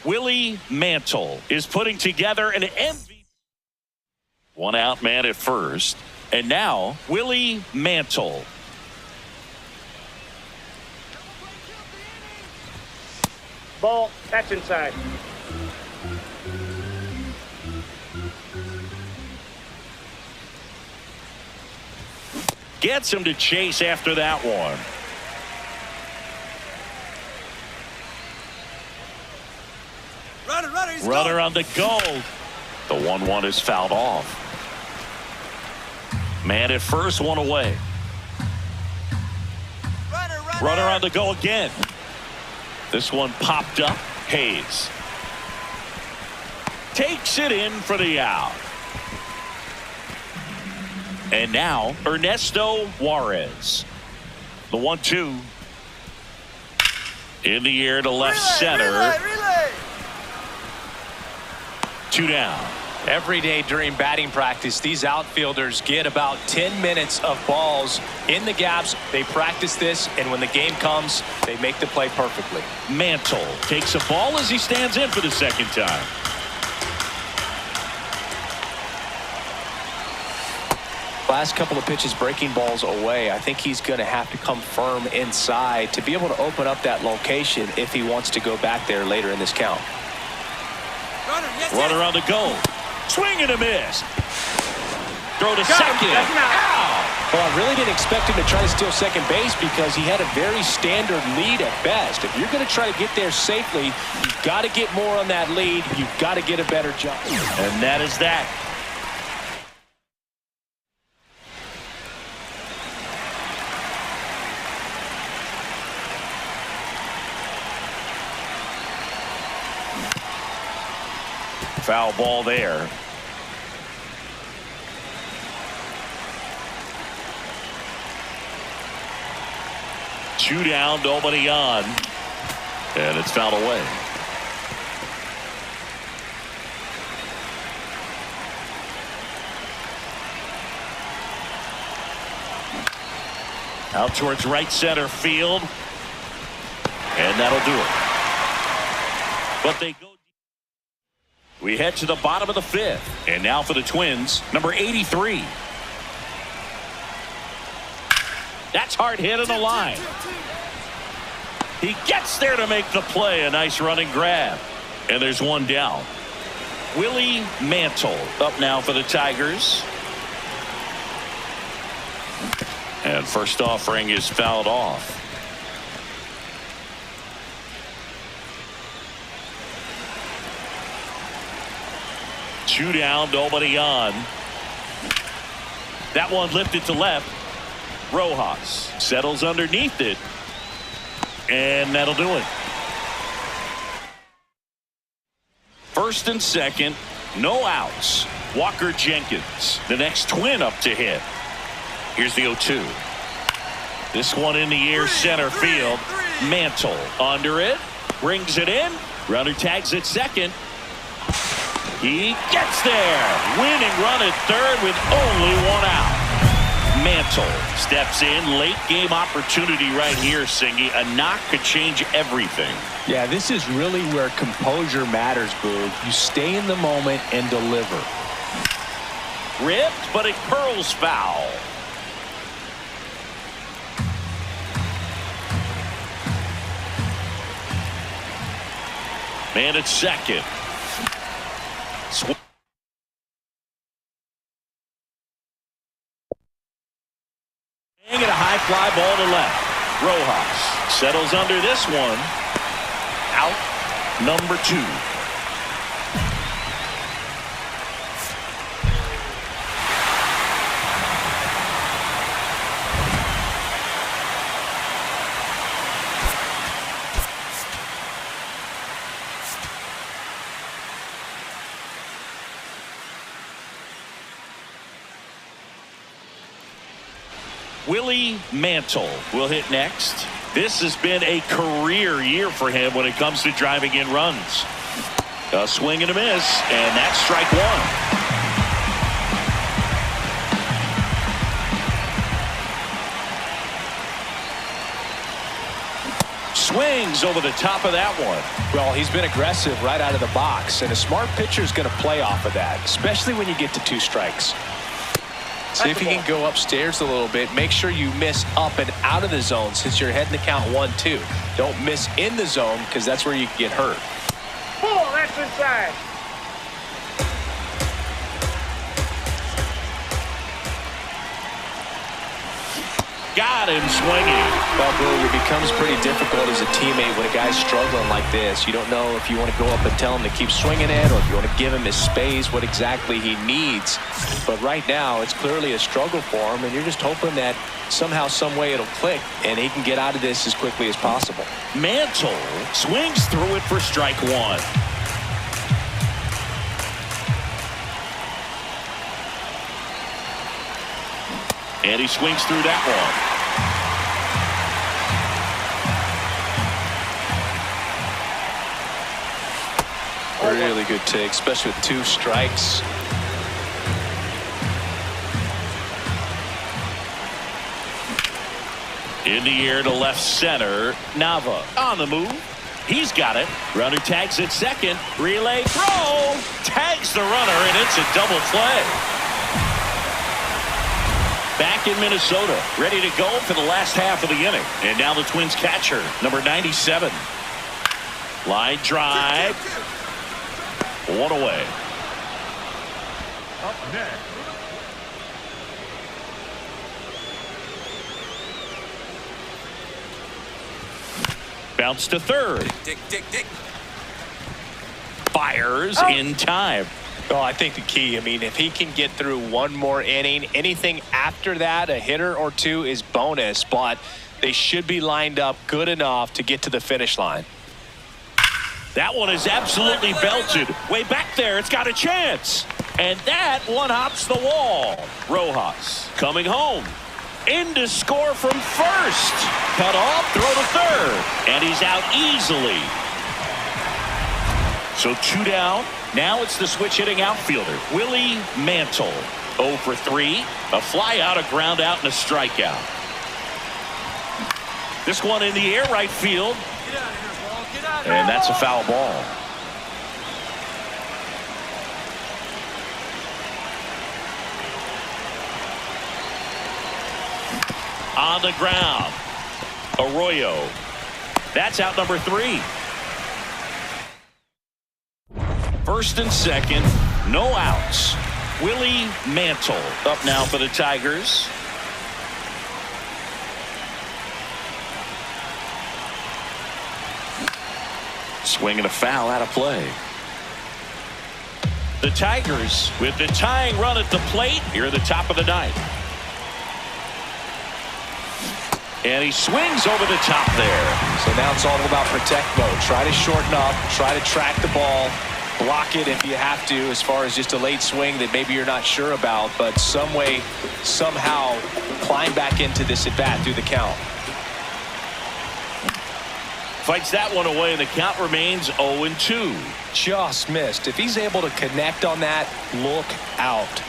Willie Mantle is putting together an MVP. One out man at first. And now, Willie Mantle. Ball, catch inside. Gets him to chase after that one. Runner on the go. The 1-1 is fouled off. Man at first, one away. Runner on the go again. This one popped up. Hayes takes it in for the out. And now Ernesto Juarez. The 1-2 in the air to left center. Relay. 2 down. Every day during batting practice, these outfielders get about 10 minutes of balls in the gaps. They practice this, and when the game comes, they make the play perfectly. Mantle takes a ball as he stands in for the second time. Last couple of pitches breaking balls away. I think he's going to have to come firm inside to be able to open up that location if he wants to go back there later in this count. Runner on the go. Swing and a miss. Throw to second. Out. Well, I really didn't expect him to try to steal second base because he had a very standard lead at best. If you're going to try to get there safely, you've got to get more on that lead. You've got to get a better job. And that is that. Foul ball there. Two down, nobody on. And it's fouled away. Out towards right center field. And that'll do it. But they go. We head to the bottom of the 5th. And now for the Twins, number 83. That's hard hit on the line. He gets there to make the play. A nice running grab. And there's one down. Willie Mantle up now for the Tigers. And first offering is fouled off. Two down, nobody on. That one lifted to left. Rojas settles underneath it. And that'll do it. First and second, no outs. Walker Jenkins, the next Twin up to hit. Here's the 0-2. This one in the air, center field. Mantle under it. Brings it in. Runner tags at second. He gets there. Winning run at third with only one out. Mantle steps in. Late game opportunity right here, Singy. A knock could change everything. Yeah, this is really where composure matters, Boog. You stay in the moment and deliver. Ripped, but it curls foul. Man at second. Hanging a high fly ball to left. Rojas settles under this one. Out number 2. Willie Mantle will hit next. This has been a career year for him when it comes to driving in runs. A swing and a miss, and that's strike 1. Swings swings over the top of that one. Well, he's been aggressive right out of the box, and a smart pitcher is going to play off of that, especially when you get to 2 strikes. See if you can go upstairs a little bit. Make sure you miss up and out of the zone since you're heading to count 1-2. Don't miss in the zone because that's where you can get hurt. Pull, that's inside. Got him swinging. Well, Billy, it becomes pretty difficult as a teammate when a guy's struggling like this. You don't know if you want to go up and tell him to keep swinging it or if you want to give him his space, what exactly he needs. But right now, it's clearly a struggle for him, and you're just hoping that somehow, some way it'll click, and he can get out of this as quickly as possible. Mantle swings through it for strike 1. And he swings through that one. Really good take, especially with 2 strikes. In the air to left center. Nava on the move. He's got it. Runner tags at second. Relay throw. Tags the runner, and it's a double play. Back in Minnesota, ready to go for the last half of the inning. And now the Twins catcher, number 97. Line drive. 1 away. Up next. Bounce to third. Dick. Fires in time. Oh, I think the key, if he can get through 1 more inning, anything after that, a hitter or 2 is bonus, but they should be lined up good enough to get to the finish line. That one is absolutely belted. Way back there, it's got a chance. And that one hops the wall. Rojas coming home. In to score from first. Cut off, throw to third. And he's out easily. So 2 down. Now it's the switch hitting outfielder, Willie Mantle. 0 for 3. A fly out, a ground out, and a strikeout. This one in the air right field. Get out of here, ball. Get out of here. And that's a foul ball. On the ground. Arroyo. That's out number 3. First and second, no outs. Willie Mantle up now for the Tigers. Swing and a foul out of play. The Tigers with the tying run at the plate here at the top of the 9th. And he swings over the top there. So now it's all about protect mode. Try to shorten up, try to track the ball, block it if you have to, as far as just a late swing that maybe you're not sure about, but some way, somehow climb back into this at bat through the count. Fights that one away, and the count remains 0-2. Just missed. If he's able to connect on that, look out.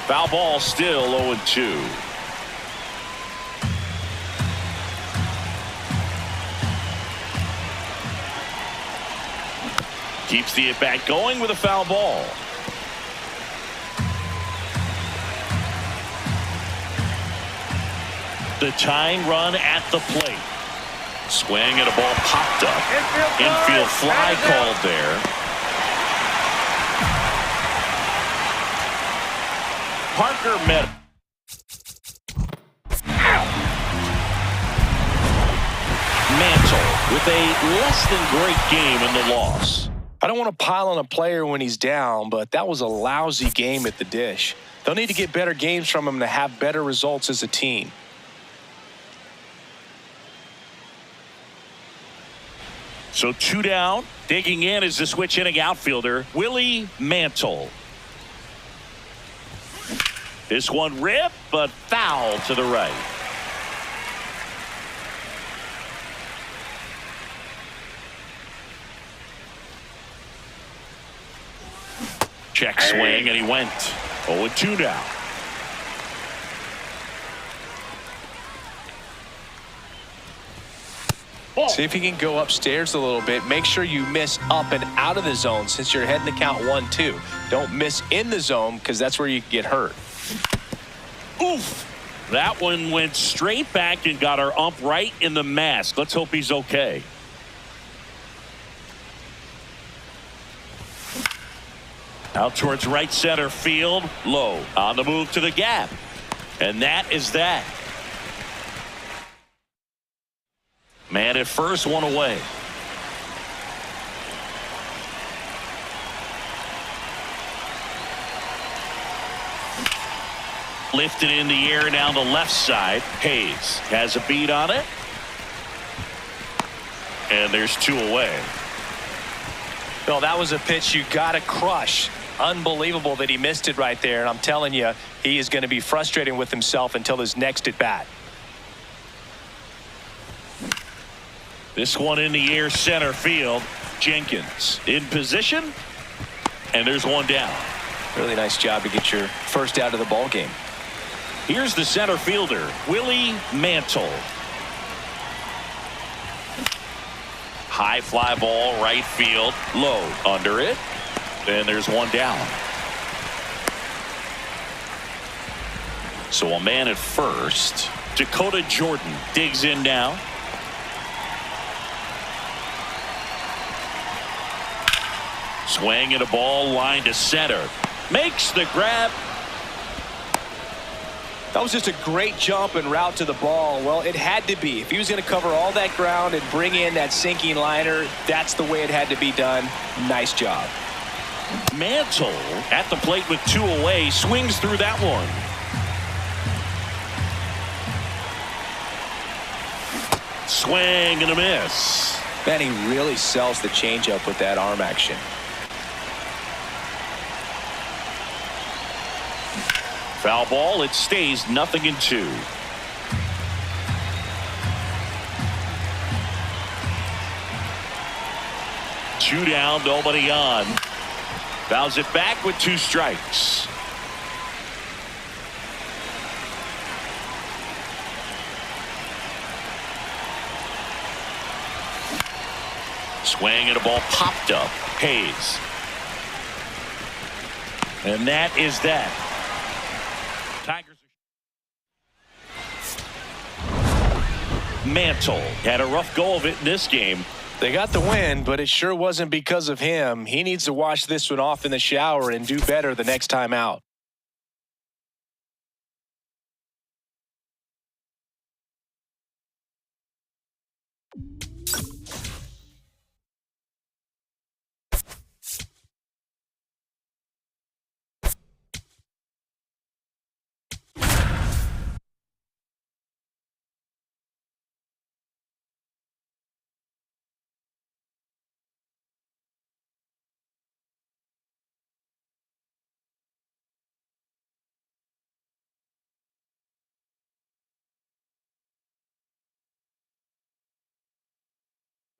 Foul ball, still 0-2. Keeps the at-bat going with a foul ball. The tying run at the plate. Swing and a ball popped up. Infield fly called there. Parker met. Mantle with a less than great game in the loss. I don't want to pile on a player when he's down, but that was a lousy game at the dish. They'll need to get better games from him to have better results as a team. So 2 down. Digging in is the switch hitting outfielder, Willie Mantle. This one ripped, but foul to the right. Check swing, and he went 0-2 now. Ball. See if you can go upstairs a little bit. Make sure you miss up and out of the zone since you're heading to count 1-2. Don't miss in the zone because that's where you can get hurt. Oof. That one went straight back and got our ump right in the mask. Let's hope he's okay. Out towards right center field. Low on the move to the gap. And that is that. Man at first, one away. Lifted in the air down the left side. Hayes has a beat on it. And there's 2 away. Well, that was a pitch you got to crush. Unbelievable that he missed it right there. And I'm telling you, he is going to be frustrating with himself until his next at bat. This one in the air center field. Jenkins in position. And there's one down. Really nice job to get your first out of the ball game. Here's the center fielder, Willie Mantle. High fly ball, right field, low, under it. And there's one down. So a man at first. Dakota Jordan digs in now. Swing and a ball line to center. Makes the grab. That was just a great jump and route to the ball. Well, it had to be. If he was going to cover all that ground and bring in that sinking liner, that's the way it had to be done. Nice job. Mantle at the plate with 2 away. Swings through that one. Swing and a miss. Man, he really sells the changeup with that arm action. Foul ball. It stays 0-2. Two down, nobody on. Fouls it back with 2 strikes. Swing and a ball popped up. Hayes. And that is that. Tigers. Mantle had a rough go of it in this game. They got the win, but it sure wasn't because of him. He needs to wash this one off in the shower and do better the next time out.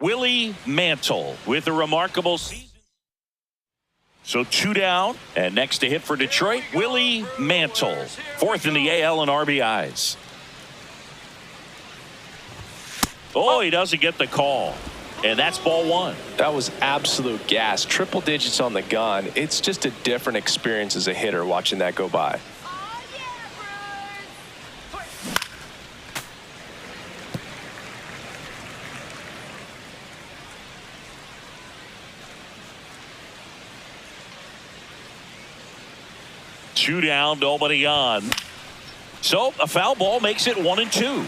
Willie Mantle with a remarkable season. So 2 down, and next to hit for Detroit, Willie Mantle. 4th in the AL in RBIs. Oh, he doesn't get the call. And that's ball 1. That was absolute gas. Triple digits on the gun. It's just a different experience as a hitter watching that go by. Two down, nobody on. So a foul ball makes it 1-2.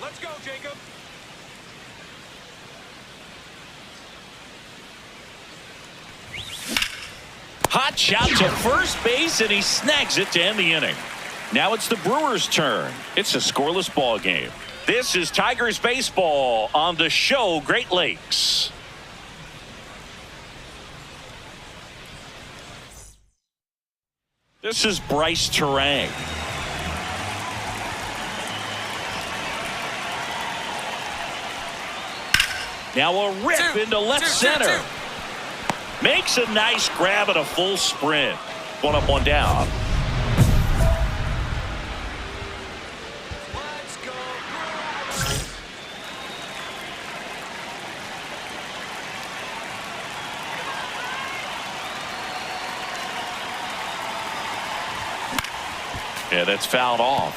Let's go, Jacob. Hot shot to first base, and he snags it to end the inning. Now it's the Brewers' turn. It's a scoreless ball game. This is Tigers baseball on the show Great Lakes. This is Bryce Terang. Now a rip into left center. Makes a nice grab at a full sprint. One up, one down. Yeah, that's fouled off.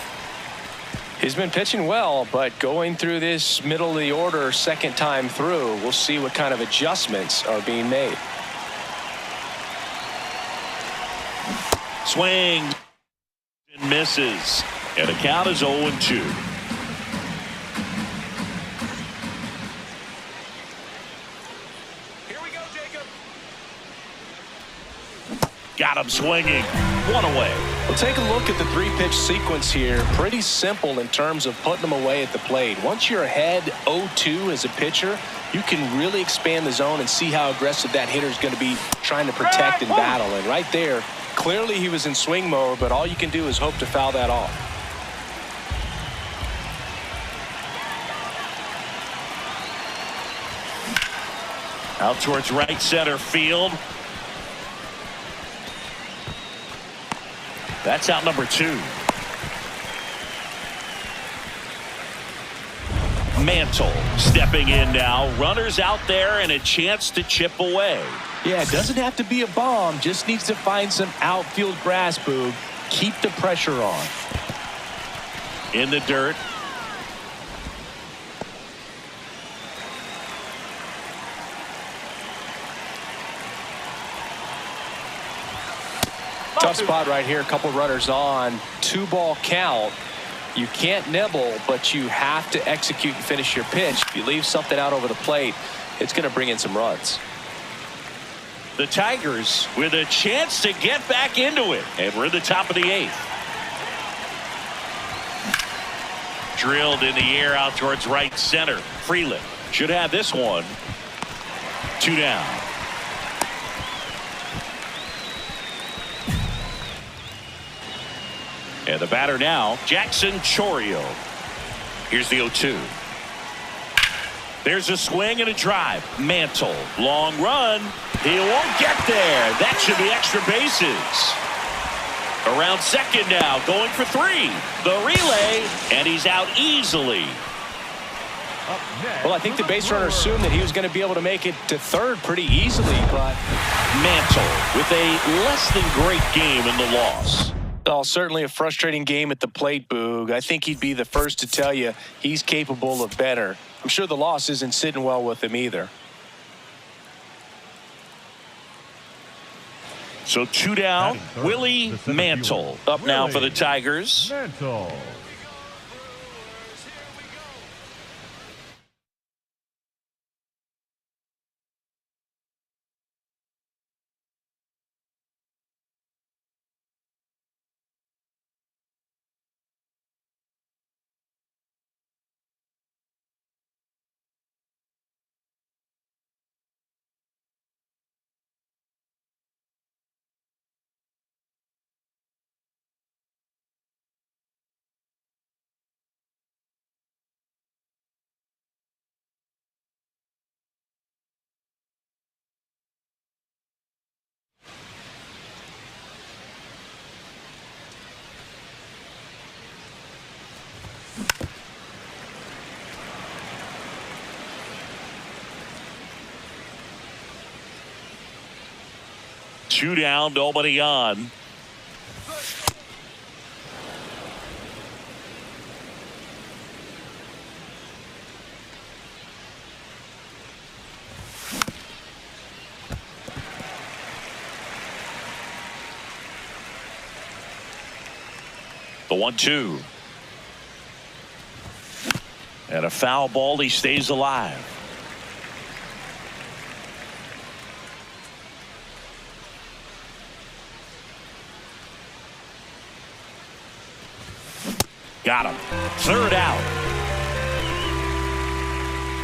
He's been pitching well, but going through this middle of the order second time through, we'll see what kind of adjustments are being made. Swing and misses. And the count is 0-2. Got him swinging. One away. We'll take a look at the three-pitch sequence here. Pretty simple in terms of putting them away at the plate. Once you're ahead 0-2 as a pitcher, you can really expand the zone and see how aggressive that hitter is going to be trying to protect and battle. And right there, clearly he was in swing mode, but all you can do is hope to foul that off. Out towards right center field. That's out number 2. Mantle stepping in now. Runners out there and a chance to chip away. Yeah, it doesn't have to be a bomb. Just needs to find some outfield grass, Boog. Keep the pressure on. In the dirt. Tough spot right here. A couple runners on. 2-ball count. You can't nibble, but you have to execute and finish your pitch. If you leave something out over the plate, it's going to bring in some runs. The Tigers with a chance to get back into it. And we're in the top of the 8th. Drilled in the air out towards right center. Freeland should have this one. 2 down. And the batter now, Jackson Chourio. Here's the 0-2. There's a swing and a drive. Mantle, long run. He won't get there. That should be extra bases. Around second now, going for 3. The relay, and he's out easily. Well, I think the base runner assumed that he was going to be able to make it to third pretty easily, but Mantle with a less than great game in the loss. Oh, certainly a frustrating game at the plate, Boog. I think he'd be the first to tell you he's capable of better. I'm sure the loss isn't sitting well with him either. So 2 down. Willie Mantle up now for the Tigers. Mantle. Two down, nobody on. The 1-2. And a foul ball. He stays alive. Got him. Third out.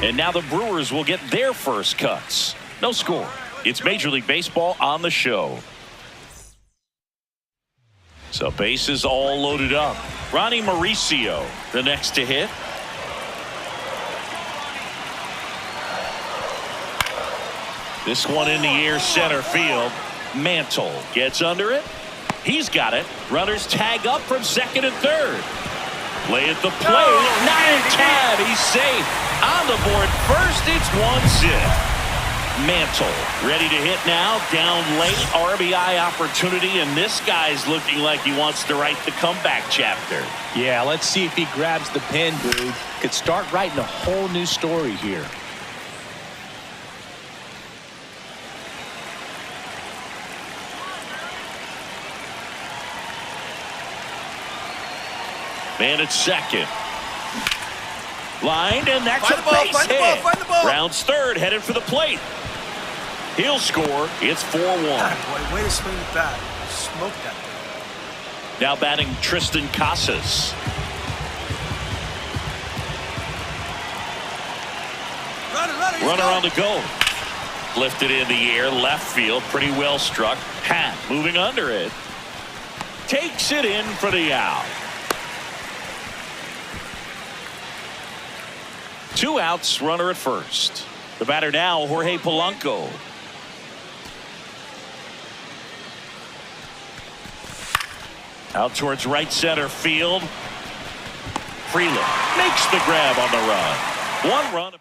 And now the Brewers will get their first cuts. No score. It's Major League Baseball on the show. So bases all loaded up. Ronnie Mauricio, the next to hit. This one in the air center field. Mantle gets under it. He's got it. Runners tag up from second and third. Play at the plate. Not in time. He's safe. On the board first. It's 1-0. Mantle ready to hit now. Down late. RBI opportunity. And this guy's looking like he wants to write the comeback chapter. Yeah, let's see if he grabs the pen, dude. Could start writing a whole new story here. Man at second. Line, and that's Find a the ball, base find the hit. ball, find the ball. Rounds third, headed for the plate. He'll score. It's 4-1. Boy, way to swing the bat. Smoke that thing. Now batting Tristan Casas. Runner on the go. Lifted in the air, left field, pretty well struck. Hat moving under it. Takes it in for the out. 2 outs, runner at first. The batter now, Jorge Polanco. Out towards right center field. Freeland makes the grab on the run. 1 run.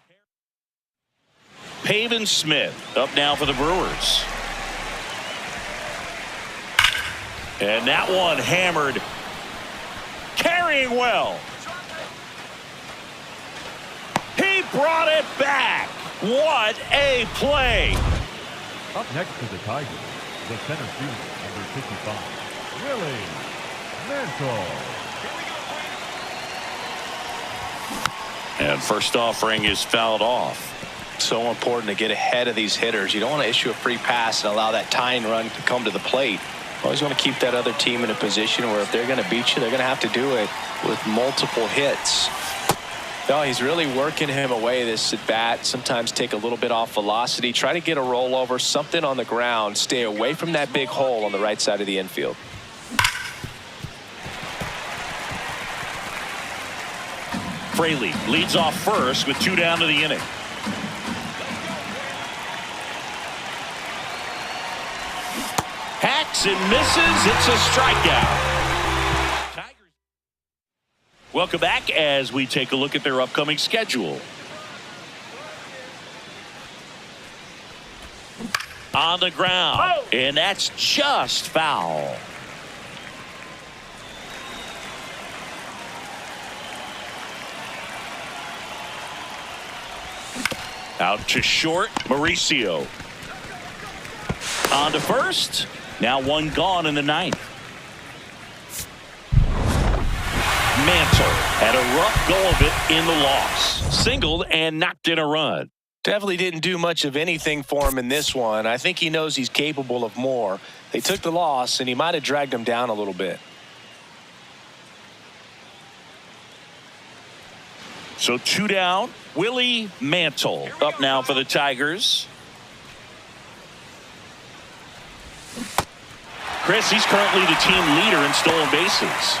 Pavin Smith up now for the Brewers. And that one hammered. Carrying well. He brought it back. What a play. Up next to the Tigers, the center fielder, number 55, Willie Mantle. And first offering is fouled off. So important to get ahead of these hitters. You don't want to issue a free pass and allow that tying run to come to the plate. Always want to keep that other team in a position where if they're going to beat you, they're going to have to do it with multiple hits. No, he's really working him away this at bat. Sometimes take a little bit off velocity. Try to get a rollover, something on the ground. Stay away from that big hole on the right side of the infield. Fraley leads off first with 2 down to the inning. Hacks and misses. It's a strikeout. Tigers. Welcome back as we take a look at their upcoming schedule. On the ground. And that's just foul. Out to short, Mauricio. On to first. Now 1 gone in the 9th. Mantle had a rough go of it in the loss. Singled and knocked in a run. Definitely didn't do much of anything for him in this one. I think he knows he's capable of more. They took the loss, and he might have dragged him down a little bit. So 2 down. Willie Mantle up now for the Tigers. Chris, he's currently the team leader in stolen bases.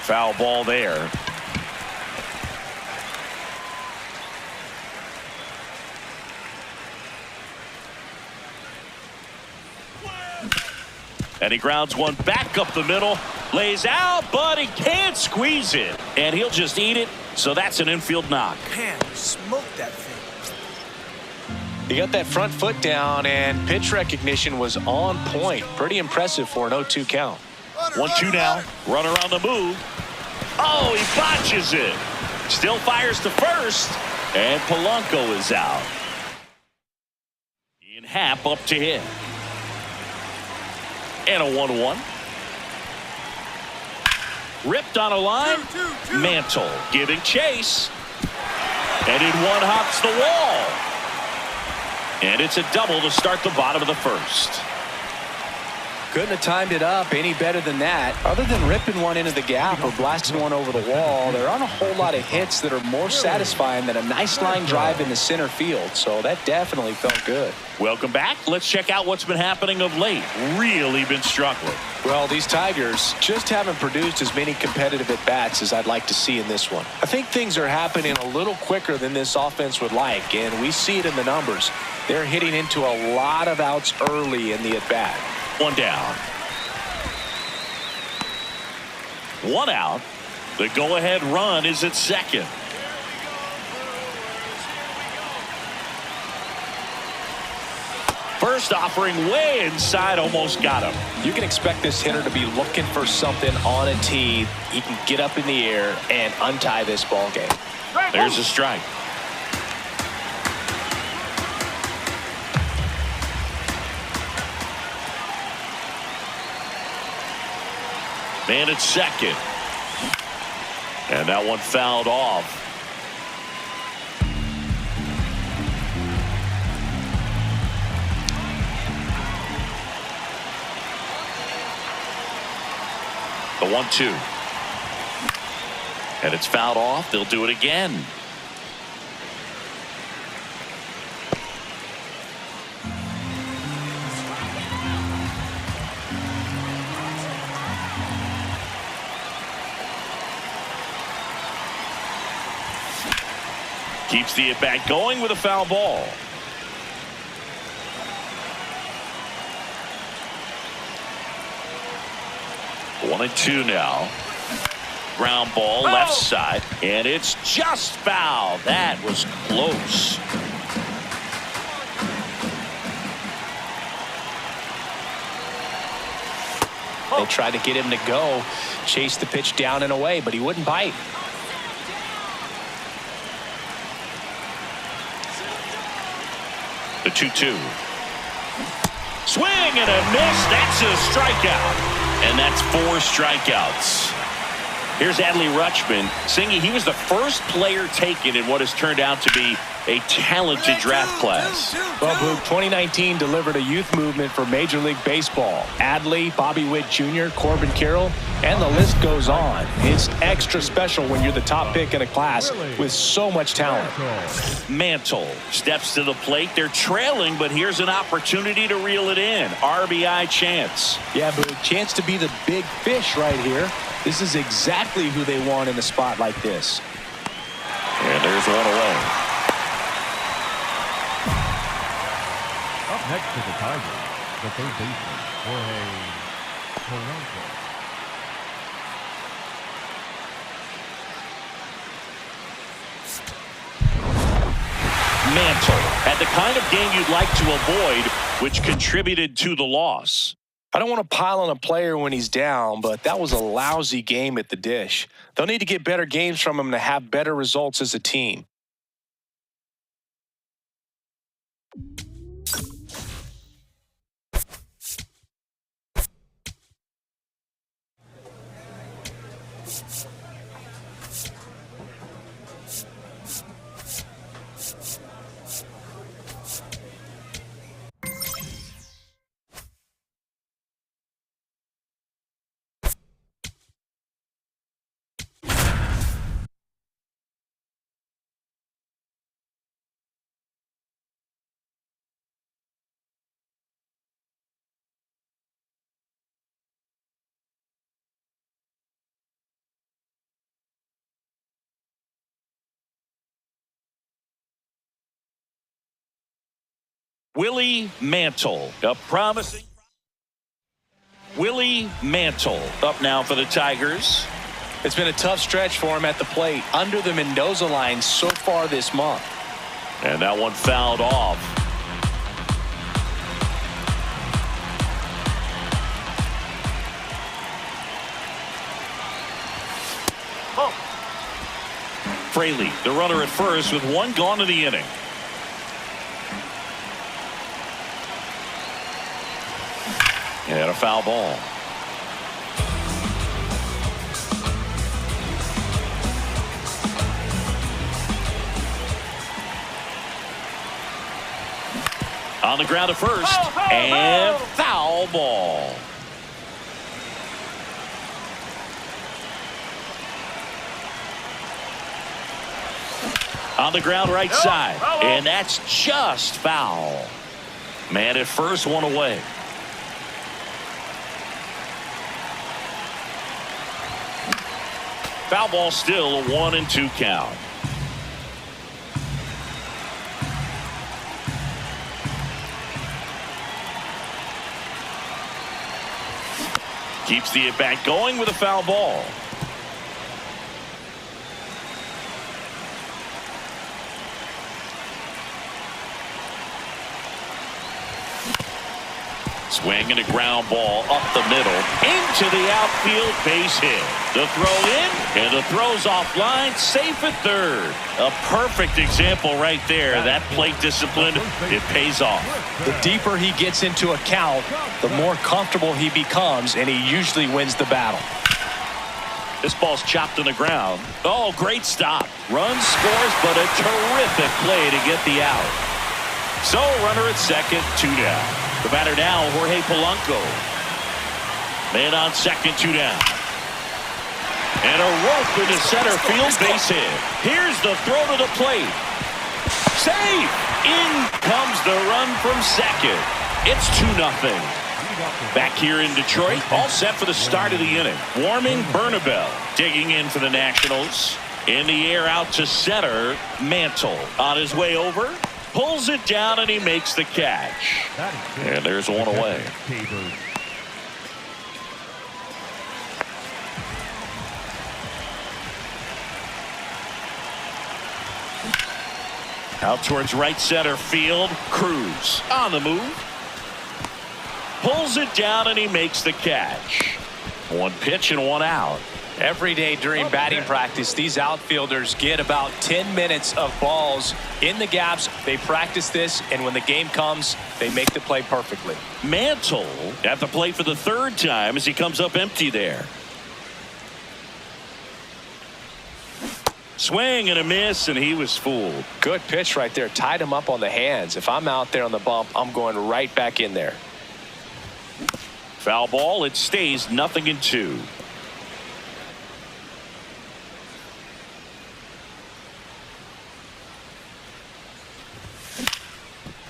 Foul ball there. And he grounds one back up the middle. Lays out, but he can't squeeze it. And he'll just eat it. So that's an infield knock. Man, smoke that thing. He got that front foot down, and pitch recognition was on point. Pretty impressive for an 0-2 count. 1-2 now. Runner on the move. Oh, he botches it. Still fires to first. And Polanco is out. Ian Happ up to hit. And a 1-1. Ripped on a line. Mantle giving chase. And in one hops the wall. And it's a double to start the bottom of the first. Couldn't have timed it up any better than that. Other than ripping one into the gap or blasting one over the wall, there aren't a whole lot of hits that are more satisfying than a nice line drive in the center field. So that definitely felt good. Welcome back. Let's check out what's been happening of late. Really been struggling. Well, these Tigers just haven't produced as many competitive at-bats as I'd like to see in this one. I think things are happening a little quicker than this offense would like, and we see it in the numbers. They're hitting into a lot of outs early in the at-bat. 1 down. 1 out. The go-ahead run is at second. First offering way inside, almost got him. You can expect this hitter to be looking for something on a tee. He can get up in the air and untie this ball game. There's a strike. Man at second. And that one fouled off. The 1-2. And it's fouled off. They'll do it again. Keeps the at-bat going with a foul ball. One and two now. Ground ball left side, and it's just foul. That was close. They tried to get him to go, chase the pitch down and away, but he wouldn't bite. The 2-2. Swing and a miss. That's a strikeout. And that's 4 strikeouts. Here's Adley Rutschman. Singy, he was the first player taken in what has turned out to be a talented draft class. Well, Boog, 2019 delivered a youth movement for Major League Baseball. Adley, Bobby Witt Jr., Corbin Carroll, and the list goes on. It's extra special when you're the top pick in a class with so much talent. Mantle steps to the plate. They're trailing, but here's an opportunity to reel it in. RBI chance. Yeah, Boog, chance to be the big fish right here. This is exactly who they want in a spot like this. And there's one away. Up next to the Tigers, the third baseman, Jorge Polanco. Mantle had the kind of game you'd like to avoid, which contributed to the loss. I don't want to pile on a player when he's down, but that was a lousy game at the dish. They'll need to get better games from him to have better results as a team. Willie Mantle, a promising. Willie Mantle up now for the Tigers. It's been a tough stretch for him at the plate under the Mendoza line so far this month. And that one fouled off. Fraley, the runner at first with one gone in the inning. And a foul ball. On the ground at first. And foul ball. On the ground right side. And that's just foul. Man at first, one away. Foul ball, still a 1-2 count. Keeps the at-bat going with a foul ball. Swing and a ground ball up the middle into the outfield, base hit. The throw in and the throw's offline, safe at third. A perfect example right there. That plate discipline, it pays off. The deeper he gets into a count, the more comfortable he becomes, and he usually wins the battle. This ball's chopped on the ground. Oh, great stop. Run scores, but a terrific play to get the out. So runner at second, 2 down. The batter now, Jorge Polanco. Man on second, 2 down. And a rope into center field, base hit. Here's the throw to the plate. Safe! In comes the run from second. It's 2-0. Back here in Detroit, all set for the start of the inning. Warming Bernabel, digging in for the Nationals. In the air out to center, Mantle on his way over. Pulls it down and he makes the catch. And there's one away. Out towards right center field. Cruz on the move. Pulls it down and he makes the catch. 1 pitch and 1 out. Every day during batting practice, these outfielders get about 10 minutes of balls in the gaps. They practice this, and when the game comes, they make the play perfectly. Mantle at the plate for the 3rd time as he comes up empty there. Swing and a miss, and he was fooled. Good pitch right there. Tied him up on the hands. If I'm out there on the bump, I'm going right back in there. Foul ball. It stays 0-2.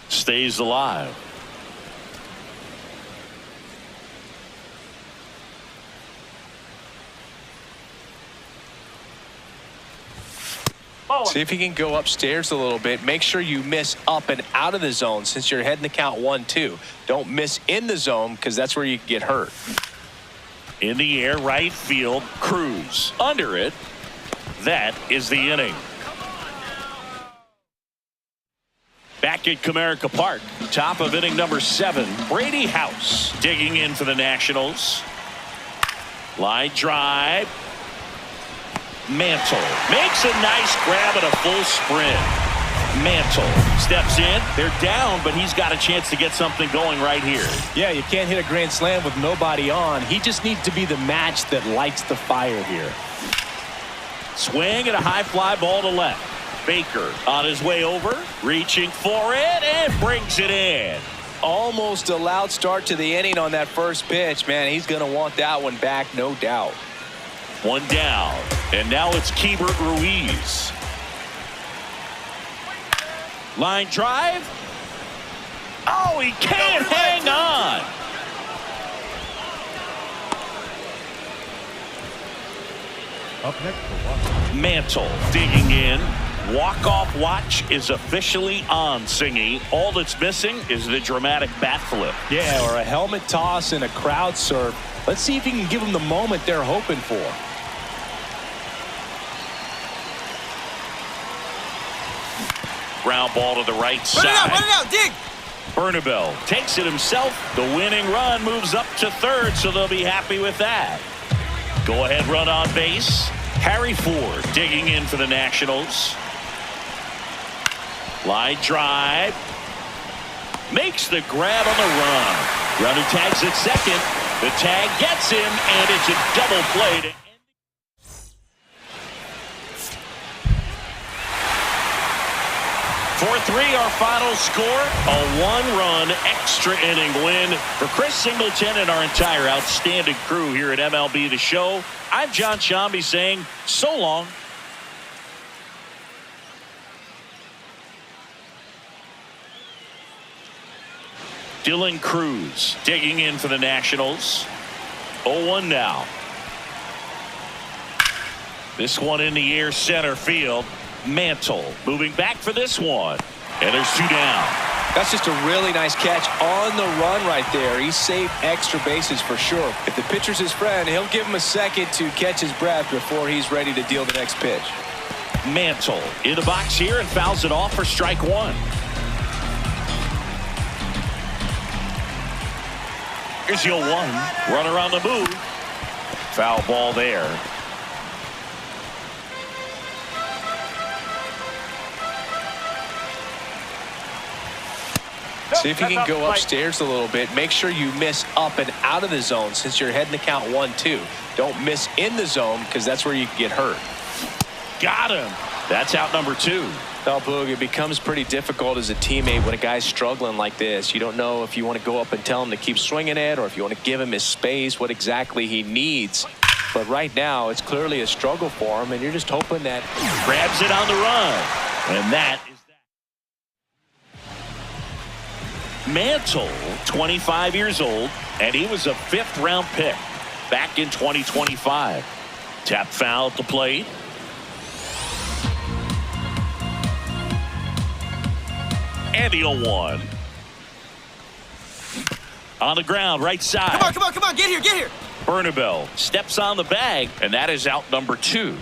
Stays alive. See if he can go upstairs a little bit. Make sure you miss up and out of the zone since you're heading to count 1-2. Don't miss in the zone because that's where you get hurt. In the air, right field, Cruz. Under it. That is the inning. Back at Comerica Park, top of inning number 7, Brady House digging in for the Nationals. Line drive. Mantle makes a nice grab at a full sprint. Mantle steps in. They're down, but he's got a chance to get something going right here. Yeah, you can't hit a grand slam with nobody on. He just needs to be the match that lights the fire here. Swing and a high fly ball to left. Baker on his way over, reaching for it, and brings it in. Almost a loud start to the inning on that first pitch. Man, he's going to want that one back, no doubt. 1 down, and now it's Keibert Ruiz. Line drive. Oh, he can't hang on. Up next for Washington. Mantle digging in. Walk-off watch is officially on, Singy. All that's missing is the dramatic bat flip. Yeah, or a helmet toss and a crowd surf. Let's see if he can give them the moment they're hoping for. Ground ball to the right side. Run it out, dig! Bernabel takes it himself. The winning run moves up to 3rd, so they'll be happy with that. Go ahead run on base. Harry Ford digging in for the Nationals. Line drive. Makes the grab on the run. Runner tags at second. The tag gets him, and it's a double play. 4-3 our final score. A 1-run extra inning win for Chris Singleton and our entire outstanding crew here at MLB The Show. I'm John Shambi saying so long. Dylan Cruz digging in for the Nationals. 0-1 now. This one in the air center field. Mantle moving back for this one. And there's 2 down. That's just a really nice catch on the run right there. He saved extra bases for sure. If the pitcher's his friend, he'll give him a second to catch his breath before he's ready to deal the next pitch. Mantle in the box here and fouls it off for strike 1. Here's your 1. Runner on the move. Foul ball there. See if you can go upstairs a little bit. Make sure you miss up and out of the zone since you're heading to count 1-2. Don't miss in the zone because that's where you can get hurt. Got him. That's out number 2. Well, Boog, it becomes pretty difficult as a teammate when a guy's struggling like this. You don't know if you want to go up and tell him to keep swinging it or if you want to give him his space, what exactly he needs. But right now, it's clearly a struggle for him, and you're just hoping that grabs it on the run. And that is that. Mantle, 25 years old, and he was a 5th-round pick back in 2025. Tap foul at the plate. And the 0-1. On the ground, right side. Come on, get here. Bernabel steps on the bag, and that is out number 2.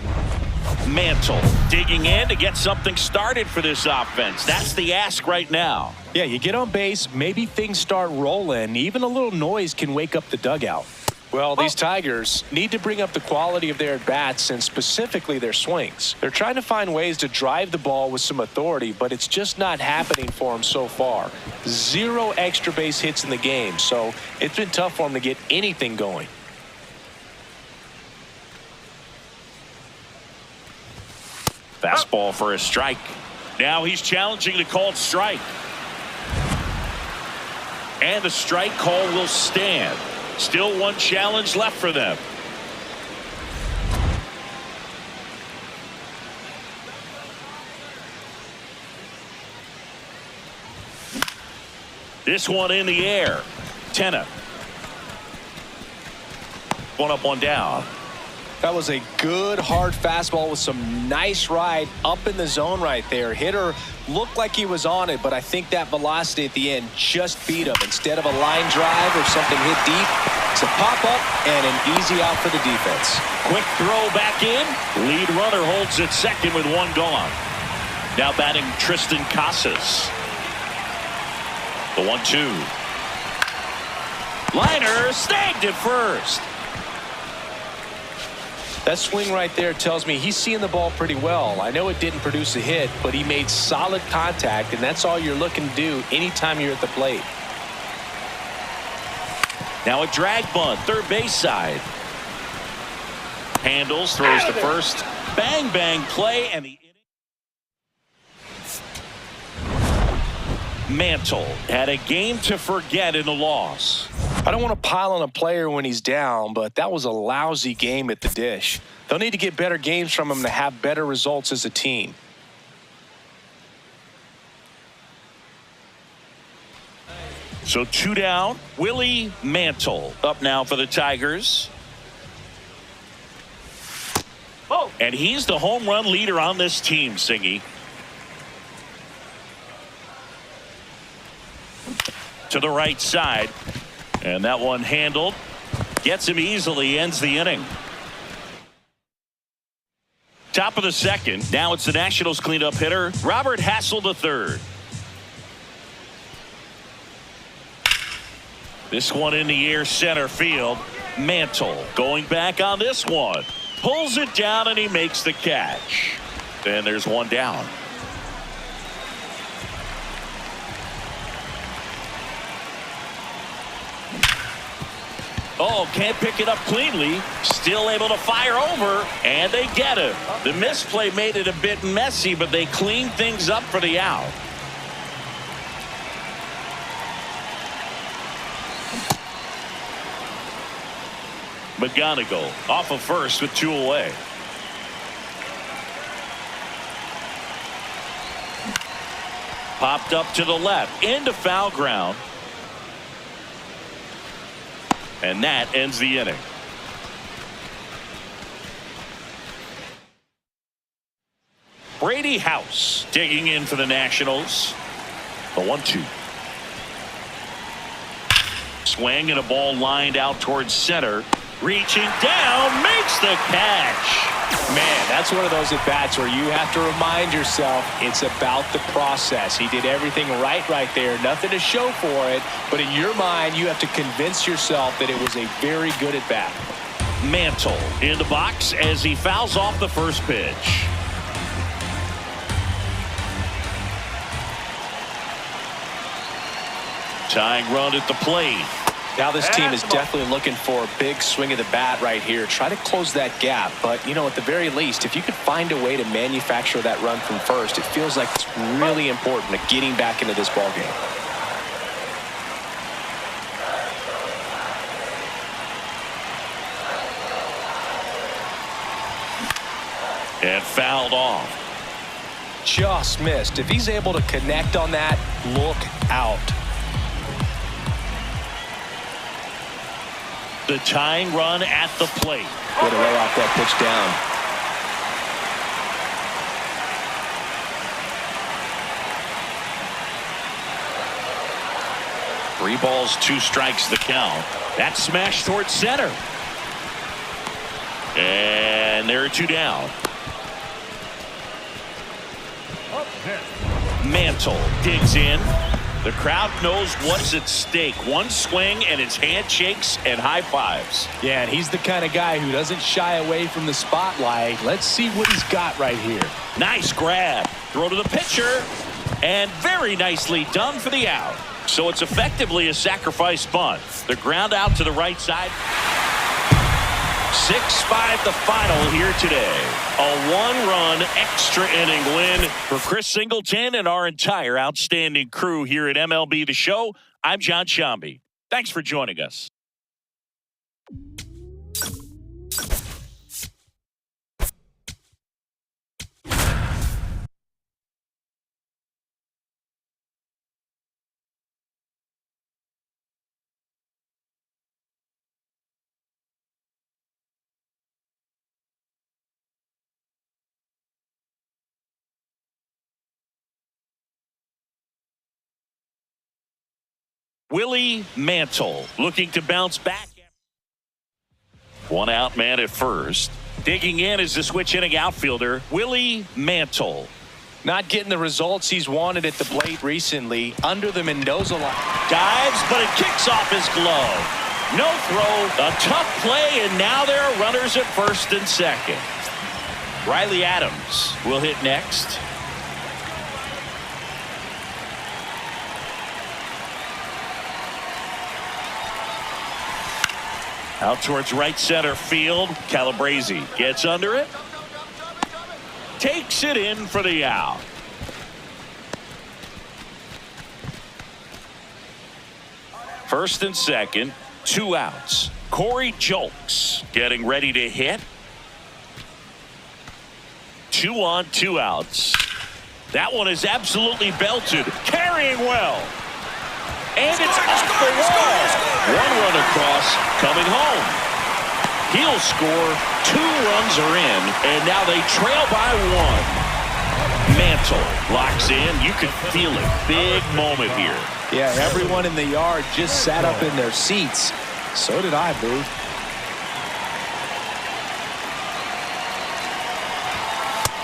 Mantle digging in to get something started for this offense. That's the ask right now. Yeah, you get on base, maybe things start rolling. Even a little noise can wake up the dugout. Well, these Tigers need to bring up the quality of their at-bats and specifically their swings. They're trying to find ways to drive the ball with some authority, but it's just not happening for them so far. 0 extra base hits in the game, so it's been tough for them to get anything going. Fastball for a strike. Now he's challenging the called strike. And the strike call will stand. Still 1 challenge left for them. This one in the air. Tenna. 1 up, 1 down. That was a good hard fastball with some nice ride up in the zone right there. Hitter looked like he was on it, but I think that velocity at the end just beat him. Instead of a line drive or something hit deep, it's a pop-up and an easy out for the defense. Quick throw back in. Lead runner holds at second with 1 gone. Now batting Tristan Casas. The 1-2. Liner snagged at first. That swing right there tells me he's seeing the ball pretty well. I know it didn't produce a hit, but he made solid contact, and that's all you're looking to do anytime you're at the plate. Now a drag bunt, third base side. Handles, throws to first. Bang, bang play, and the inning. Mantle had a game to forget in the loss. I don't want to pile on a player when he's down, but that was a lousy game at the dish. They'll need to get better games from him to have better results as a team. So 2 down. Willie Mantle up now for the Tigers. Oh, and he's the home run leader on this team, Singy. To the right side. And that one handled. Gets him easily, ends the inning. Top of the second. Now it's the Nationals cleanup hitter, Robert Hassell III. This one in the air, center field. Mantle going back on this one. Pulls it down and he makes the catch. And there's 1 down. Oh, can't pick it up cleanly. Still able to fire over, and they get him. The misplay made it a bit messy, but they cleaned things up for the out. McGonigal off of first with 2 away. Popped up to the left, into foul ground. And that ends the inning. Brady House digging in for the Nationals. The 1-2. Swing and a ball lined out towards center. Reaching down, makes the catch. Man, that's one of those at-bats where you have to remind yourself it's about the process. He did everything right there. Nothing to show for it. But in your mind, you have to convince yourself that it was a very good at-bat. Mantle in the box as he fouls off the first pitch. Tying run at the plate. Now this team is definitely looking for a big swing of the bat right here. Try to close that gap. But, you know, at the very least, if you could find a way to manufacture that run from first, it feels like it's really important to getting back into this ballgame. And fouled off. Just missed. If he's able to connect on that, look out. The tying run at the plate. Way to lay off that pitch down. 3 balls, 2 strikes the count. That smash towards center. And there are 2 down. Mantle digs in. The crowd knows what's at stake. One swing and it's handshakes and high fives. Yeah, and he's the kind of guy who doesn't shy away from the spotlight. Let's see what he's got right here. Nice grab. Throw to the pitcher. And very nicely done for the out. So it's effectively a sacrifice bunt. The ground out to the right side. 6-5 the final here today. A 1-run extra inning win for Chris Singleton and our entire outstanding crew here at MLB The Show. I'm John Sciambi. Thanks for joining us. Willie Mantle looking to bounce back. 1 out man at first. Digging in is the switch hitting outfielder, Willie Mantle. Not getting the results he's wanted at the plate recently. Under the Mendoza line. Dives, but it kicks off his glove. No throw, a tough play, and now there are runners at first and second. Riley Adams will hit next. Out towards right center field. Calabrese gets under it. Takes it in for the out. First and second, 2 outs. Corey Julks getting ready to hit. 2 on, 2 outs. That one is absolutely belted. Carrying well. And it's off the wall. 1 run across, coming home. He'll score. 2 runs are in, and now they trail by 1. Mantle locks in. You can feel it. Big moment here. Yeah, everyone in the yard just sat up in their seats. So did I, Boo.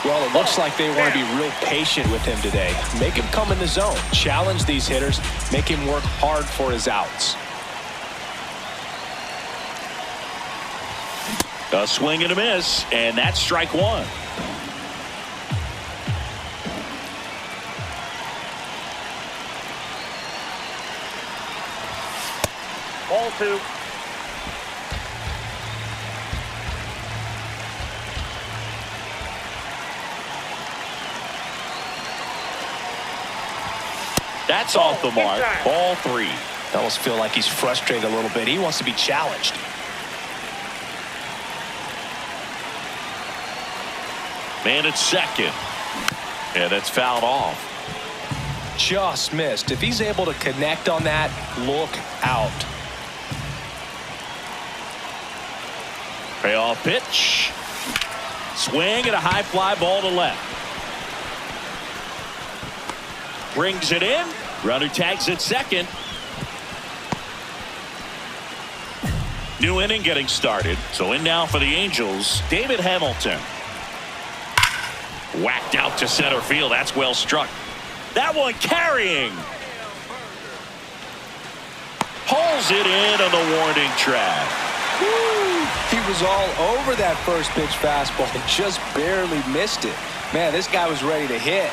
Well, it looks like they want to be real patient with him today. Make him come in the zone. Challenge these hitters. Make him work hard for his outs. A swing and a miss, and that's strike 1. Ball 2. That's off the mark. Ball 3. I almost feel like he's frustrated a little bit. He wants to be challenged. Man at second. And it's fouled off. Just missed. If he's able to connect on that, look out. Payoff pitch. Swing and a high fly ball to left. Brings it in. Runner tags at second. New inning getting started. So in now for the Angels, David Hamilton. Whacked out to center field. That's well struck. That one carrying. Pulls it in on the warning track. Woo! He was all over that first pitch fastball and just barely missed it. Man, this guy was ready to hit.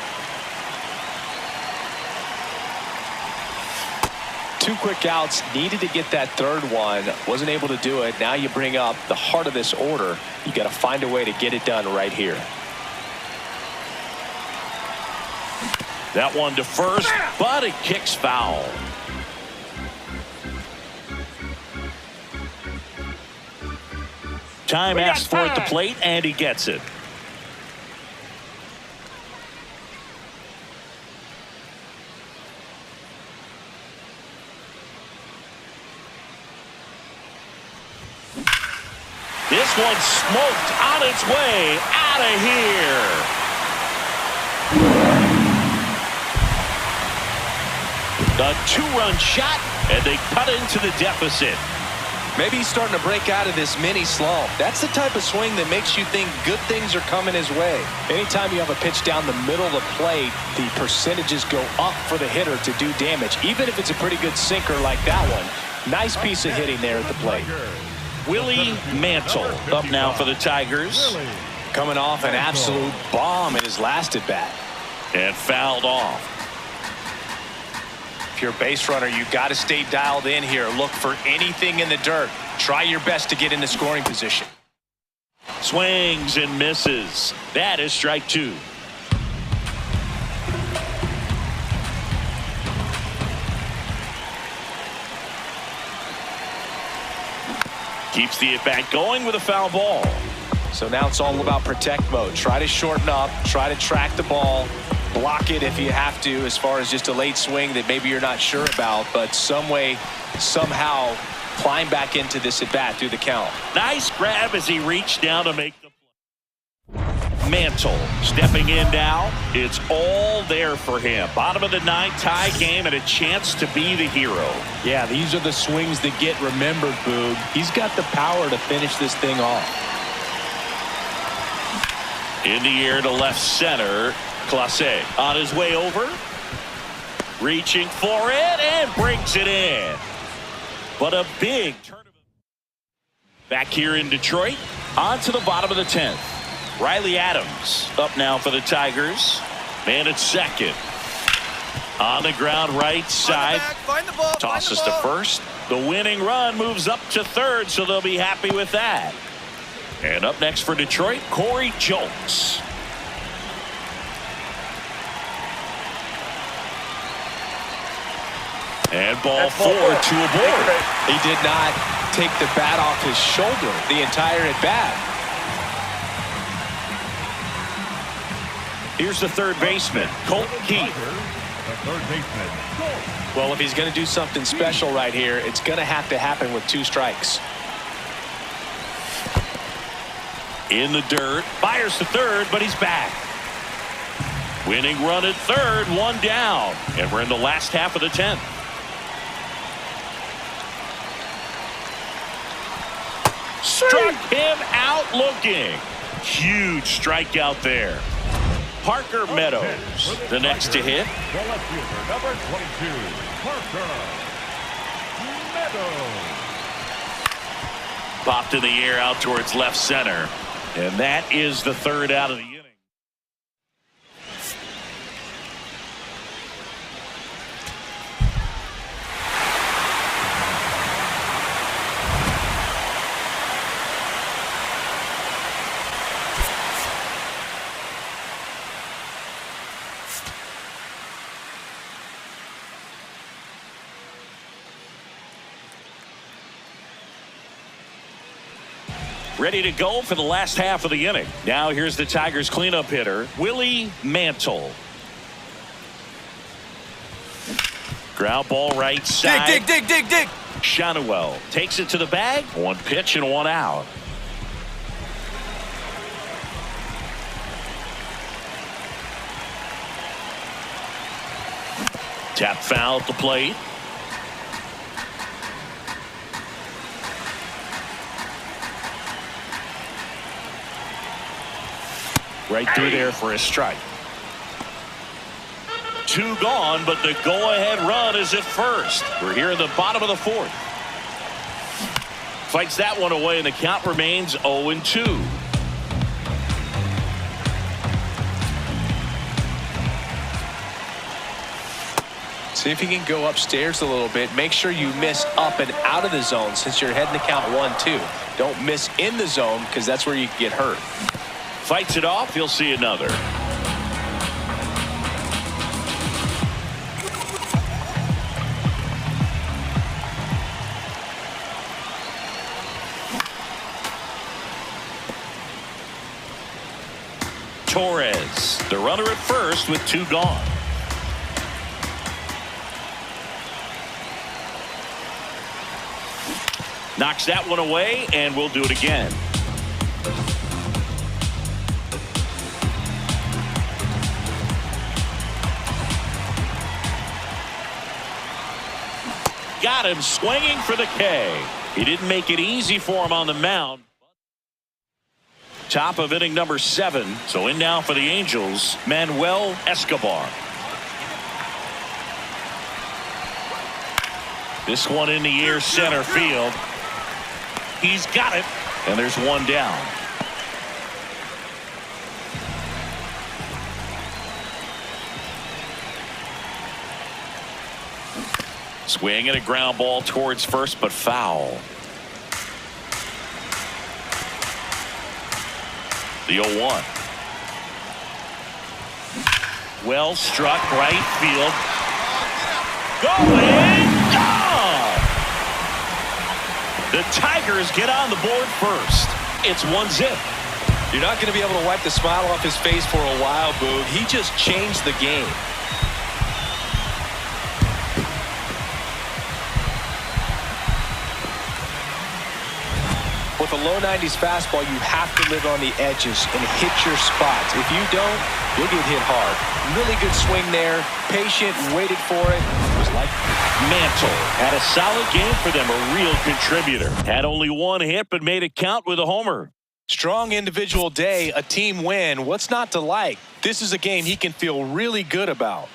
2 quick outs, needed to get that third one, wasn't able to do it. Now you bring up the heart of this order. You got to find a way to get it done right here. That one to first, but it kicks foul. Time asked for at the plate, and he gets it. This one smoked on its way out of here. The 2-run shot, and they cut into the deficit. Maybe he's starting to break out of this mini slump. That's the type of swing that makes you think good things are coming his way. Anytime you have a pitch down the middle of the plate, the percentages go up for the hitter to do damage, even if it's a pretty good sinker like that one. Nice piece of hitting there at the plate. Willie Mantle up now for the Tigers. Coming off an absolute bomb in his last at bat. And fouled off. If you're a base runner, you got to stay dialed in here. Look for anything in the dirt. Try your best to get in the scoring position. Swings and misses. That is strike 2. Keeps the at-bat going with a foul ball. So now it's all about protect mode. Try to shorten up. Try to track the ball. Block it if you have to, as far as just a late swing that maybe you're not sure about. But some way, somehow, climb back into this at-bat through the count. Nice grab as he reached down to make the play. Mantle stepping in now. It's all there for him. Bottom of the 9th, tie game, and a chance to be the hero. Yeah, these are the swings that get remembered, Boog. He's got the power to finish this thing off. In the air to left center. Clase on his way over. Reaching for it and brings it in. But a big tournament. Back here in Detroit. On to the bottom of the 10th. Riley Adams up now for the Tigers. Man at second. On the ground right side. Find the ball. Tosses to first. The winning run moves up to third, so they'll be happy with that. And up next for Detroit, Corey Julks. And ball 4 to a board. He did not take the bat off his shoulder the entire at bat. Here's the third baseman, Colt Keith. The third baseman. Well, if he's going to do something special right here, it's going to have to happen with 2 strikes. In the dirt, fires to third, but he's back. Winning run at third, 1 down. And we're in the last half of the 10th. Struck him out looking. Huge strikeout there. Parker Meadows, the next to hit. The left fielder, number 22, Parker Meadows. Popped in the air out towards left center. And that is the third out of the inning. Ready to go for the last half of the inning. Now here's the Tigers cleanup hitter, Willie Mantle. Ground ball right side. Dig. Schanuel takes it to the bag. 1 pitch and 1 out. Tap foul at the plate. Right through there for a strike. 2 gone, but the go-ahead run is at first. We're here in the bottom of the 4th. Fights that one away, and the count remains 0-2. See if you can go upstairs a little bit. Make sure you miss up and out of the zone since you're heading to count 1-2. Don't miss in the zone because that's where you get hurt. Fights it off. You'll see another. Torres, the runner at first with 2 gone. Knocks that one away, and we'll do it again. Got him swinging for the K. He didn't make it easy for him on the mound. Top of inning number 7. So in now for the Angels, Manuel Escobar. This one in the air center field. He's got it. And there's one down. Swing and a ground ball towards first, but foul. The 0-1. Well struck, right field. Going gone. The Tigers get on the board first. It's 1-0. You're not going to be able to wipe the smile off his face for a while, Boog. He just changed the game. With a low 90s fastball, you have to live on the edges and hit your spots. If you don't, you'll get hit hard. Really good swing there. Patient, waited for it. Was like Mantle had a solid game for them, a real contributor. Had only 1 hit, but made it count with a homer. strong individual day, a team win. What's not to like? This is a game he can feel really good about.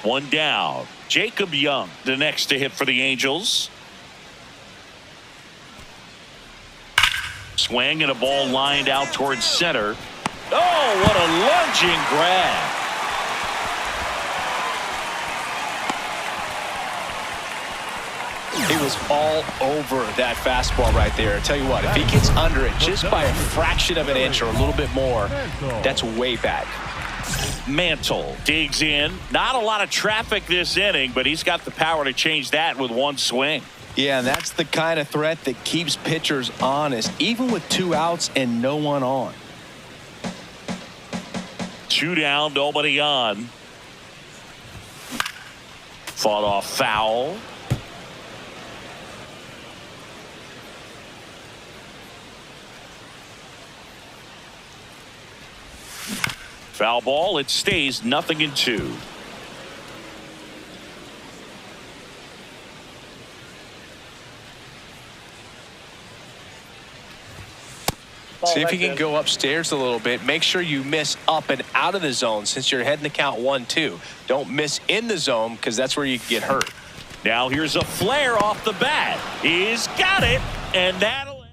One down. Jacob Young, the next to hit for the Angels. Swing and a ball lined out towards center. Oh, what a lunging grab. He was all over that fastball right there. I tell you what, if he gets under it just by a fraction of an inch or a little bit more, that's way back. Mantle digs in. Not a lot of traffic this inning, but he's got the power to change that with one swing. Yeah, and that's the kind of threat that keeps pitchers honest, even with 2 outs and no one on. 2 down, nobody on. Fought off foul. Foul ball. It stays 0-2. See if you can go upstairs a little bit. Make sure you miss up and out of the zone since you're heading to count 1-2. Don't miss in the zone because that's where you get hurt. Now here's a flare off the bat. He's got it, and that'll end.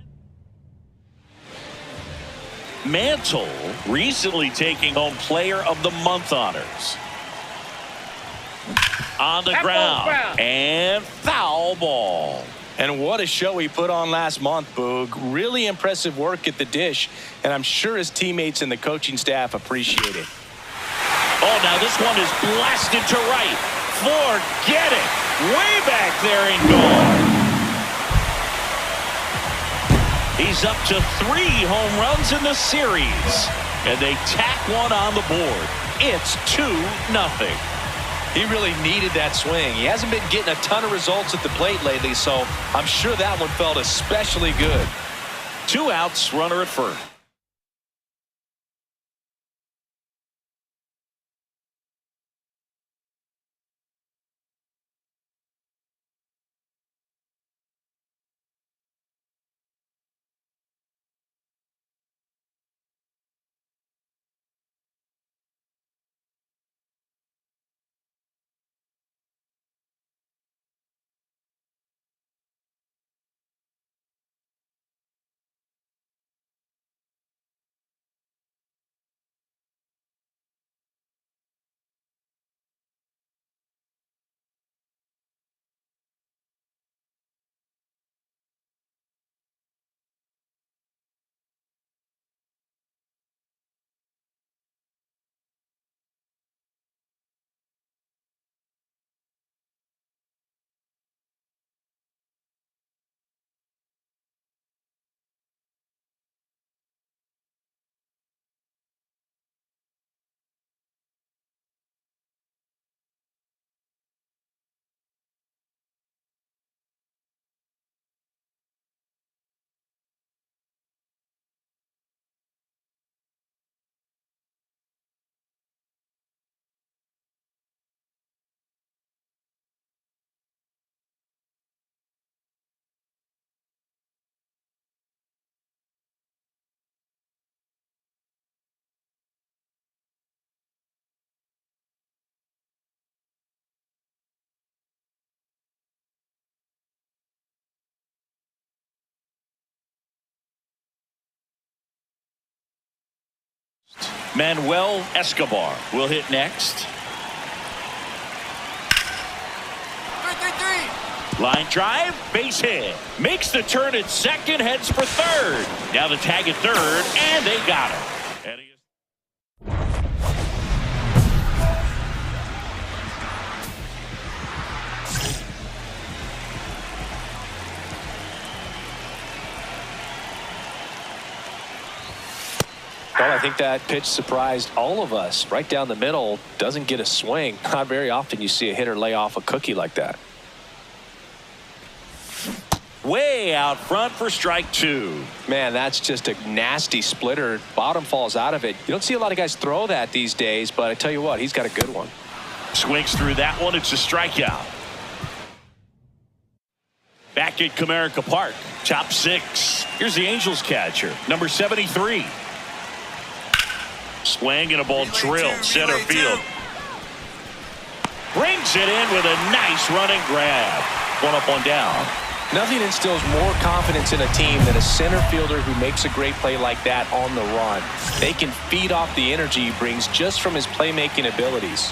Mantle recently taking home Player of the Month honors. On the ground, and foul ball. And what a show he put on last month, Boog. Really impressive work at the dish, and I'm sure his teammates and the coaching staff appreciate it. Oh, now this one is blasted to right. Forget it. Way back there and gone. He's up to 3 home runs in the series, and they tack one on the board. It's 2-0. He really needed that swing. He hasn't been getting a ton of results at the plate lately, so I'm sure that one felt especially good. 2 outs, runner at first. Manuel Escobar will hit next. Line drive, base hit. Makes the turn at second, heads for third. Now the tag at third, and they got him. Well, I think that pitch surprised all of us. Right down the middle, doesn't get a swing. Not very often you see a hitter lay off a cookie like that. Way out front for strike two. Man, that's just a nasty splitter. Bottom falls out of it. You don't see a lot of guys throw that these days, but I tell you what, he's got a good one. Swings through that one. It's a strikeout. Back at Comerica Park, top six. Here's the Angels catcher, number 73. Swing and a ball drilled center field. Brings it in with a nice running grab. One up, one down. Nothing instills more confidence in a team than a center fielder who makes a great play like that on the run. They can feed off the energy he brings just from his playmaking abilities.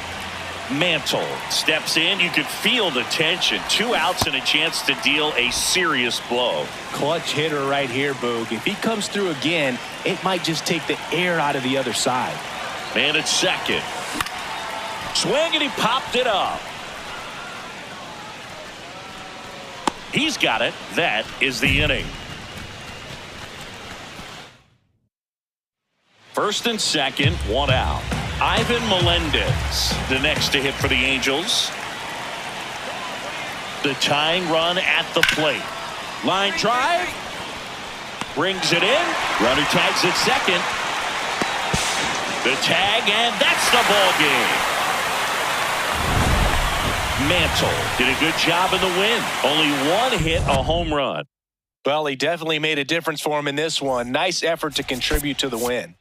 Mantle steps in. You could feel the tension. 2 outs and a chance to deal a serious blow. Clutch hitter right here, Boog. If he comes through again, it might just take the air out of the other side. Man at second. Swing and he popped it up. He's got it. That is the inning. First and second, 1 out. Ivan Melendez, the next to hit for the Angels. The tying run at the plate. Line drive. Brings it in. Runner tags at second. The tag, and that's the ball game. Mantle did a good job in the win. Only 1 hit, a home run. Well, he definitely made a difference for him in this one. Nice effort to contribute to the win.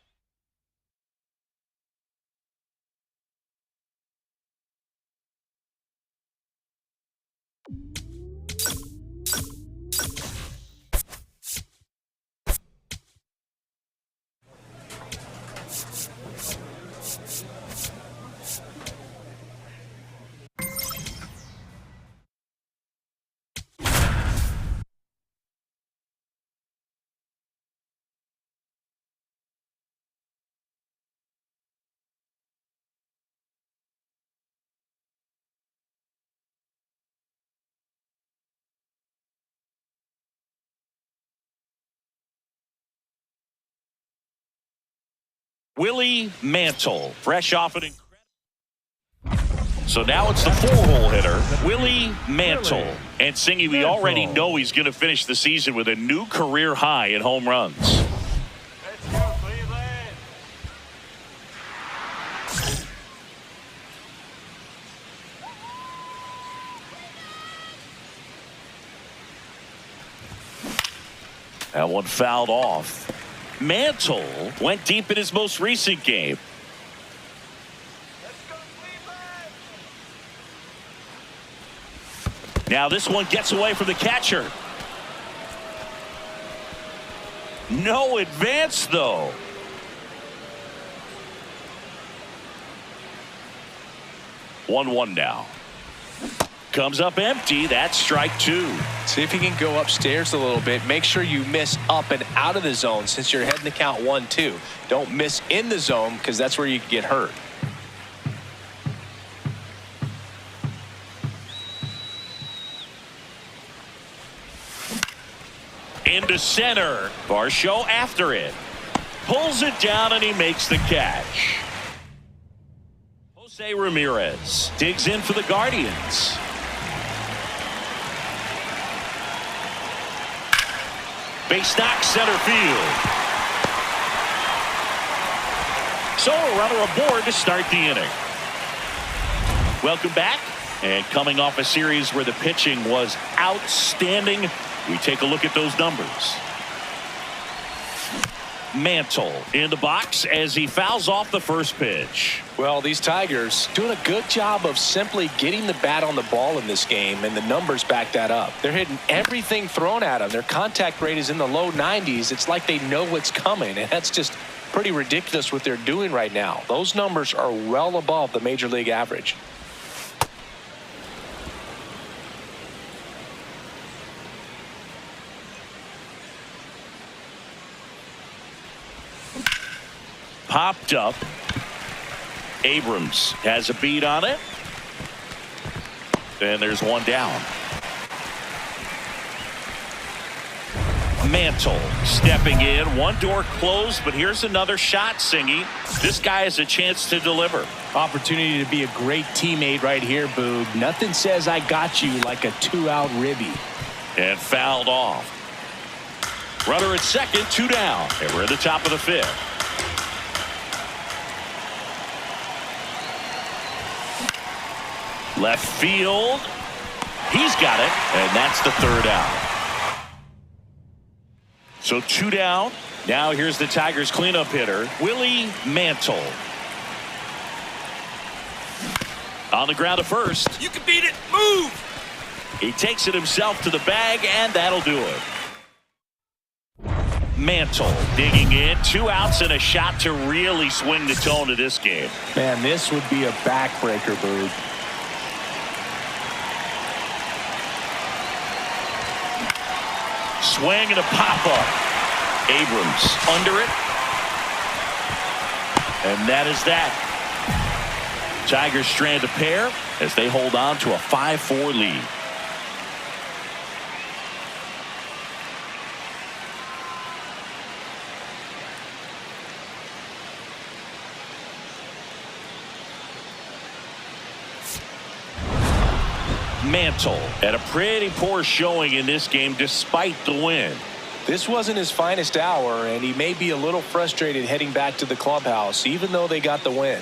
Willie Mantle, fresh off an incredible. So now it's the 4-hole hitter, Willie Mantle. And Singy, we already know he's going to finish the season with a new career high in home runs. Let's go, Cleveland. That one fouled off. Mantle went deep in his most recent game. Let's go, Cleveland. Now this one gets away from the catcher. No advance, though. 1-1 now. Comes up empty. That's strike two. See if he can go upstairs a little bit. Make sure you miss up and out of the zone since you're heading to count 1-2. Don't miss in the zone because that's where you can get hurt. Into center. Varsho after it. Pulls it down and he makes the catch. Jose Ramirez digs in for the Guardians. Base knock center field. So a runner aboard to start the inning. Welcome back. And coming off a series where the pitching was outstanding, we take a look at those numbers. Mantle in the box as he fouls off the first pitch. Well, these Tigers doing a good job of simply getting the bat on the ball in this game, and the numbers back that up. They're hitting everything thrown at them. Their contact rate is in the low 90s. It's like they know what's coming, and that's just pretty ridiculous what they're doing right now. Those numbers are well above the major league average. Popped up. Abrams has a beat on it. And there's one down. Mantle stepping in. One door closed, but here's another shot, Singy. This guy has a chance to deliver. Opportunity to be a great teammate right here, Boog. Nothing says I got you like a 2-out ribby. And fouled off. Runner at second, 2 down. And we're at the top of the 5th. Left field. He's got it. And that's the 3rd out. So 2 down. Now here's the Tigers cleanup hitter, Willie Mantle. On the ground to first. You can beat it. Move. He takes it himself to the bag, and that'll do it. Mantle digging in. 2 outs and a shot to really swing the tone of this game. Man, this would be a backbreaker, Boog. Swing and a pop-up. Abrams under it. And that is that. Tigers strand a pair as they hold on to a 5-4 lead. Mantle had a pretty poor showing in this game despite the win. This wasn't his finest hour, and he may be a little frustrated heading back to the clubhouse, even though they got the win.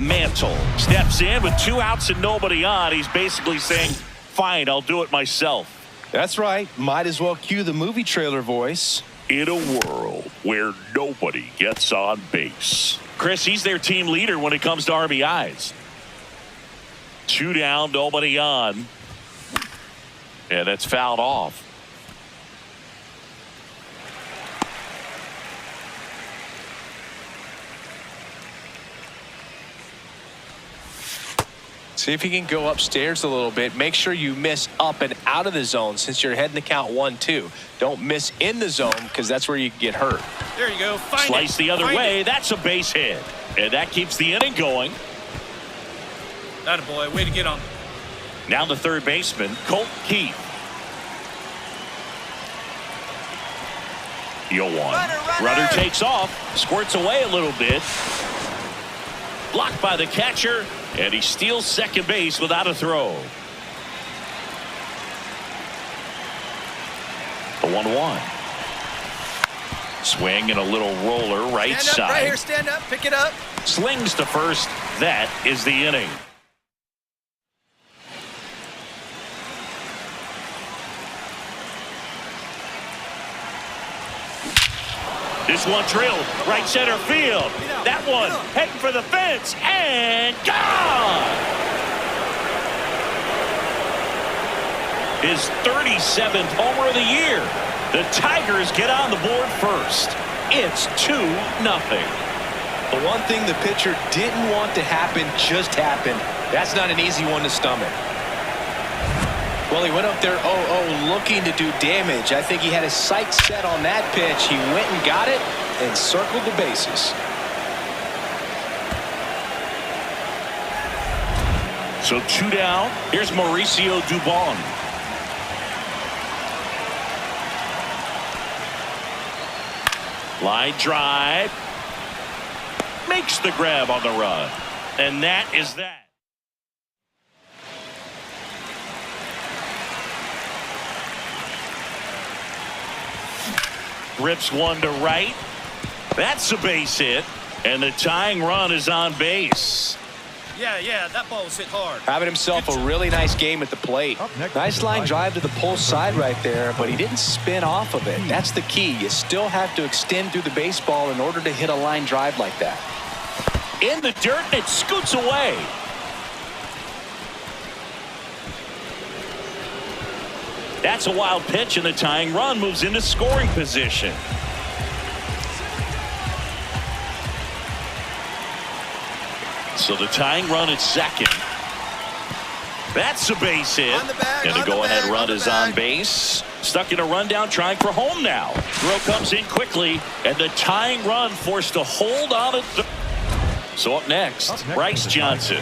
Mantle steps in with 2 outs and nobody on. He's basically saying, fine, I'll do it myself. That's right. Might as well cue the movie trailer voice. In a world where nobody gets on base. Chris, he's their team leader when it comes to RBIs. 2 down, nobody on. And it's fouled off. See if you can go upstairs a little bit. Make sure you miss up and out of the zone since you're heading to count 1-2. Don't miss in the zone because that's where you get hurt. There you go. Slice the other way. That's a base hit. And that keeps the inning going. Attaboy. Way to get on. Now the third baseman, Colt Keith. 0-1. Runner takes off. Squirts away a little bit. Blocked by the catcher. And he steals second base without a throw. The 1-1. Swing and a little roller right stand side. Up, right here, stand up, pick it up. Slings to first. That is the inning. This one drilled right center field. That one heading for the fence and gone. His 37th homer of the year. The Tigers get on the board first. It's 2-0. The one thing the pitcher didn't want to happen just happened. That's not an easy one to stomach. Well, he went up there 0-0 looking to do damage. I think he had his sights set on that pitch. He went and got it and circled the bases. So 2 down. Here's Mauricio Dubon. Line drive. Makes the grab on the run. And that is that. Rips one to right. That's a base hit. And the tying run is on base. Yeah, that ball was hit hard. Having himself a really nice game at the plate. Nice line drive to the pull side right there, but he didn't spin off of it. That's the key. You still have to extend through the baseball in order to hit a line drive like that. In the dirt, and it scoots away. That's a wild pitch, and the tying run moves into scoring position. So the tying run at second. That's a base hit. And the go-ahead run is on base. Stuck in a rundown, trying for home now. Throw comes in quickly, and the tying run forced to hold on it. So up next, Bryce Johnson.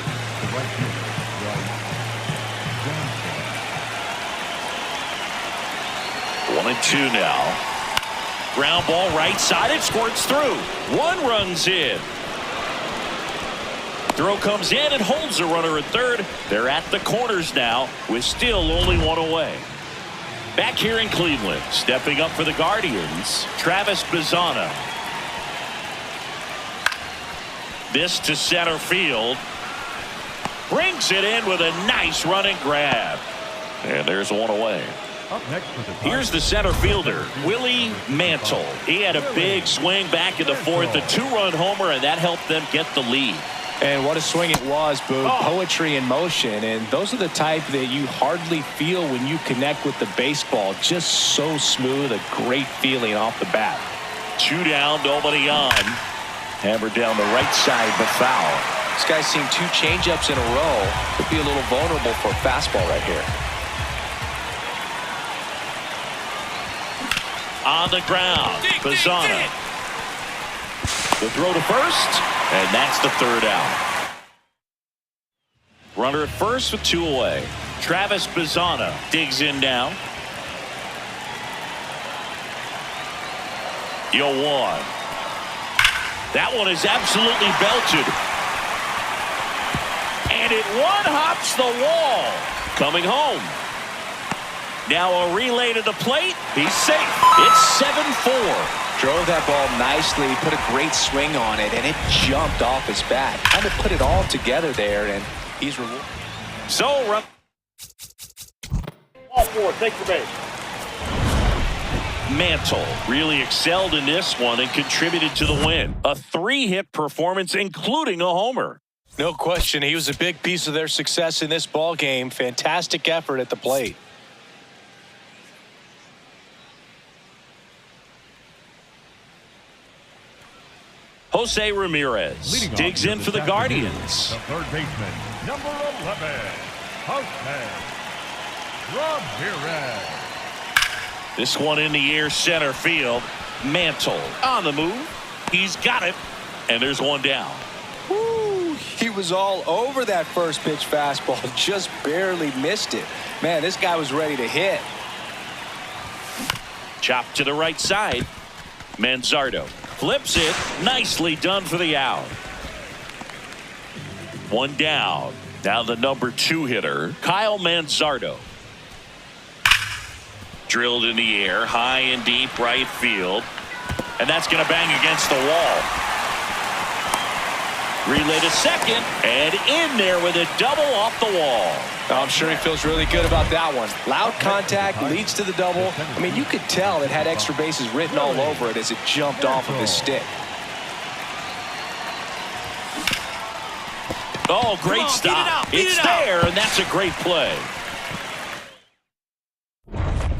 1-2 now. Ground ball right side. It squirts through. One runs in. Throw comes in and holds the runner at third. They're at the corners now with still only one away. Back here in Cleveland, stepping up for the Guardians, Travis Bazzana. This to center field. Brings it in with a nice running grab. And there's one away. Here's the center fielder, Willie Mantle. He had a big swing back in the fourth, a two-run homer, and that helped them get the lead. And what a swing it was, Boog. Poetry in motion. And those are the type that you hardly feel when you connect with the baseball. Just so smooth, a great feeling off the bat. 2 down, nobody on. Hammered down the right side, but foul. This guy's seen 2 changeups in a row. Could be a little vulnerable for a fastball right here. On the ground, Bazzana. The throw to first, and that's the third out. Runner at first with 2 away. Travis Bazzana digs in now. 0-1. That one is absolutely belted. And it one-hops the wall. Coming home. Now a relay to the plate. He's safe. It's 7-4. Drove that ball nicely, put a great swing on it, and it jumped off his bat. Kind of put it all together there, and he's rewarded. So, All 4, take the base. Mantle really excelled in this one and contributed to the win. A 3-hit performance, including a homer. No question, he was a big piece of their success in this ball game. Fantastic effort at the plate. Jose Ramirez digs in for the Guardians. The third baseman, number 11, Jose Ramirez. This one in the air, center field. Mantle on the move. He's got it, and there's one down. Woo, he was all over that first pitch fastball, just barely missed it. Man, this guy was ready to hit. Chopped to the right side. Manzardo flips it. Nicely done for the out. One down. Now the number 2 hitter, Kyle Manzardo. Drilled in the air, high and deep right field. And that's going to bang against the wall. Relay to second, and in there with a double off the wall. I'm sure he feels really good about that one. Loud contact leads to the double. I mean, you could tell it had extra bases written all over it as it jumped off of his stick. Oh, great stop. It's there, and that's a great play.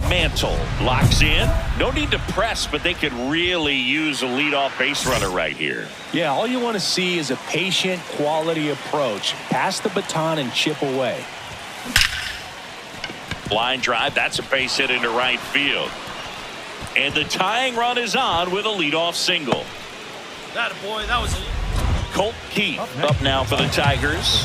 Mantle locks in. No need to press, but they could really use a leadoff base runner right here. Yeah, all you want to see is a patient, quality approach. Pass the baton and chip away. Line drive, that's a base hit into right field. And the tying run is on with a leadoff single. That boy, that was a... Colt Keith up now for the Tigers.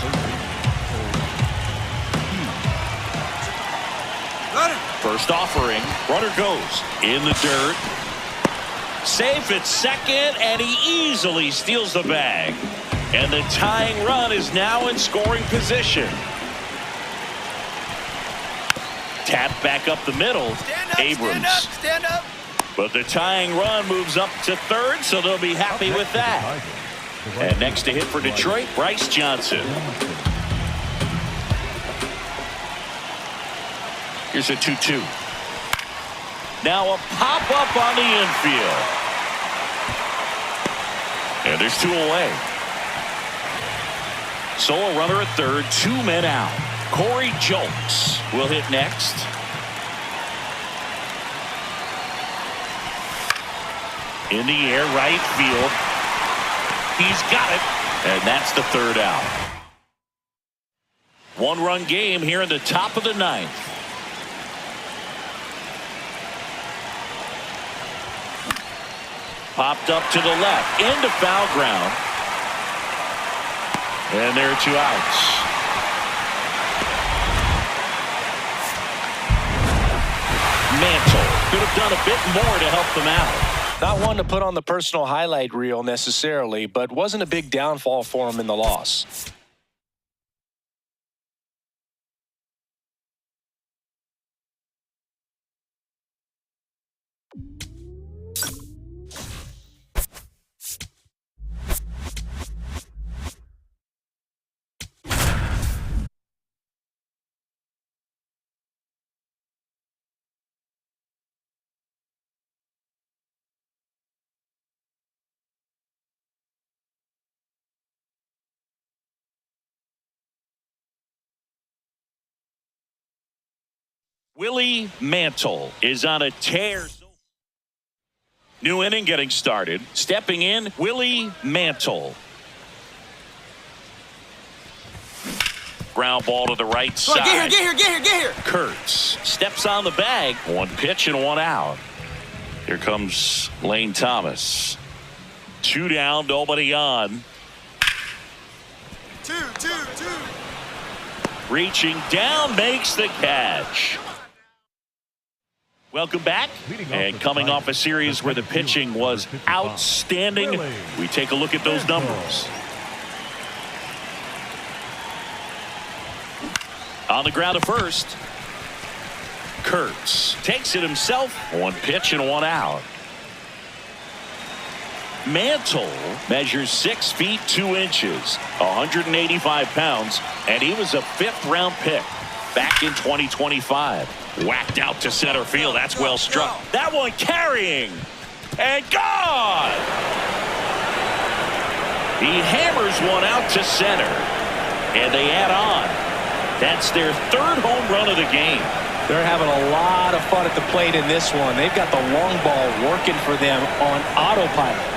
First offering, runner goes in the dirt. Safe at second, and he easily steals the bag. And the tying run is now in scoring position. Tap back up the middle. Stand up, Abrams. stand up, stand up. But the tying run moves up to third, so they'll be happy with that. And next to hit for Detroit, Bryce Johnson. Here's a 2-2. Now a pop-up on the infield. And there's 2 away. So a runner at third, 2 men out. Corey Julks will hit next. In the air, right field. He's got it. And that's the 3rd out. 1-run game here in the top of the 9th. Popped up to the left, into foul ground. And there are 2 outs. Mantle could have done a bit more to help them out. Not one to put on the personal highlight reel necessarily, but wasn't a big downfall for him in the loss. Willie Mantle is on a tear. New inning getting started. Stepping in, Willie Mantle. Ground ball to the right side. Get here. Kurtz steps on the bag. 1 pitch and 1 out. Here comes Lane Thomas. 2 down, nobody on. 2. Reaching down, makes the catch. Welcome back. And coming off a series where the pitching was outstanding, we take a look at those numbers. On the ground to first. Kurtz takes it himself. 1 pitch and 1 out. Mantle measures 6 feet 2 inches, 185 pounds, and he was a 5th-round pick back in 2025. Whacked out to center field. That's well struck. That one carrying and gone. He hammers one out to center, and they add on. That's their 3rd home run of the game. They're having a lot of fun at the plate in this one. They've got the long ball working for them on autopilot.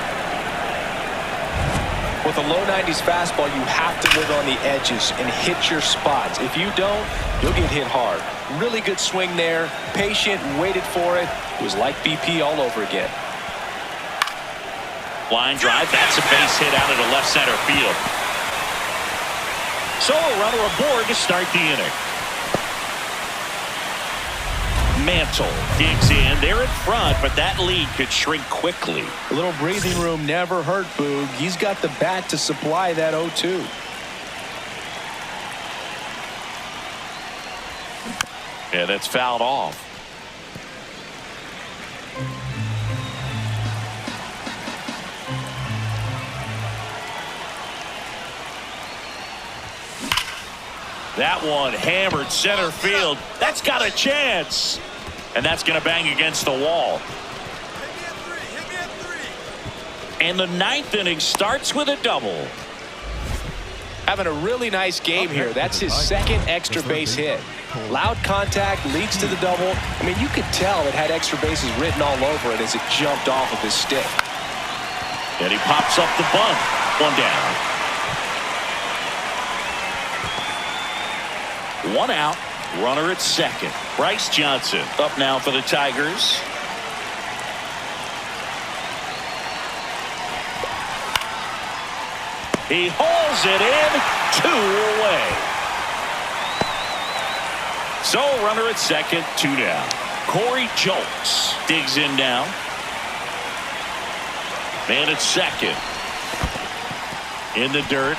With a low 90s fastball, you have to live on the edges and hit your spots. If you don't, you'll get hit hard. Really good swing there. Patient, waited for it. It was like BP all over again. Line drive. That's a base hit out into left center field. So a runner aboard to start the inning. Mantle digs in. They're in front, but that lead could shrink quickly. A little breathing room never hurt Boog. He's got the bat to supply that 0-2. Yeah, that's fouled off. That one hammered center field. That's got a chance. And that's going to bang against the wall. Hit me at 3. And the 9th inning starts with a double. Having a really nice game here. That's his 2nd extra base hit. Loud contact leads to the double. I mean, you could tell it had extra bases written all over it as it jumped off of his stick. And he pops up the bunt. 1 down. 1 out. Runner at second. Bryce Johnson up now for the Tigers. He hauls it in. 2 away. So runner at second, 2 down. Corey Julks digs in now. Man at second. In the dirt.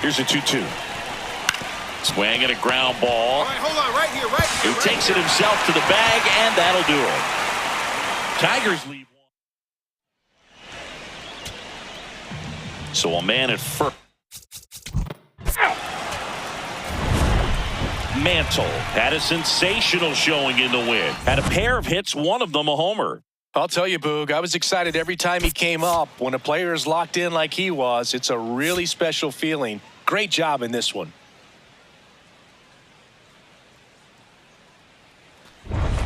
Here's a 2-2. Swing and a ground ball. All right, hold on, right here, right here. He takes it himself to the bag, and that'll do it. Tigers leave one. So a man at first. Mantle had a sensational showing in the win. Had a pair of hits, one of them a homer. I'll tell you, Boog, I was excited every time he came up. When a player is locked in like he was, it's a really special feeling. Great job in this one.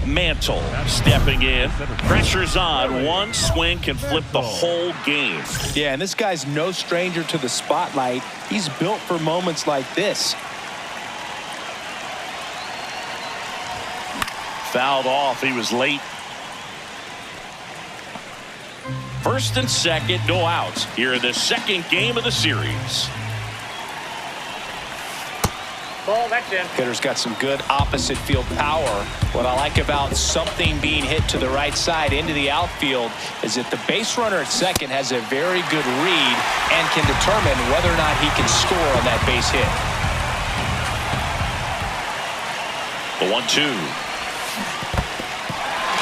Mantle stepping in. Pressure's on. One swing can flip the whole game. Yeah, and this guy's no stranger to the spotlight. He's built for moments like this. Fouled off. He was late. First and second, no outs. Here in the second game of the series. Ball, that's in. Hitter's got some good opposite field power. What I like about something being hit to the right side into the outfield is that the base runner at second has a very good read and can determine whether or not he can score on that base hit. The 1-2.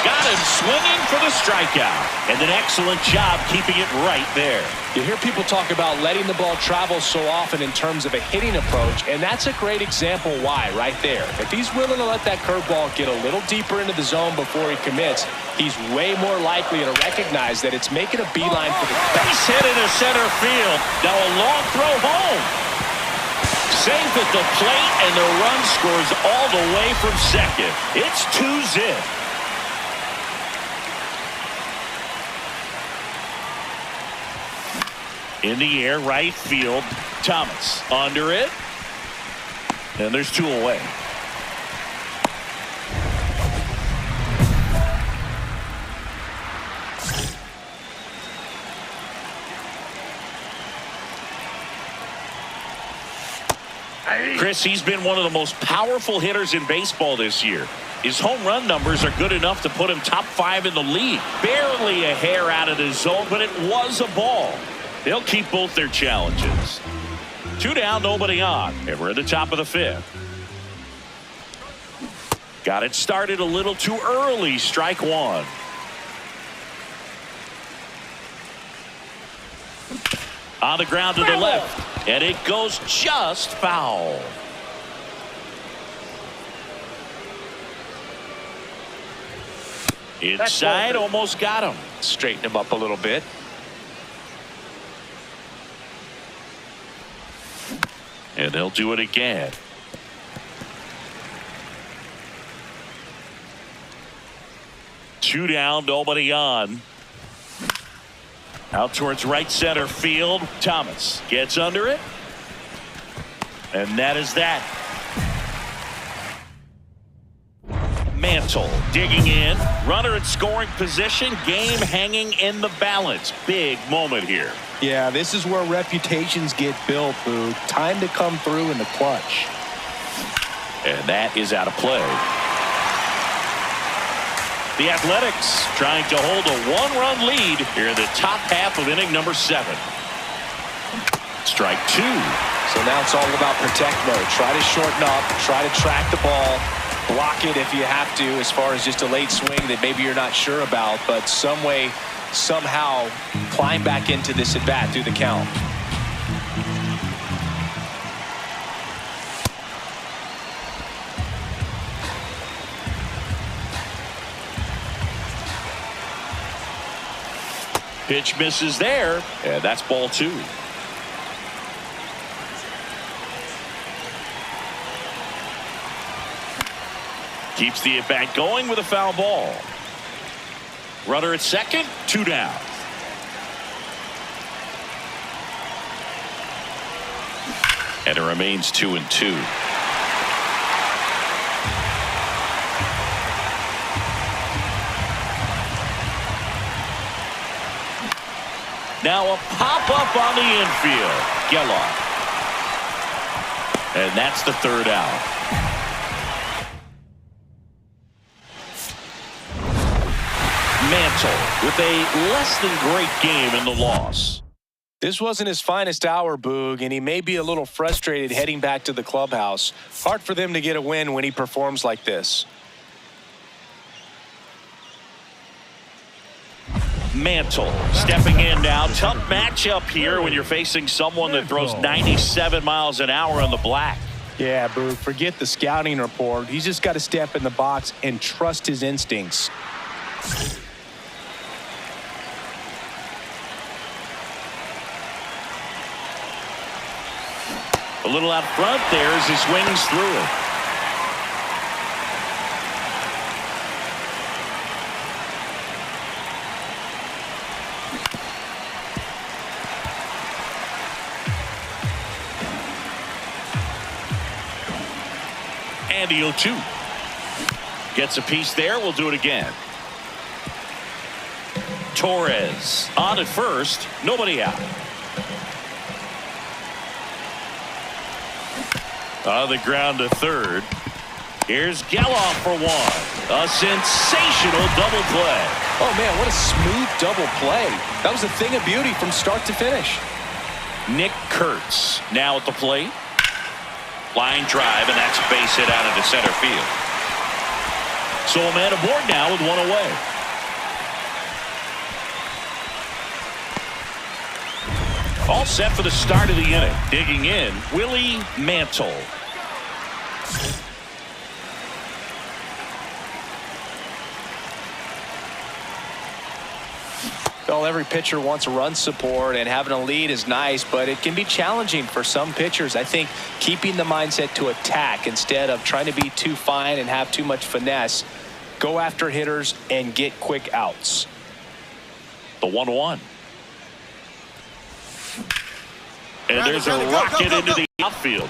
Got him swinging for the strikeout. And an excellent job keeping it right there. You hear people talk about letting the ball travel so often in terms of a hitting approach, and that's a great example why right there. If he's willing to let that curveball get a little deeper into the zone before he commits, he's way more likely to recognize that it's making a beeline for the base hit into center field. Now a long throw home. Safe at the plate, and the run scores all the way from second. It's 2-zip. In the air, right field. Thomas under it. And there's two away. Chris, he's been one of the most powerful hitters in baseball this year. His home run numbers are good enough to put him top 5 in the league. Barely a hair out of the zone, but it was a ball. They'll keep both their challenges. 2 down, nobody on. And we're at the top of the 5th. Got it started a little too early. Strike 1. On the ground to the left. And it goes just foul. Inside, almost got him. Straighten him up a little bit. And they'll do it again. Two down, nobody on. Out towards right center field. Thomas gets under it. And that is that. Mantle digging in. Runner at scoring position. Game hanging in the balance. Big moment here. Yeah, this is where reputations get built, Boo. Time to come through in the clutch. And that is out of play. The Athletics trying to hold a 1-run lead here in the top half of inning number 7. Strike 2. So now it's all about protect mode. Try to shorten up, try to track the ball, block it if you have to, as far as just a late swing that maybe you're not sure about, but some way, somehow climb back into this at bat through the count. Pitch misses there, and that's ball 2. Keeps the at-bat going with a foul ball. Runner at second, 2 down. And it remains 2-2. Now a pop-up on the infield. Geloff. And that's the 3rd out. Mantle with a less than great game in the loss. This wasn't his finest hour, Boog, and he may be a little frustrated heading back to the clubhouse. Hard for them to get a win when he performs like this. Mantle stepping in now. Tough matchup here when you're facing someone that throws 97 miles an hour on the black. Yeah, Boog, forget the scouting report. He's just got to step in the box and trust his instincts. A little out front there as he swings through it. And the 0-2. Gets a piece there. We'll do it again. Torres on at first. Nobody out. On the ground to third. Here's Geloff for one. A sensational double play. Oh, man, what a smooth double play. That was a thing of beauty from start to finish. Nick Kurtz now at the plate. Line drive, and that's a base hit out into center field. So a man aboard now with one away. All set for the start of the inning. Digging in, Willie Mantle. Well, every pitcher wants run support, and having a lead is nice, but it can be challenging for some pitchers. I think keeping the mindset to attack instead of trying to be too fine and have too much finesse. Go after hitters and get quick outs. The 1-1. And there's a rocket into the outfield.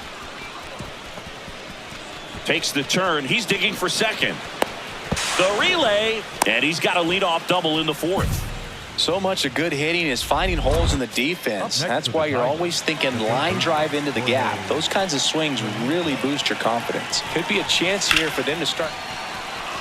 Takes the turn. He's digging for second. The relay, and he's got a leadoff double in the fourth. So much of good hitting is finding holes in the defense. That's why you're always thinking line drive into the gap. Those kinds of swings really boost your confidence. Could be a chance here for them to start.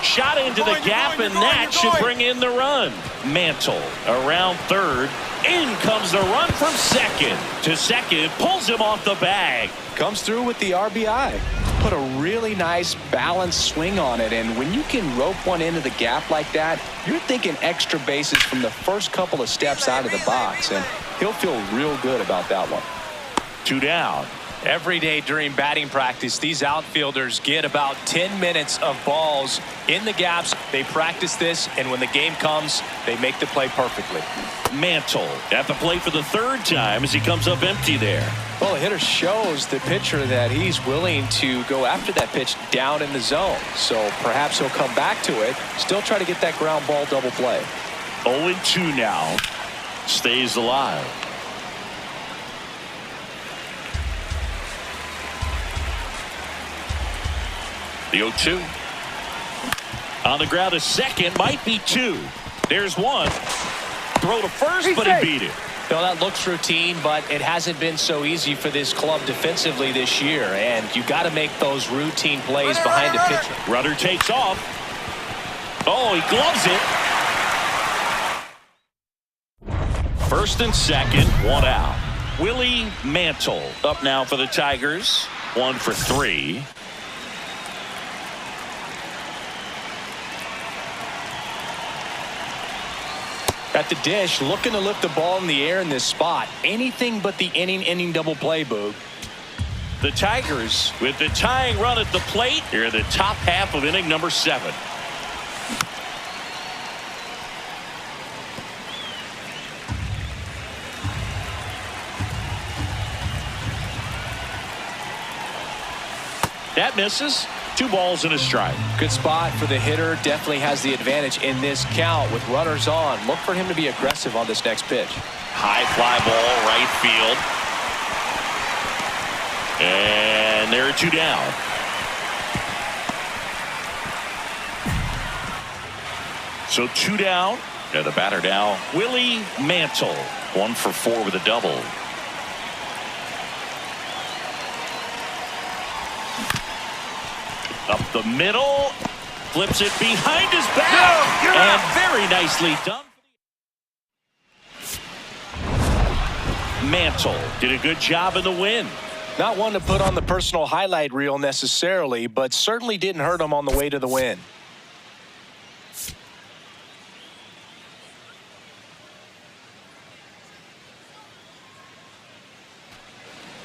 Shot into the gap, and that should bring in the run. Mantle around third. In comes the run from second. To second, pulls him off the bag. Comes through with the RBI. Put a really nice balanced swing on it, and when you can rope one into the gap like that, you're thinking extra bases from the first couple of steps out of the box, and he'll feel real good about that one. 2 down. Every day during batting practice, these outfielders get about 10 minutes of balls in the gaps. They practice this, and when the game comes, they make the play perfectly. Mantle at the plate for the third time as he comes up empty there. Well, the hitter shows the pitcher that he's willing to go after that pitch down in the zone. So perhaps he'll come back to it, still try to get that ground ball double play. 0-2 now. Stays alive. The 0-2. On the ground to second, might be 2. There's one. Throw to first, but he beat it. Well, that looks routine, but it hasn't been so easy for this club defensively this year, and you got to make those routine plays behind the pitcher. Rudder takes off. Oh, he gloves it. First and second, one out. Willie Mantle up now for the Tigers. 1 for 3. At the dish, looking to lift the ball in the air in this spot. Anything but the inning double play, Boog. The Tigers with the tying run at the plate here in the top half of inning number 7. That misses. 2 balls and a strike. Good spot for the hitter. Definitely has the advantage in this count with runners on. Look for him to be aggressive on this next pitch. High fly ball, right field. And there are 2 down. So 2 down. And the batter now, Willie Mantle. 1 for 4 with a double. Up the middle, flips it behind his back, and very nicely done. Mantle did a good job in the win. Not one to put on the personal highlight reel necessarily, but certainly didn't hurt him on the way to the win.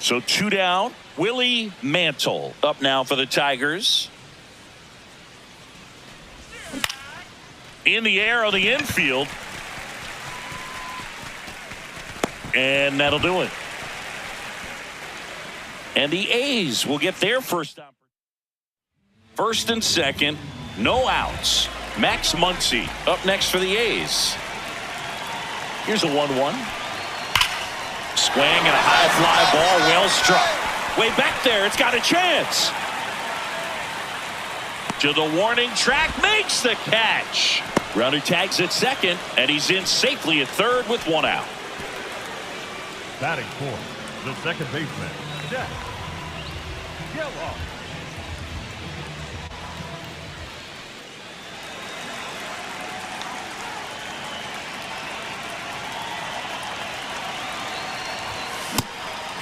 So 2 down. Willie Mantle up now for the Tigers. In the air on the infield. And that'll do it. And the A's will get their first opportunity. First and second, no outs. Max Muncy up next for the A's. Here's a 1-1. Swing and a high fly ball, well struck. Way back there, it's got a chance. To the warning track, makes the catch. Runner tags at second, and he's in safely at third with 1 out. Batting fourth, the second baseman, Jack Gelof.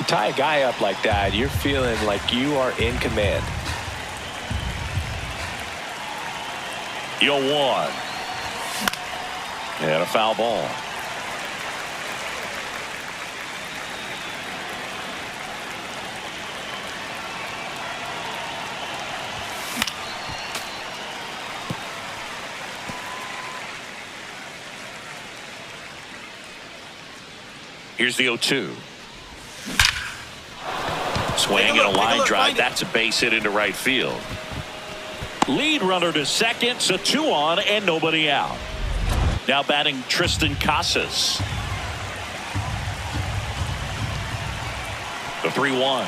Tie a guy up like that, you're feeling like you are in command. 0-1. And a foul ball. Here's the 0-2. Swing and a line drive. That's a base hit into right field. Lead runner to second, so 2 on and nobody out. Now batting Tristan Casas. The 3-1.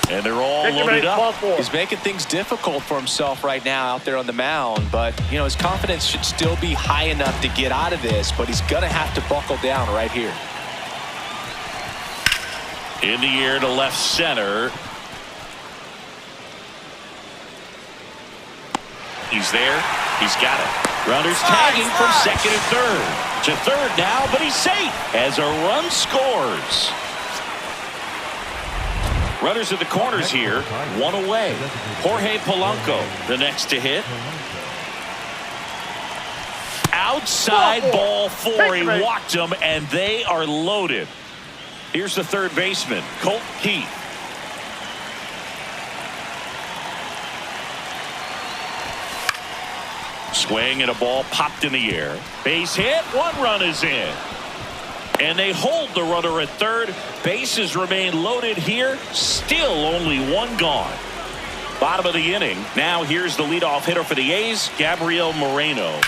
And they're all loaded up. He's making things difficult for himself right now out there on the mound, but you know his confidence should still be high enough to get out of this, but he's gonna have to buckle down right here. In the air to left center. He's there. He's got it. Runners tagging from second and third. To third now, but he's safe as a run scores. Runners at the corners here. 1 away. Jorge Polanco, the next to hit. Outside ball 4. He walked him, and they are loaded. Here's the third baseman, Colt Keith. Swing and a ball popped in the air. Base hit. 1 run is in. And they hold the runner at third. Bases remain loaded here. Still only 1 gone. Bottom of the inning. Now here's the leadoff hitter for the A's, Gabriel Moreno.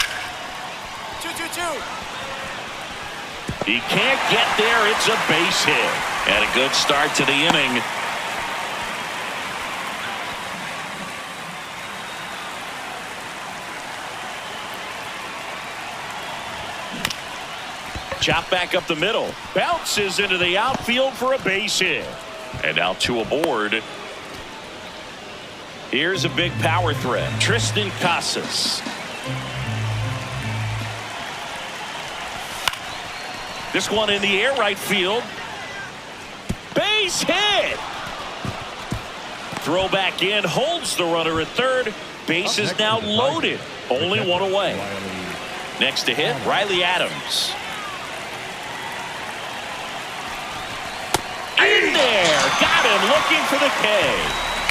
2-2-2. He can't get there. It's a base hit. And a good start to the inning. Chop back up the middle. Bounces into the outfield for a base hit. And now 2 aboard. Here's a big power threat. Tristan Casas. This one in the air, right field. Base hit. Throw back in, holds the runner at third. Base is now loaded. Only 1 away. Next to hit, Riley Adams. In there. Got him looking for the K.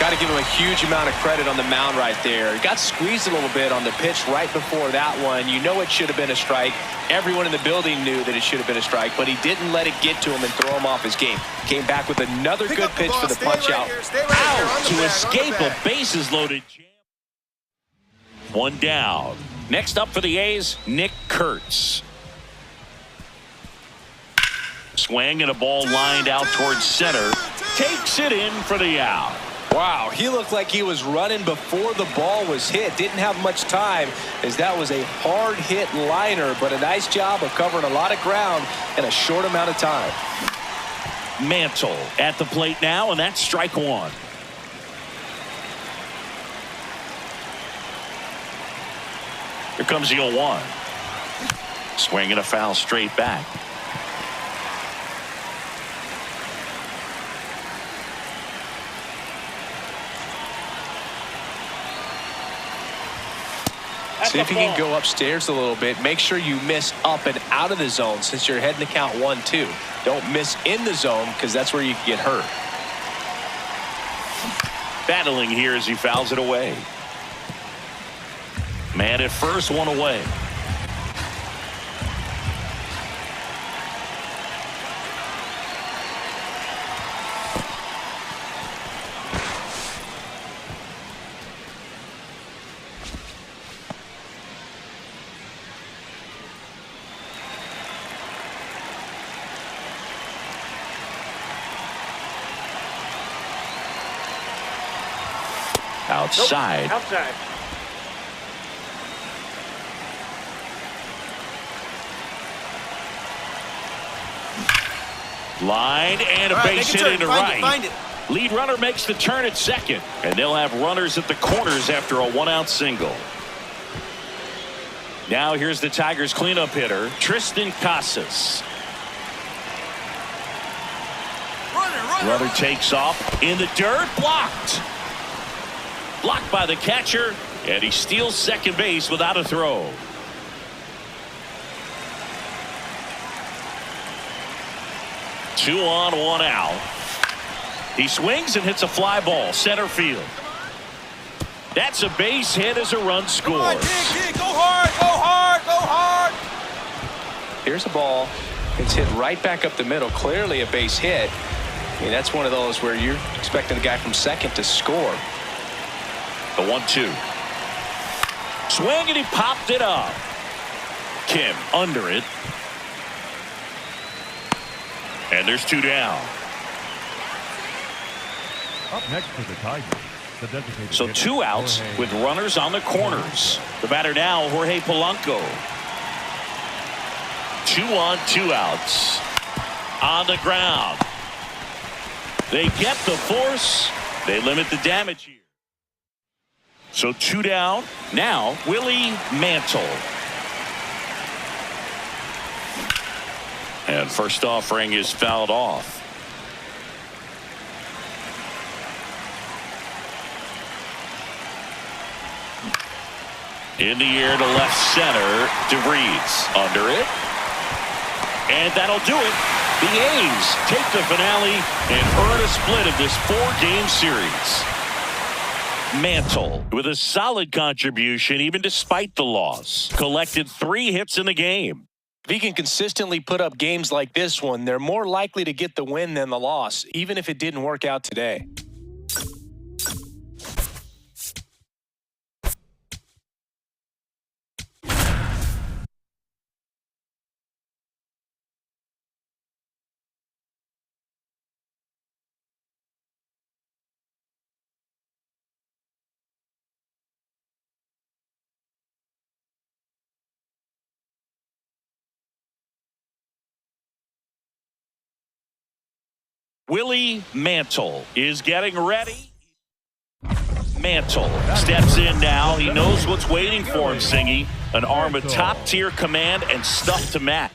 Got to give him a huge amount of credit on the mound right there. He got squeezed a little bit on the pitch right before that one. You know it should have been a strike. Everyone in the building knew that it should have been a strike, but he didn't let it get to him and throw him off his game. Came back with another good pitch for the punch out. Out to escape a bases loaded jam. 1 down. Next up for the A's, Nick Kurtz. Swing and a ball lined out towards center. Takes it in for the out. Wow, he looked like he was running before the ball was hit. Didn't have much time as that was a hard hit liner, but a nice job of covering a lot of ground in a short amount of time. Mantle at the plate now, and that's strike 1. Here comes the 0-1. Swing and a foul straight back. That's See if a you can ball. go upstairs a little bit. Make sure you miss up and out of the zone since you're heading to count 1-2. Don't miss in the zone because that's where you can get hurt. Battling here as he fouls it away. Man at first, one away. Outside. Nope. Outside. Line and a All right, base make a hit turn. into Find right. it. Lead runner makes the turn at second, and they'll have runners at the corners after a one-out single. Now here's the Tigers cleanup hitter, Tristan Casas. Runner takes off in the dirt, blocked. Blocked by the catcher, and he steals second base without a throw. Two on, one out. He swings and hits a fly ball, center field. That's a base hit as a run scores. Go hard, go hard, go hard. Here's a ball. It's hit right back up the middle. Clearly a base hit. I mean, that's one of those where you're expecting the guy from second to score. The 1-2. Swing and he popped it up. Kim under it. And there's two down. Up next for the Tigers, the designated So hitter, two outs Jorge with runners on the corners. The batter now, Jorge Polanco. 2 on, 2 outs. On the ground. They get the force. They limit the damage here. So 2 down. Now, Willie Mantle. And first offering is fouled off. In the air to left center. DeVries under it. And that'll do it. The A's take the finale and earn a split of this 4-game series. Mantle with a solid contribution even despite the loss. Collected 3 hits in the game. If he can consistently put up games like this one, they're more likely to get the win than the loss, even if it didn't work out today. Willie Mantle is getting ready. Mantle steps in now. He knows what's waiting for him, Singy. An arm of top-tier command and stuff to match.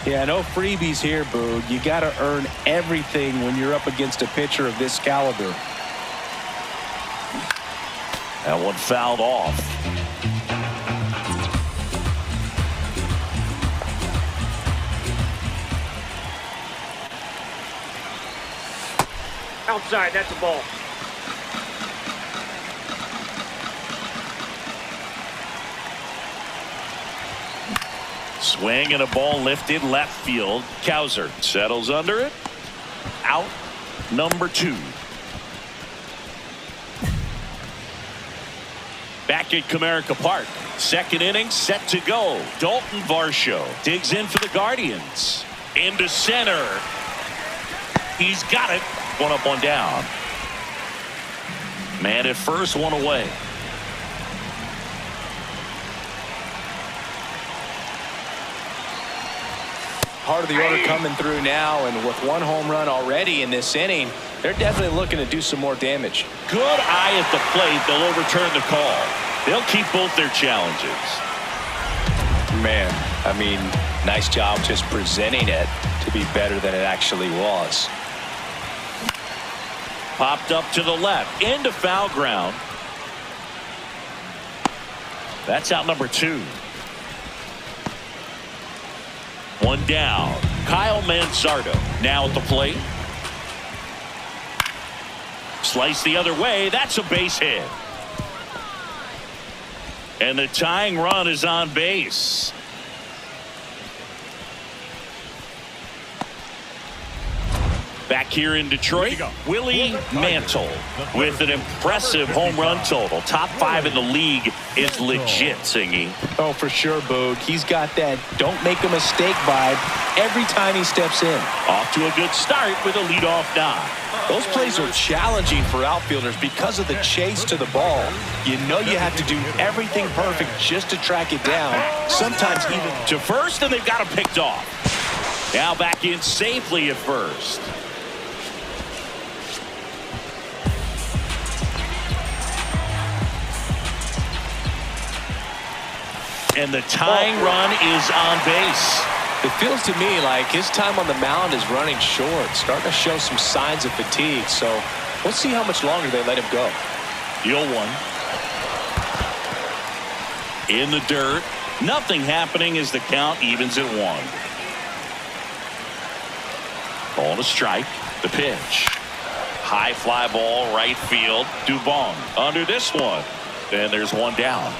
Yeah, no freebies here, Boog. You got to earn everything when you're up against a pitcher of this caliber. That one fouled off. Outside, that's a ball. Swing and a ball lifted left field. Cowser settles under it. Out number 2. Back at Comerica Park. Second inning set to go. Dalton Varsho digs in for the Guardians. Into center. He's got it. One up, one down. Man at first, one away. Part of the order coming through now, and with 1 home run already in this inning, they're definitely looking to do some more damage. Good eye at the plate. They'll overturn the call. They'll keep both their challenges. Man, I mean, nice job just presenting it to be better than it actually was. Popped up to the left. Into foul ground. That's out number 2. One down. Kyle Manzardo now at the plate. Slice the other way. That's a base hit. And the tying run is on base. Back here in Detroit, Willie Mantle with an impressive home run total. Top 5 in the league is legit, Singy. Oh, for sure, Boog. He's got that don't make a mistake vibe every time he steps in. Off to a good start with a leadoff knock. Those plays are challenging for outfielders because of the chase to the ball. You know you have to do everything perfect just to track it down, sometimes even to first, and they've got him picked off. Now back in safely at first. And the tying run is on base. It feels to me like his time on the mound is running short, starting to show some signs of fatigue. So let's see how much longer they let him go. 0-1. In the dirt. Nothing happening as the count evens at 1. Ball to strike. The pitch. High fly ball right field. Dubon under this one. And there's one down.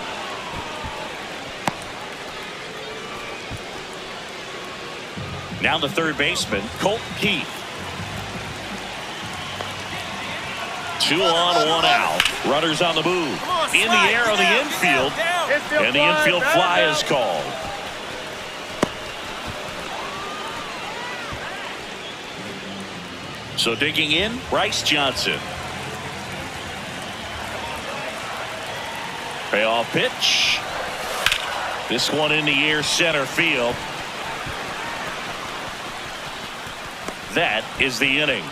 Now the third baseman, Colton Keith. 2 on, 1 out. Runners on the move. In the air on the infield. And the infield fly is called. So digging in, Bryce Johnson. Payoff pitch. This one in the air center field. That is the inning.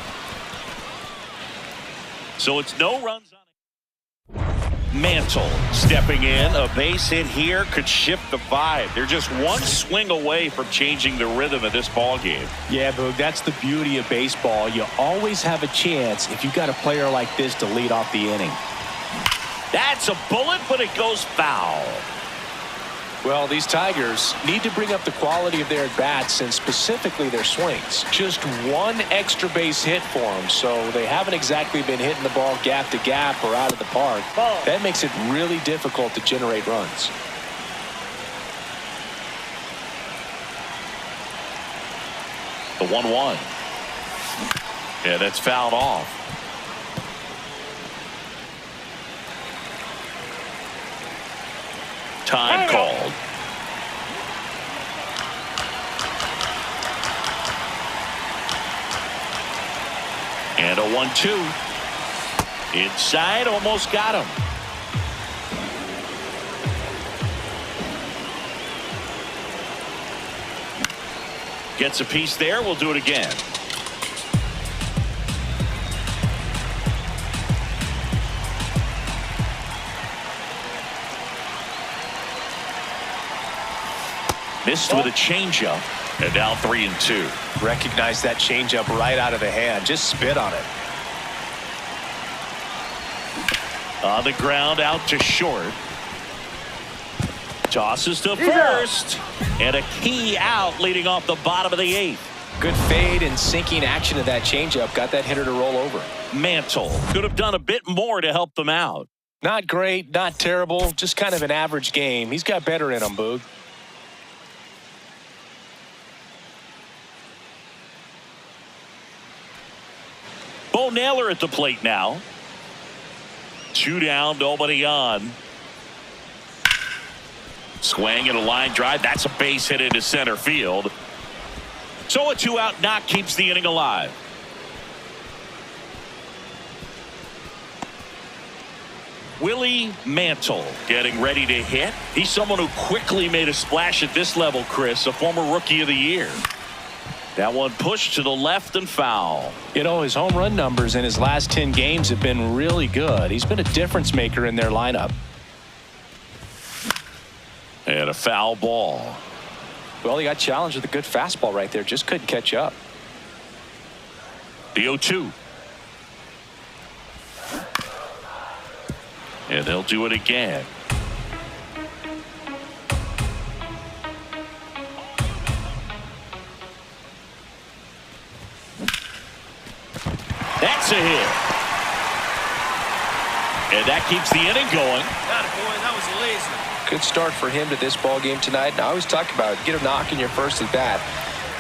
So it's no runs on it. Mantle stepping in. A base hit here could shift the vibe. They're just one swing away from changing the rhythm of this ball game. Yeah, Boog, that's the beauty of baseball. You always have a chance if you got a player like this to lead off the inning. That's a bullet, but it goes foul. Well, these Tigers need to bring up the quality of their at-bats and specifically their swings. Just one extra base hit for them, so they haven't exactly been hitting the ball gap to gap or out of the park. That makes it really difficult to generate runs. The 1-1. Yeah, that's fouled off. Time called. And a 1-2. Inside, almost got him. Gets a piece there. We'll do it again. Missed with a changeup. And now 3-2. Recognize that changeup right out of the hand. Just spit on it. On the ground, out to short. Tosses to first. And a key out leading off the bottom of the 8th. Good fade and sinking action of that changeup. Got that hitter to roll over. Mantle could have done a bit more to help them out. Not great, not terrible, just kind of an average game. He's got better in him, Boog. Bo Naylor at the plate now. 2 down, nobody on. Swing and a line drive. That's a base hit into center field. So a 2-out knock keeps the inning alive. Willie Mantle getting ready to hit. He's someone who quickly made a splash at this level, Chris, a former Rookie of the Year. That one pushed to the left and foul. You know, his home run numbers in his last 10 games have been really good. He's been a difference maker in their lineup. And a foul ball. Well, he got challenged with a good fastball right there. Just couldn't catch up. The 0-2. And they'll do it again. That's a hit. And that keeps the inning going. Got it, boy. That was a laser. Good start for him to this ball game tonight. And I always talk about it. Get a knock in your first at bat.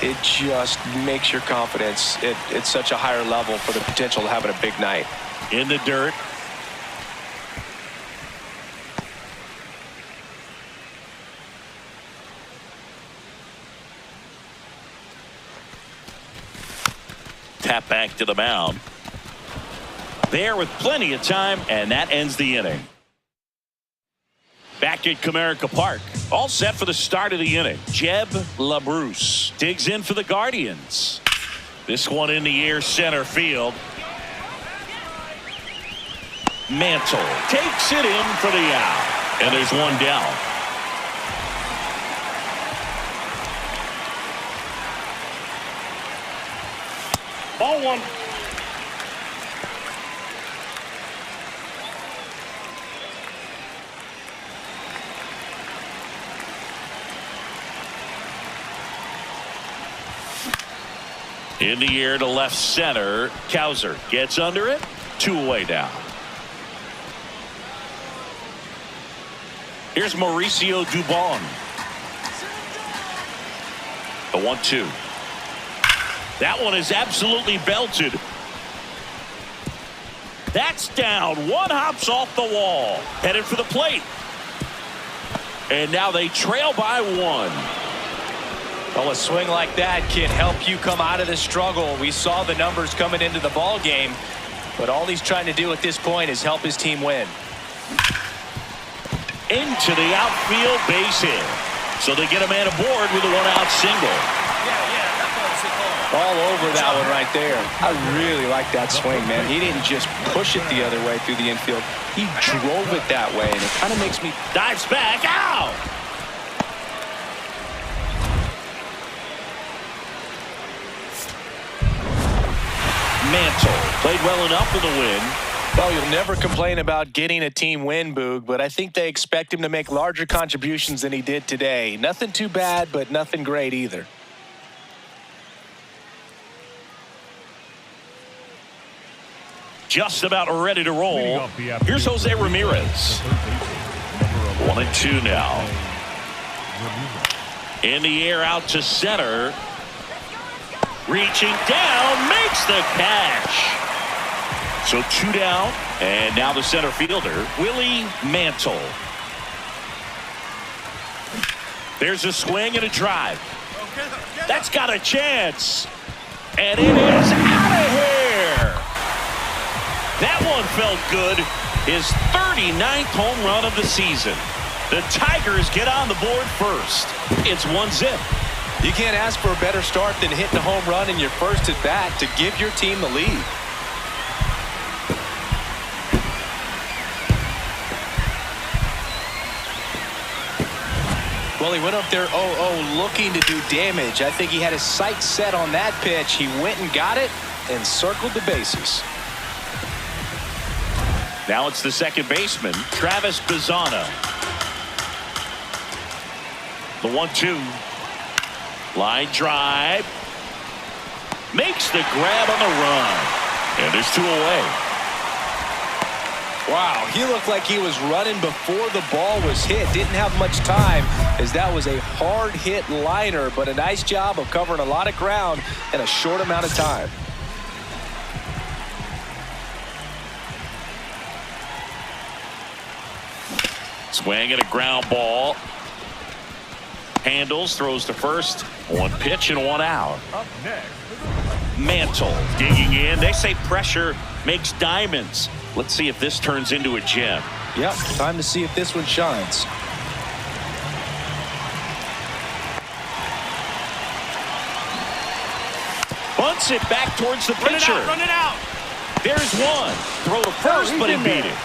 It just makes your confidence at such a higher level for the potential of having a big night. In the dirt. Tap back to the mound. There with plenty of time, and that ends the inning. Back at Comerica Park, all set for the start of the inning. Jeb LaBruce digs in for the Guardians. This one in the air center field. Mantle takes it in for the out, and there's one down. Ball one. In the air to left center. Cowser gets under it. 2 away now. Here's Mauricio Dubon. The 1-2. That one is absolutely belted. That's down. One hops off the wall. Headed for the plate. And now they trail by 1. Well, a swing like that can help you come out of the struggle. We saw the numbers coming into the ball game, but all he's trying to do at this point is help his team win. Into the outfield, base hit. So they get a man aboard with a 1-out single. All over that one right there. I really like that swing, man. He didn't just push it the other way through the infield. He drove it that way, and it kind of makes me... Dives back, out! Mantle played well enough for the win. Well, you'll never complain about getting a team win, Boog, but I think they expect him to make larger contributions than he did today. Nothing too bad, but nothing great either. Just about ready to roll. Here's Jose Ramirez. 1-2 now. In the air out to center. Reaching down, makes the catch. So 2 down, and now the center fielder, Willie Mantle. There's a swing and a drive. That's got a chance. And it is out of here. That one felt good. His 39th home run of the season. The Tigers get on the board first. It's 1-0. You can't ask for a better start than hitting a home run in your first at bat to give your team the lead. Well, he went up there 0-0 looking to do damage. I think he had his sights set on that pitch. He went and got it and circled the bases. Now it's the second baseman, Travis Bazzana. The 1-2. Line drive. Makes the grab on the run. And there's 2 away. Wow, he looked like he was running before the ball was hit. Didn't have much time as that was a hard hit liner, but a nice job of covering a lot of ground in a short amount of time. Swing and a ground ball. Handles, throws to first. 1 pitch and 1 out. Up next. Mantle digging in. They say pressure makes diamonds. Let's see if this turns into a gem. Yep, time to see if this one shines. Bunts it back towards the pitcher. Run it out. There's one. Throw to first, but he beat it.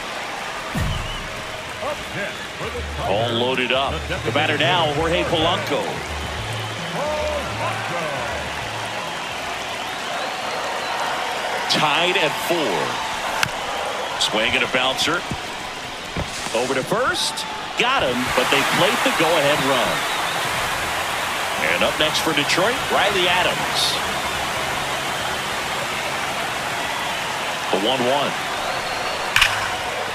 Up next for the Tigers, All loaded up. The batter now, Jorge Polanco. Tied at 4. Swing and a bouncer. Over to first. Got him, but they played the go-ahead run. And up next for Detroit, Riley Adams. The 1-1.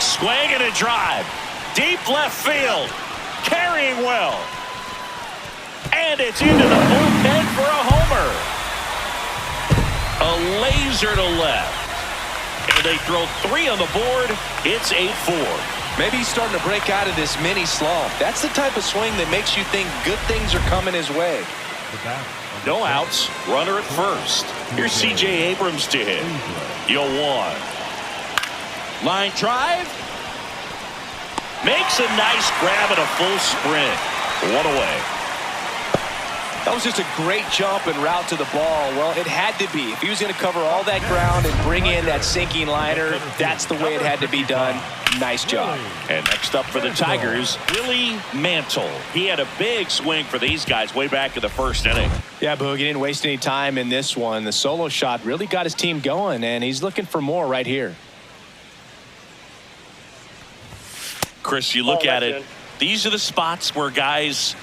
Swing and a drive. Deep left field. Carrying well. And it's into the bullpen for a homer. A laser to left. And they throw 3 on the board. It's 8-4. Maybe he's starting to break out of this mini slump. That's the type of swing that makes you think good things are coming his way. No outs. Runner at first. Here's C.J. Abrams to hit. 0-1. Line drive. Makes a nice grab and a full sprint. 1 away. That was just a great jump and route to the ball. Well, it had to be. If he was going to cover all that ground and bring in that sinking liner, that's the way it had to be done. Nice job. And next up for the Tigers, Willie Mantle. He had a big swing for these guys way back in the first inning. Yeah, Boog, he didn't waste any time in this one. The solo shot really got his team going, and he's looking for more right here. Chris, you look at it, these are the spots where guys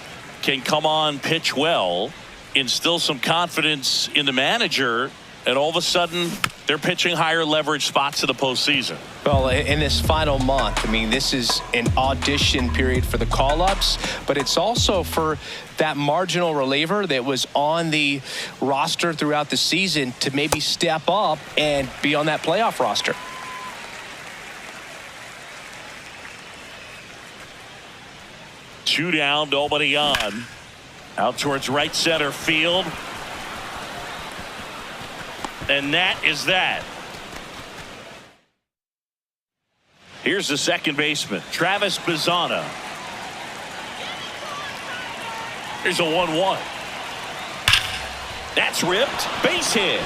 can come on, pitch well, instill some confidence in the manager, and all of a sudden they're pitching higher leverage spots in the postseason. Well, in this final month, I mean, this is an audition period for the call-ups, but it's also for that marginal reliever that was on the roster throughout the season to maybe step up and be on that playoff roster. Two down, nobody on. Out towards right center field. And that is that. Here's the second baseman, Travis Bazzana. Here's a 1-1. That's ripped. Base hit.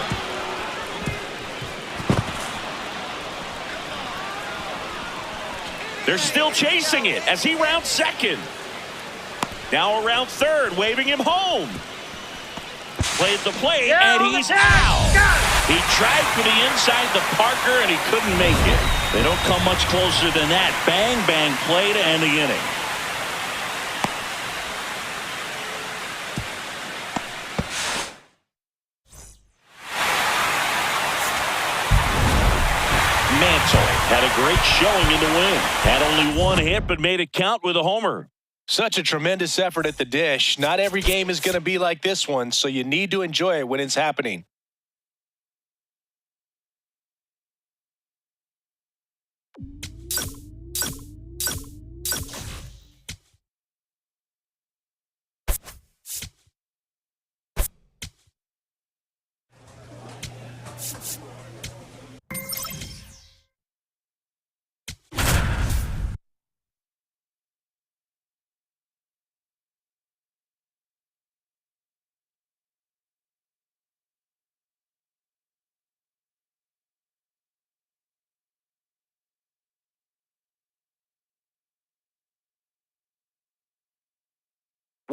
They're still chasing it as he rounds second. Now around third, waving him home. Played the plate, and he's out. He tried for the inside the Parker, and he couldn't make it. They don't come much closer than that. Bang, bang play to end the inning. Mantle had a great showing in the win. Had only 1 hit, but made it count with a homer. Such a tremendous effort at the dish. Not every game is going to be like this one, so you need to enjoy it when it's happening.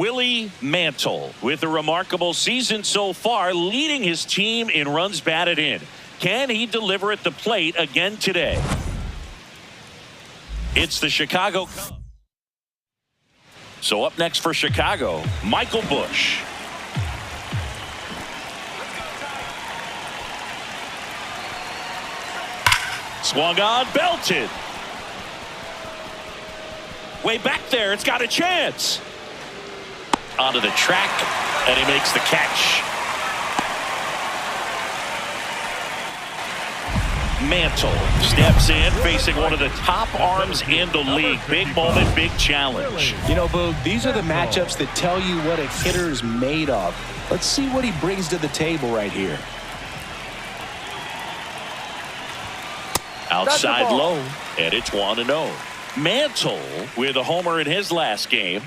Willie Mantle, with a remarkable season so far, leading his team in runs batted in. Can he deliver at the plate again today? It's the Chicago Cubs. So up next for Chicago, Michael Busch. Swung on, belted. Way back there, it's got a chance. Onto the track, and he makes the catch. Mantle steps in, facing one of the top arms in the league. Big moment, big challenge. You know, Boog, these are the matchups that tell you what a hitter is made of. Let's see what he brings to the table right here. Outside low, and it's 1-0. Mantle with a homer in his last game.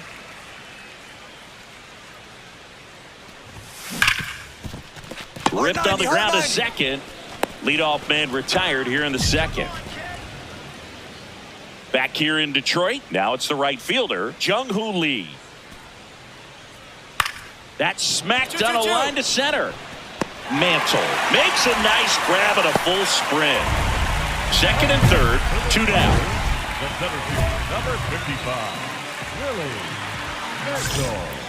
Ripped on the ground to second. Leadoff man retired here in the second. Back here in Detroit, now it's the right fielder, Jung-Hoo Lee. That's smacked on a line to center. Mantle makes a nice grab and a full sprint. Second and third, 2 down. The center field, number 55, Willie Mantle.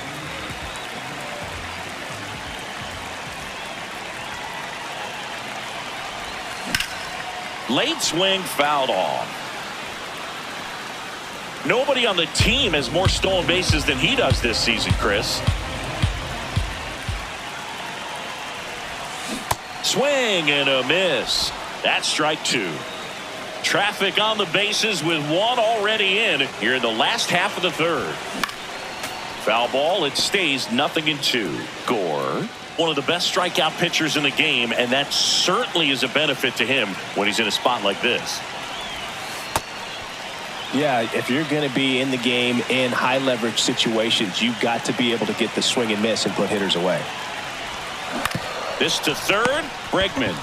Late swing fouled off. Nobody on the team has more stolen bases than he does this season, Chris. Swing and a miss. That's strike 2. Traffic on the bases with one already in here in the last half of the third. Foul ball, it stays 0-2. Gore, one of the best strikeout pitchers in the game, and that certainly is a benefit to him when he's in a spot like this. Yeah, if you're going to be in the game in high leverage situations, you've got to be able to get the swing and miss and put hitters away. This to third, Bregman.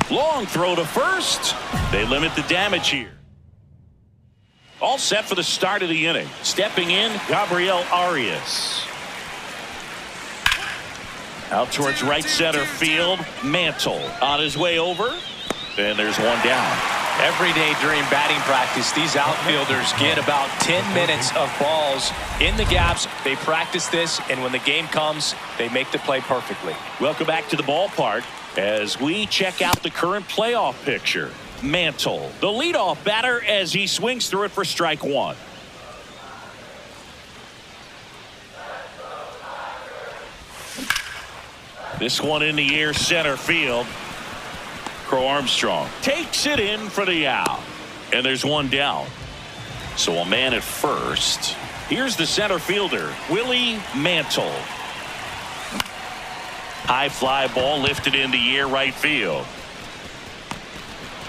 Long throw to first. They limit the damage here. All set for the start of the inning. Stepping in, Gabriel Arias. Out towards right center field, Mantle on his way over, and there's one down. Every day during batting practice, these outfielders get about 10 minutes of balls in the gaps. They practice this, and when the game comes, they make the play perfectly. Welcome back to the ballpark as we check out the current playoff picture. Mantle, the leadoff batter, as he swings through it for strike 1. This one in the air, center field. Crow Armstrong takes it in for the out. And there's one down. So a man at first. Here's the center fielder, Willie Mantle. High fly ball lifted in the air, right field.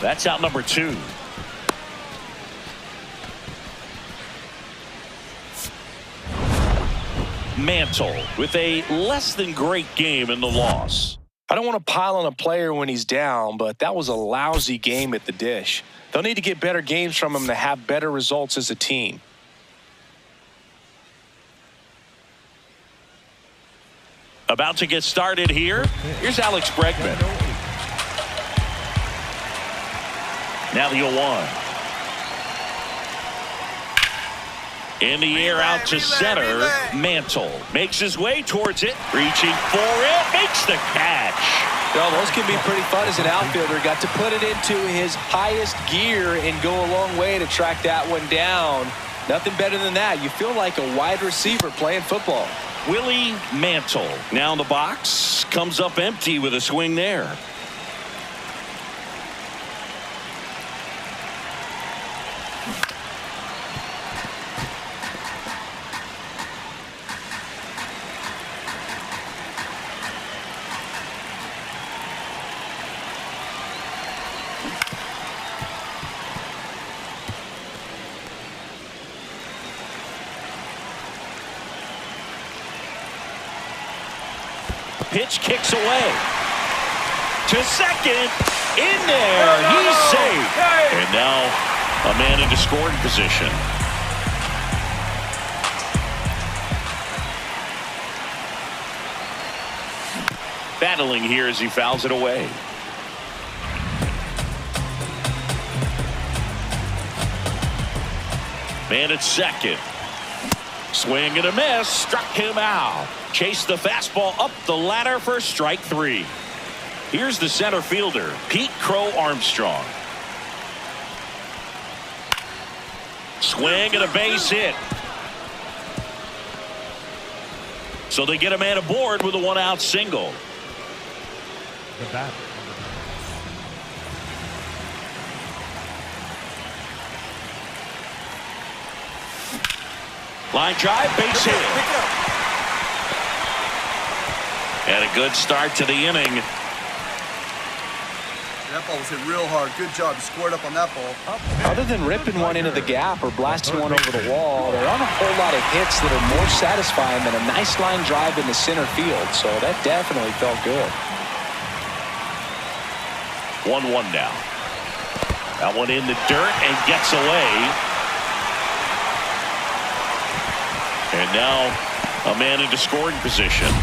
That's out number 2. Mantle with a less than great game in the loss. I don't want to pile on a player when he's down, but that was a lousy game at the dish. They'll need to get better games from him to have better results as a team. About to get started here. Here's Alex Bregman. Now the 0-1. In the air, out to center. Mantle makes his way towards it. Reaching for it. Makes the catch. Well, those can be pretty fun as an outfielder. Got to put it into his highest gear and go a long way to track that one down. Nothing better than that. You feel like a wide receiver playing football. Willie Mantle now in the box. Comes up empty with a swing there. Pitch kicks away. To second. In there. He's safe. And now a man into scoring position. battling here as he fouls it away. Man at second. Swing and a miss. Struck him out. Chased the fastball up the ladder for strike 3. Here's the center fielder, Pete Crow Armstrong. Swing and a base hit. So they get a man aboard with a 1-out single. The bat. Line drive, base hit. And a good start to the inning. That ball was hit real hard. Good job. He squared up on that ball. Other than ripping one into the gap or blasting one over the wall, there aren't a whole lot of hits that are more satisfying than a nice line drive in the center field. So that definitely felt good. 1-1 now. That one in the dirt and gets away. And now a man into scoring position.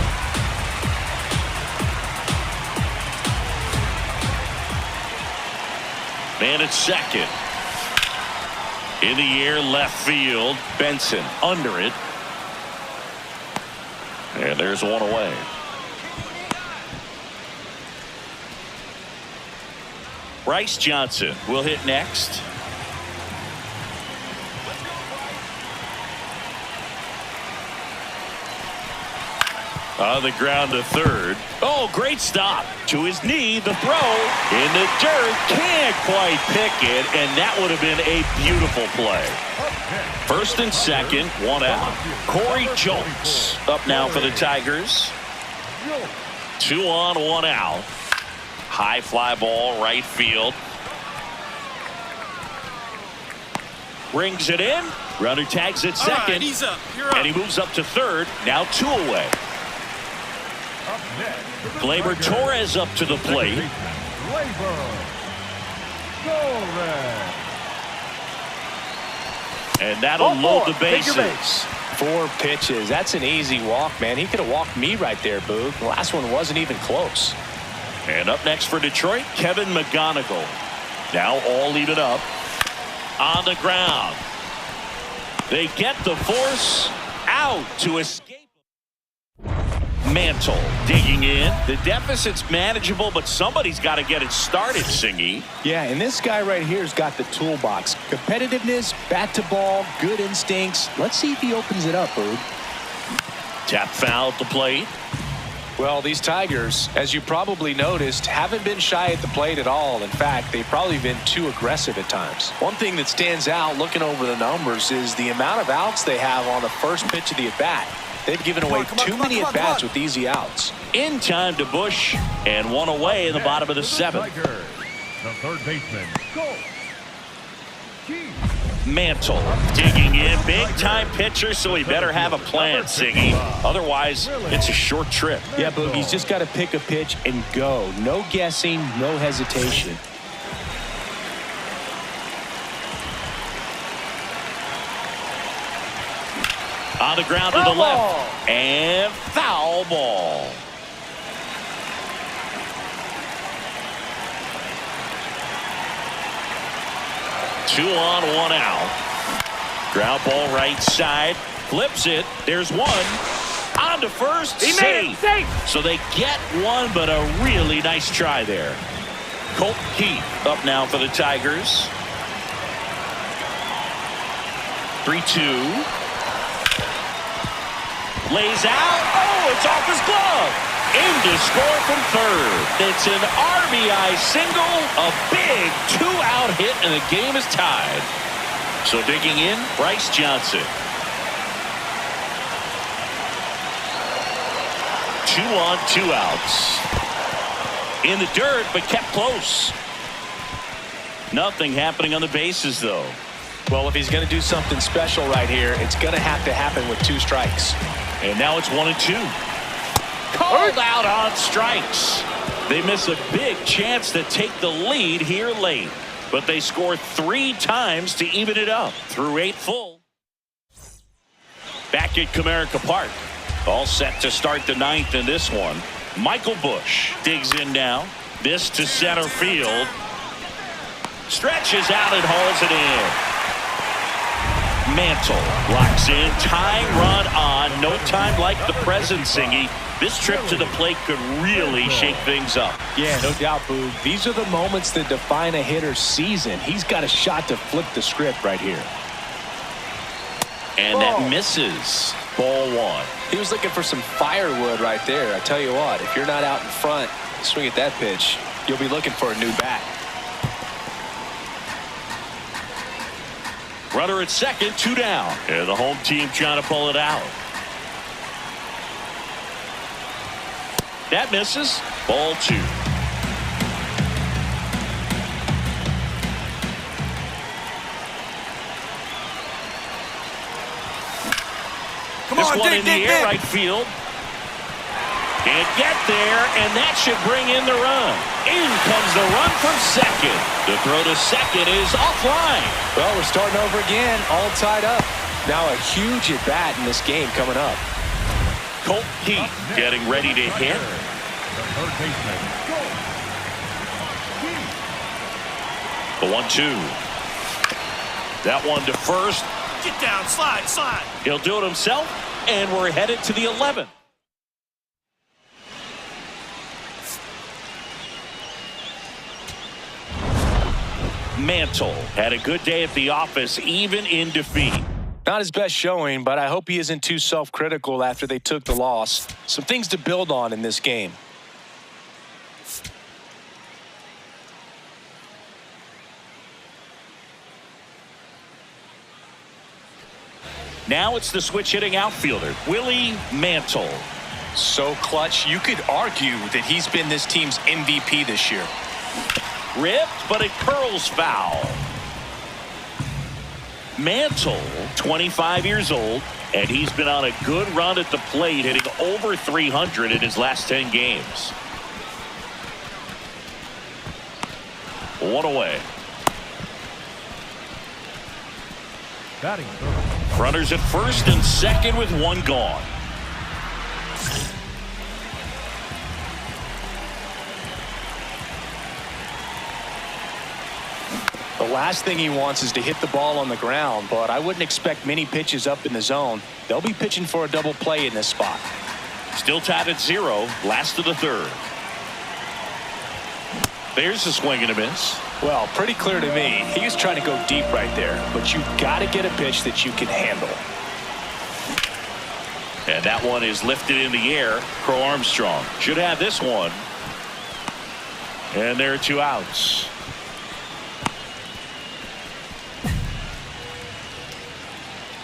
Man at second. In the air, left field. Benson under it. And there's one away. Bryce Johnson will hit next. On the ground to third. Oh, great stop. To his knee, the throw in the dirt. Can't quite pick it, and that would have been a beautiful play. First and second, 1 out. Corey Julks up now for the Tigers. 2 on, 1 out. High fly ball, right field. Brings it in. Runner tags at second. Right, he's up. You're up. And he moves up to third. Now 2 away. Gleyber Torres up to the plate. And that'll load the bases. 4 pitches. That's an easy walk, man. He could have walked me right there, Boog. The last one wasn't even close. And up next for Detroit, Kevin McGonigal. Now all even up. On the ground. They get the force out to escape. Mantle digging in. The deficit's manageable, but somebody's got to get it started, Singy. Yeah, and this guy right here's got the toolbox. Competitiveness, bat to ball, good instincts. Let's see if he opens it up, Boog. Tap foul at the plate. Well, these Tigers, as you probably noticed, haven't been shy at the plate at all. In fact, they've probably been too aggressive at times. One thing that stands out looking over the numbers is the amount of outs they have on the first pitch of the at-bat. They've given away too many at-bats with easy outs. In time to Bush, and 1 away in the bottom of the 7th. The third baseman, go. Mantle digging in. Big time pitcher, so he better have a plan, Singy. Otherwise, it's a short trip. Yeah, Boog, he's just got to pick a pitch and go. No guessing, no hesitation. On the ground to the left. And foul ball. Two on, 1 out. Ground ball right side. Flips it. There's one. On to first. He made it safe. So they get one, but a really nice try there. Colt Keith up now for the Tigers. 3-2. Lays out. Oh, it's off his glove. In to score from third. It's an RBI single. A big 2-out hit, and the game is tied. So digging in, Bryce Johnson. 2 on, 2 outs. In the dirt, but kept close. Nothing happening on the bases, though. Well, if he's going to do something special right here, it's going to have to happen with 2 strikes. And now it's 1-2. Called out on strikes. They miss a big chance to take the lead here late. But they score 3 times to even it up through 8 full. Back at Comerica Park. All set to start the 9th in this one. Michael Busch digs in now. This to center field. Stretches out and hauls it in. Mantle locks in. Tying run on. No time like the present, Singy. This trip to the plate could really shake things up. Yeah, no doubt, Boog. These are the moments that define a hitter's season. He's got a shot to flip the script right here. And that misses. Ball one. He was looking for some firewood right there. I tell you what, if you're not out in front, swing at that pitch, you'll be looking for a new bat. Runner at second, 2 down. And the home team trying to pull it out. That misses. Ball 2. Come This on, one dig, in the dig, air, dig. right field. Can't get there, and that should bring in the run. In comes the run from second. The throw to second is offline. Well, we're starting over again, all tied up. Now a huge at bat in this game coming up. Colt Keith getting ready to hit. The third baseman, Colt Keith. The 1-2. That one to first. Get down, slide, slide. He'll do it himself, and we're headed to the 11th. Mantle had a good day at the office, even in defeat. Not his best showing, but I hope he isn't too self-critical after they took the loss. Some things to build on in this game. Now it's the switch hitting outfielder, Willie Mantle. So clutch, you could argue that he's been this team's MVP this year. Ripped, but it curls foul. Mantle, 25 years old, and he's been on a good run at the plate, hitting over 300 in his last 10 games. 1 away. Batting third. Runners at first and second with 1 gone. The last thing he wants is to hit the ball on the ground, but I wouldn't expect many pitches up in the zone. They'll be pitching for a double play in this spot. Still tied at 0, last of the 3rd. There's a swing and a miss. Well, pretty clear to me. He was trying to go deep right there, but you've got to get a pitch that you can handle. And that one is lifted in the air. Crow Armstrong should have this one. And there are 2 outs.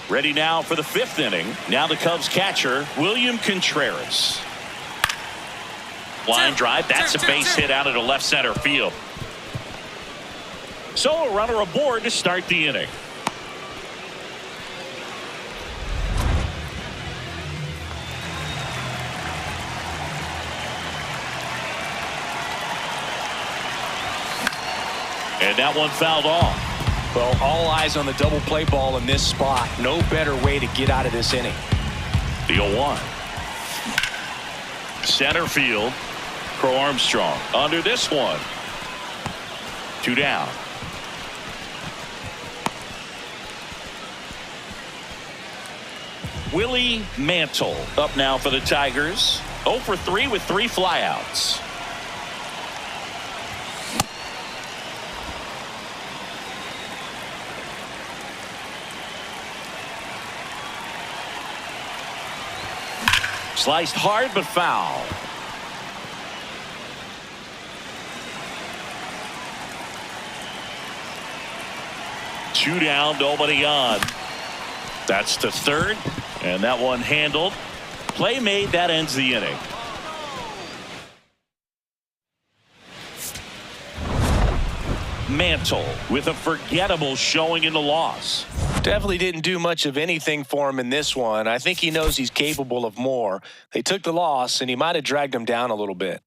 Ready now for the 5th inning. Now the Cubs catcher, William Contreras. Line drive. That's a base hit out of the left center field. So a runner aboard to start the inning. And that one fouled off. Well, all eyes on the double play ball in this spot. No better way to get out of this inning. The 0-1. Center field. Crow Armstrong under this one. 2 down. Willie Mantle up now for the Tigers. 0 for 3 with 3 flyouts. Sliced hard but foul. Two down, nobody on. That's to third, and that one handled. Play made, that ends the inning. Mantle with a forgettable showing in the loss. Definitely didn't do much of anything for him in this one. I think he knows he's capable of more. They took the loss, and he might have dragged him down a little bit.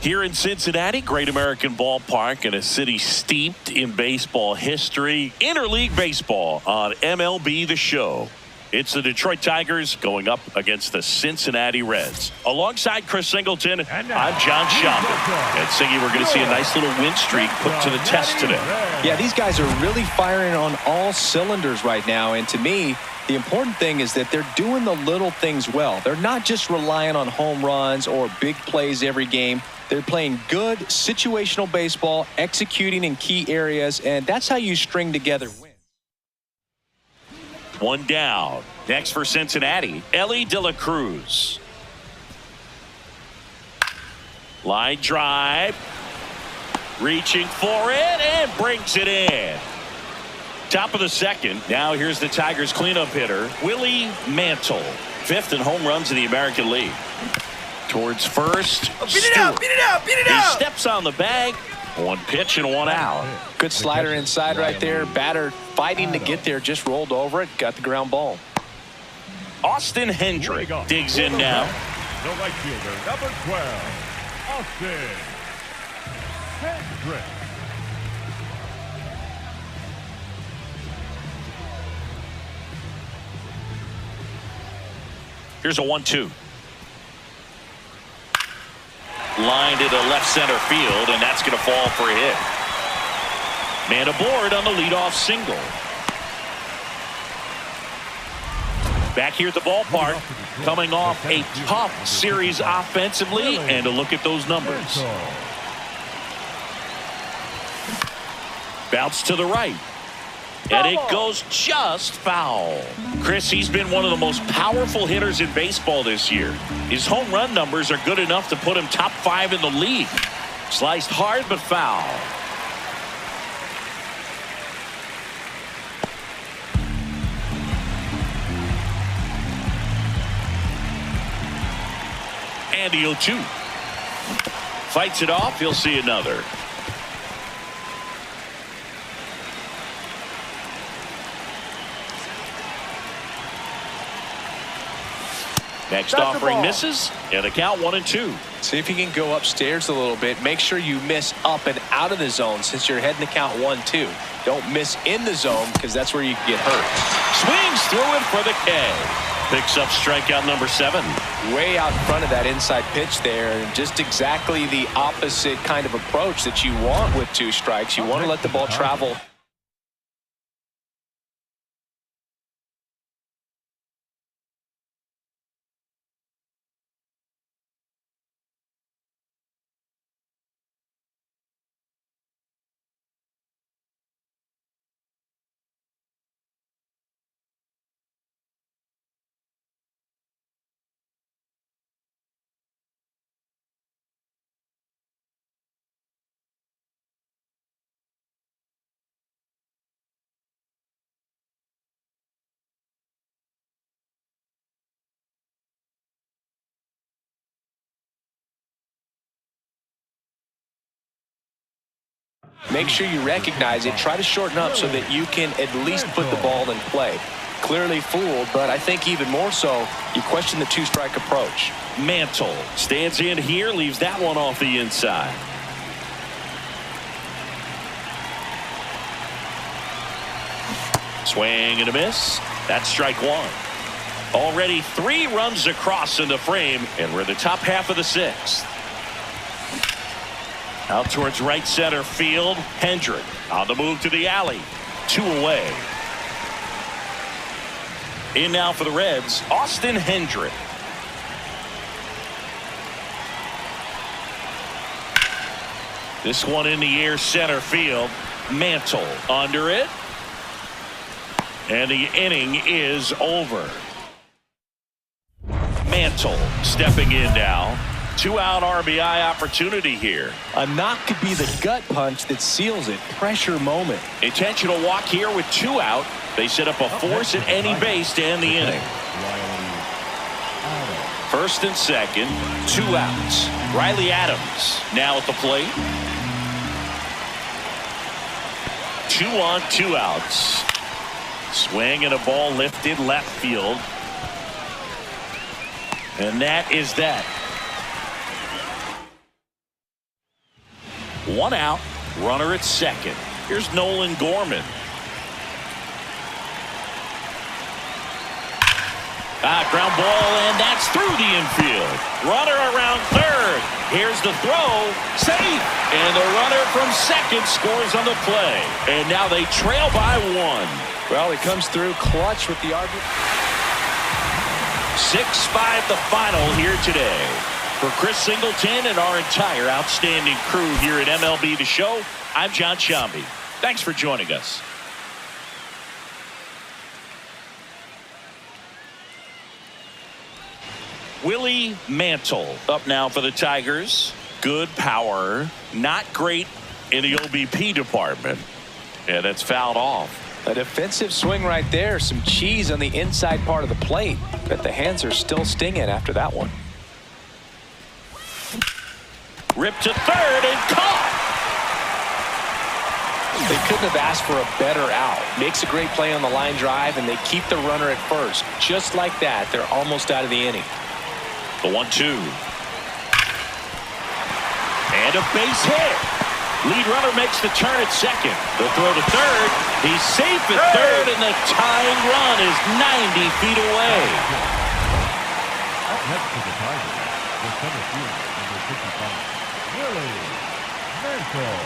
Here in Cincinnati, Great American Ballpark, in a city steeped in baseball history. Interleague baseball on MLB The Show. It's the Detroit Tigers going up against the Cincinnati Reds. Alongside Chris Singleton, I'm John Schaumburg. And Siggy, we're going to see a nice little win streak put to the test today. Yeah, these guys are really firing on all cylinders right now. And to me, the important thing is that they're doing the little things well. They're not just relying on home runs or big plays every game. They're playing good situational baseball, executing in key areas, and that's how you string together wins. One down. Next for Cincinnati, Elly De La Cruz. Line drive. Reaching for it and brings it in. Top of the second. Now here's the Tigers cleanup hitter, Willie Mantle. 5th in home runs in the American League. Towards first. Beat it out! Beat it out! Beat it He out! steps on the bag. One pitch and one out. Good slider inside right there. Batter fighting to get there, just rolled over it, got the ground ball. Austin Hendrick digs in now. The right fielder, number 12, Austin Hendrick. Here's a 1-2. Lined into left center field, and that's going to fall for a hit. Man aboard on the leadoff single. Back here at the ballpark, coming off a tough series offensively, and a look at those numbers. Bounce to the right. And it goes just foul. Chris, he's been one of the most powerful hitters in baseball this year. His home run numbers are good enough to put him top 5 in the league. Sliced hard but foul. And the 0-2. Fights it off. He'll see another. Next offering misses, and the count 1-2. See if you can go upstairs a little bit. Make sure you miss up and out of the zone since you're heading the count 1-2. Don't miss in the zone because that's where you can get hurt. Swings through it for the K. Picks up strikeout number 7. Way out in front of that inside pitch there, and just exactly the opposite kind of approach that you want with 2 strikes. You want to let the ball travel. Make sure you recognize it. Try to shorten up so that you can at least put the ball in play. Clearly fooled, but I think even more so, you question the 2-strike approach. Mantle stands in here, leaves that one off the inside. Swing and a miss. That's strike 1. Already 3 runs across in the frame, and we're in the top half of the 6th. Out towards right center field. Hendrick on the move to the alley. 2 away. In now for the Reds, Austin Hendrick. This one in the air center field. Mantle under it. And the inning is over. Mantle stepping in now. 2-out RBI opportunity here. A knock could be the gut punch that seals it. Pressure moment. Intentional walk here with 2 out. They set up a force at any base to end the inning. First and second, 2 outs. Riley Adams now at the plate. 2 on, 2 outs. Swing and a ball lifted left field. And that is that. 1 out, runner at second. Here's Nolan Gorman. Ground ball, and that's through the infield. Runner around third. Here's the throw. Safe. And the runner from second scores on the play. And now they trail by 1. Well, he comes through clutch with the RBI. 6-5 the final here today. For Chris Singleton and our entire outstanding crew here at MLB The Show, I'm John Sciambi. Thanks for joining us. Willie Mantle up now for the Tigers. Good power, not great in the OBP department. And it's fouled off. A defensive swing right there. Some cheese on the inside part of the plate. But the hands are still stinging after that one. Ripped to third and caught. They couldn't have asked for a better out. Makes a great play on the line drive, and they keep the runner at first. Just like that, they're almost out of the inning. The 1-2. And a base hit. Lead runner makes the turn at second. The throw to third. He's safe at third, and the tying run is 90 feet away. Up next to the Tigers, the center fielder, number 55, Willie Mantle.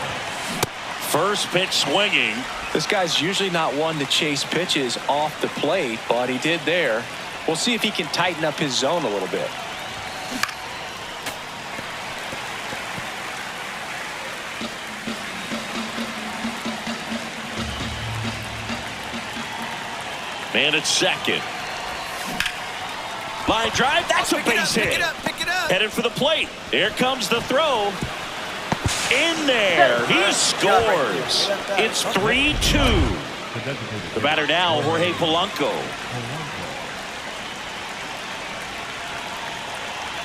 First pitch swinging. This guy's usually not one to chase pitches off the plate, but he did there. We'll see if he can tighten up his zone a little bit. Man at second. Line drive. That's a base hit. Pick it up. Headed for the plate. Here comes the throw. In there. He scores. It's 3-2. The batter now, Jorge Polanco.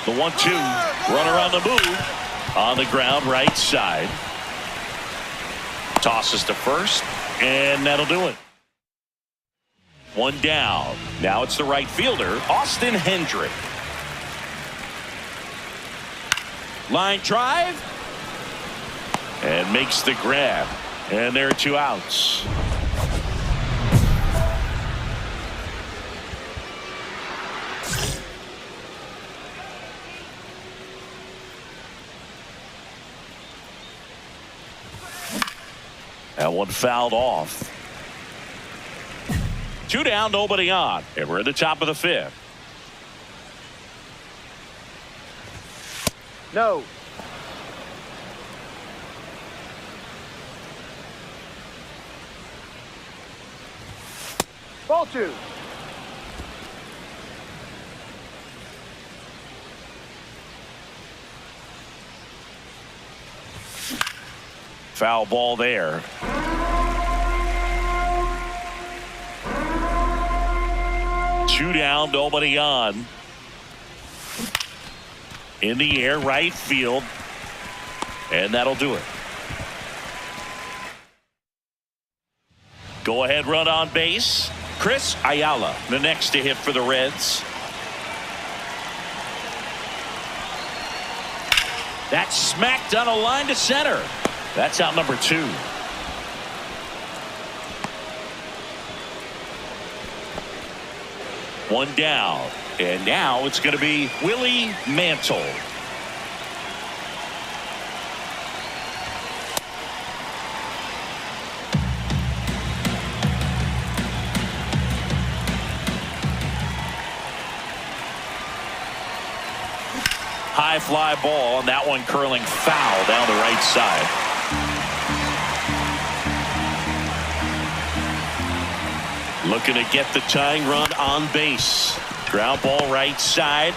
The 1-2. Runner on the move. On the ground, right side. Tosses to first, and that'll do it. 1 down. Now it's the right fielder, Austin Hendrick. Line drive. And makes the grab. And there are 2 outs. That one fouled off. 2 down, nobody on. And we're at the top of the 5th. No. Ball 2. Foul ball there. Two down, nobody on. In the air, right field. And that'll do it. Go ahead run on base. Chris Ayala, the next to hit for the Reds. That's smacked on a line to center. That's out number 2. One down. And now it's going to be Willie Mantle. High fly ball, and that one curling foul down the right side. Looking to get the tying run on base. Ground ball right side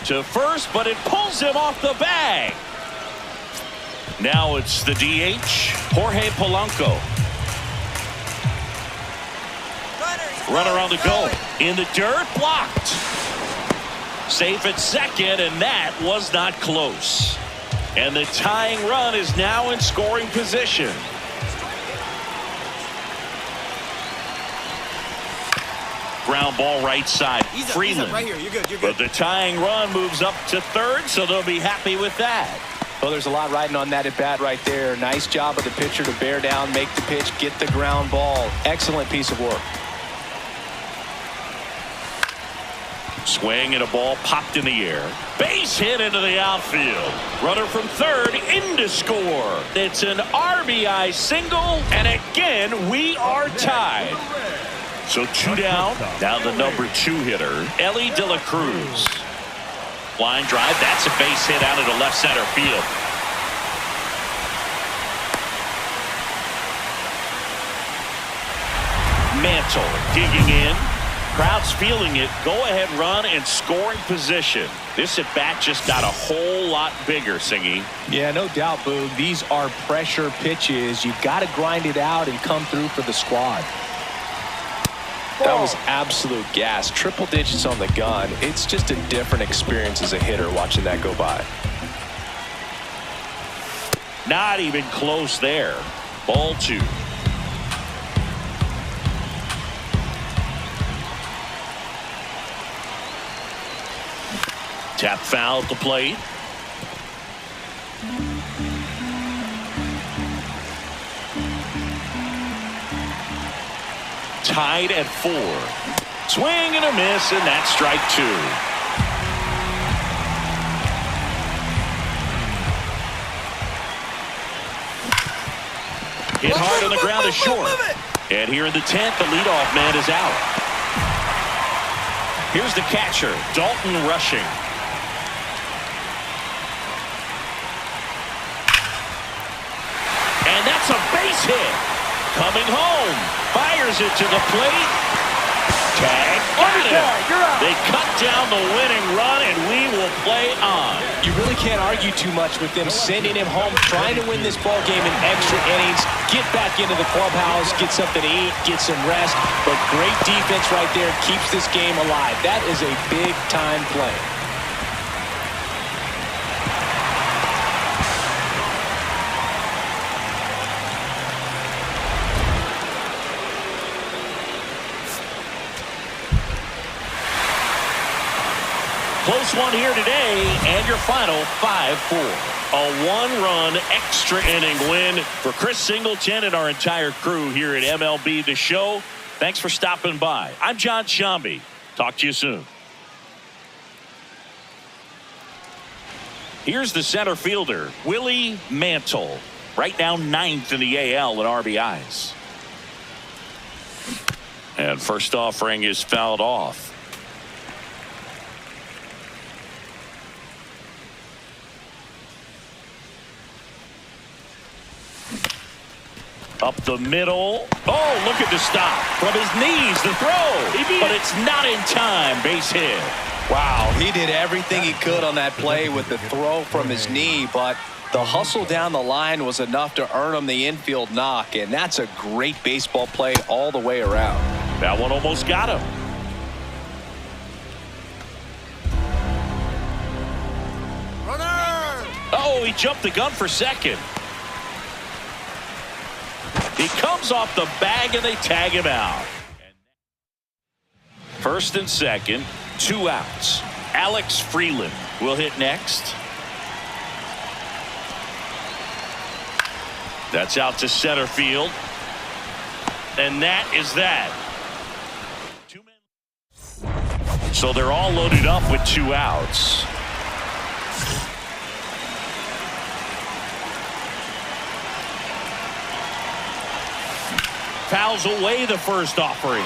to first, but it pulls him off the bag. Now it's the DH, Jorge Polanco. Runner on the go. In the dirt, blocked. Safe at second, and that was not close. And the tying run is now in scoring position. Ground ball right side. Freeland. Right here. You're good. But the tying run moves up to third, so they'll be happy with that. Well, there's a lot riding on that at bat right there. Nice job of the pitcher to bear down, make the pitch, get the ground ball. Excellent piece of work. Swing and a ball popped in the air. Base hit into the outfield. Runner from third in to score. It's an RBI single, and again we are tied. So 2 down. Now the number 2 hitter, Elly De La Cruz. Line drive. That's a base hit out into left center field. Mantle digging in. Crowd's feeling it. Go-ahead run and scoring position. This at-bat just got a whole lot bigger, Singy. Yeah, no doubt, Boog. These are pressure pitches. You got to grind it out and come through for the squad. That was absolute gas. Triple digits on the gun. It's just a different experience as a hitter watching that go by. Not even close there. Ball 2. Tap foul at the plate. Tied at 4. Swing and a miss, and that's strike 2. Hit hard on the ground is short. And here in the 10th, the leadoff man is out. Here's the catcher, Dalton Rushing. And that's a base hit. Coming home. Fires it to the plate. Tag. Got him. They cut down the winning run, and we will play on. You really can't argue too much with them sending him home, trying to win this ball game in extra innings, get back into the clubhouse, get something to eat, get some rest. But great defense right there keeps this game alive. That is a big-time play. Close one here today, and your final 5-4. A 1-run extra inning win for Chris Singleton and our entire crew here at MLB The Show. Thanks for stopping by. I'm John Sciambi. Talk to you soon. Here's the center fielder, Willie Mantle. Right now 9th in the AL in RBIs. And first offering is fouled off. Up the middle. Oh, look at the stop. From his knees, the throw. But it's not in time. Base hit. Wow, he did everything he could on that play with the throw from his knee, but the hustle down the line was enough to earn him the infield knock, and that's a great baseball play all the way around. That one almost got him. Runner! Oh, he jumped the gun for second. He comes off the bag and they tag him out. First and second, 2 outs. Alex Freeland will hit next. That's out to center field. And that is that. 2 men. So they're all loaded up with 2 outs. Fouls away the first offering.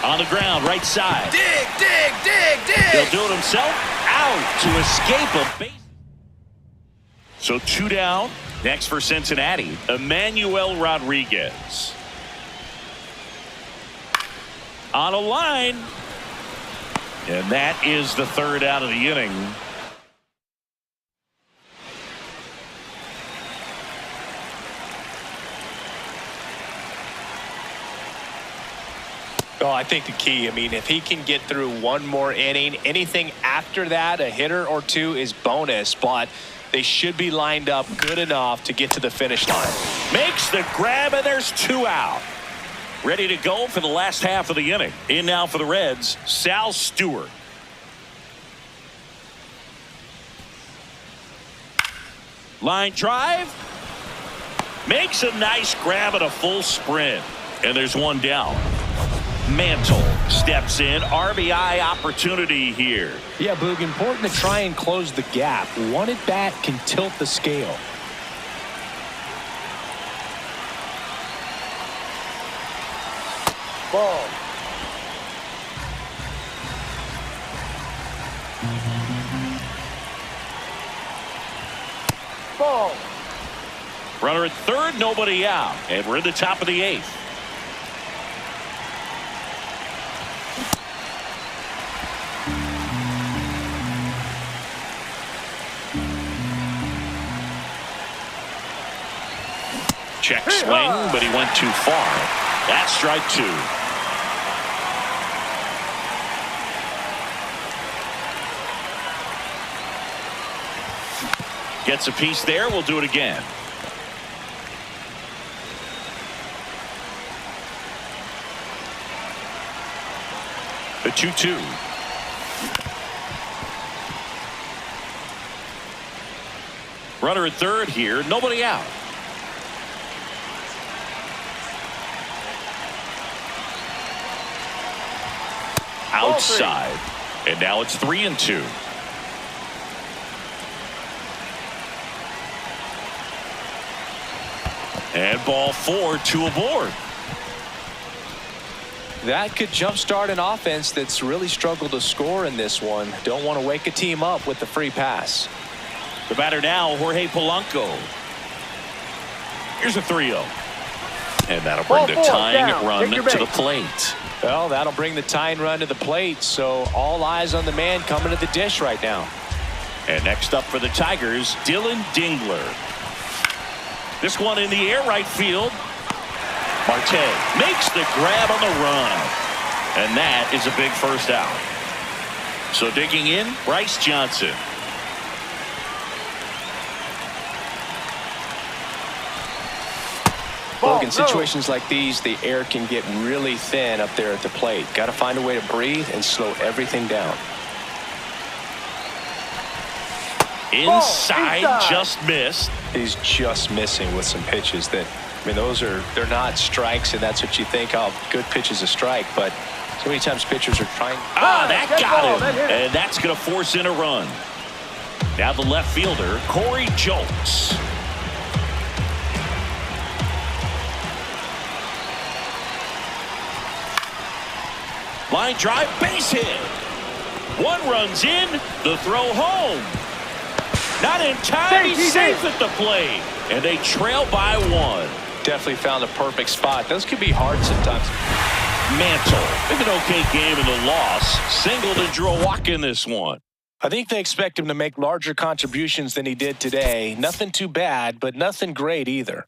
On the ground, right side. Dig, dig, dig, dig. He'll do it himself. Out to escape a base. So 2 down. Next for Cincinnati, Emmanuel Rodriguez. On a line. And that is the 3rd out of the inning. Oh, I think the key, if he can get through 1 more inning, anything after that, a hitter or 2 is bonus, but they should be lined up good enough to get to the finish line. Makes the grab, and there's 2 out. Ready to go for the last half of the inning. In now for the Reds, Sal Stewart. Line drive. Makes a nice grab at a full sprint. And there's one down. Mantle steps in. RBI opportunity here. Yeah, Boog, important to try and close the gap. One at bat can tilt the scale. Ball. Ball. Runner at third, nobody out. And we're in the top of the eighth. Check swing, but he went too far. That's strike two. Gets a piece there. We'll do it again. The 2-2. Runner at third here. Nobody out. Outside. And now it's 3-2. And ball four, two aboard. That could jumpstart an offense that's really struggled to score in this one. Don't want to wake a team up with the free pass. The batter now, Jorge Polanco. Here's a 3-0. And that'll bring the tying run to the plate. Well, that'll bring the tying run to the plate, so all eyes on the man coming to the dish right now. And next up for the Tigers, Dylan Dingler. This one in the air, right field. Marte makes the grab on the run. And that is a big first out. So digging in, Bryce Johnson. Look, in situations like these, the air can get really thin up there at the plate. Got to find a way to breathe and slow everything down. Inside, just missed. He's just missing with some pitches that, I mean, they're not strikes, and that's what you think, oh, good pitch is a strike, but so many times pitchers are trying. That got him, and that's going to force in a run. Now the left fielder, Corey Julks. Line drive, base hit. One runs in, the throw home. Not in time, he's safe at the plate. And they trail by one. Definitely found the perfect spot. Those can be hard sometimes. Mantle, with an okay game in the loss, singled and drew a walk in this one. I think they expect him to make larger contributions than he did today. Nothing too bad, but nothing great either.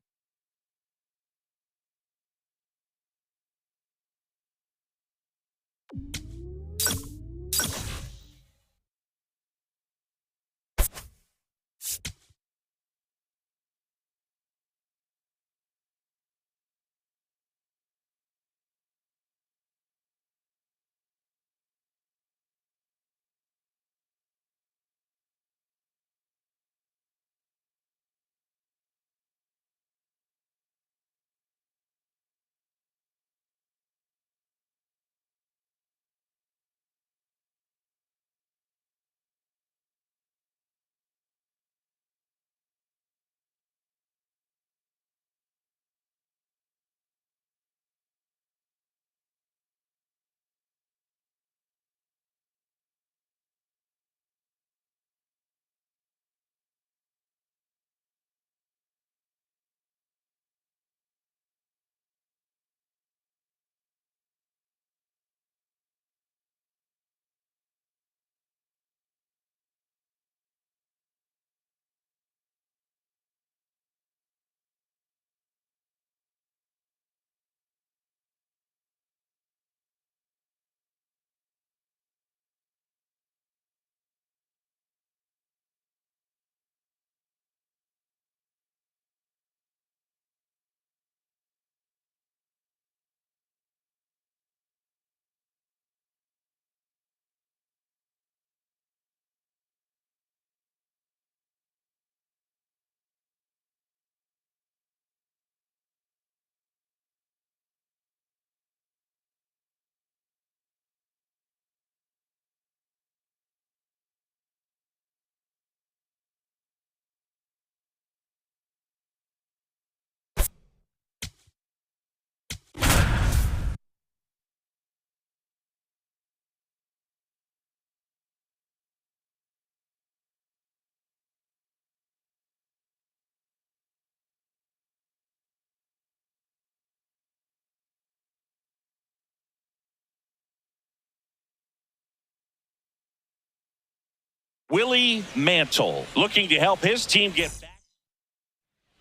Willie Mantle looking to help his team get back.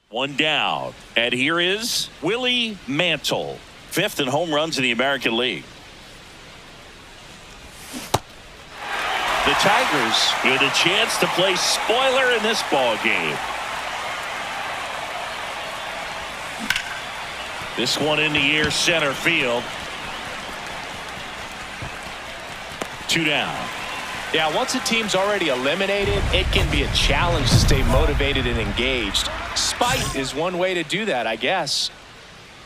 One down. And here is Willie Mantle, 5th in home runs in the American League. The Tigers with a chance to play spoiler in this ball game. This one in the air, center field. 2 down. Yeah, once a team's already eliminated, it can be a challenge to stay motivated and engaged. Spite is one way to do that, I guess.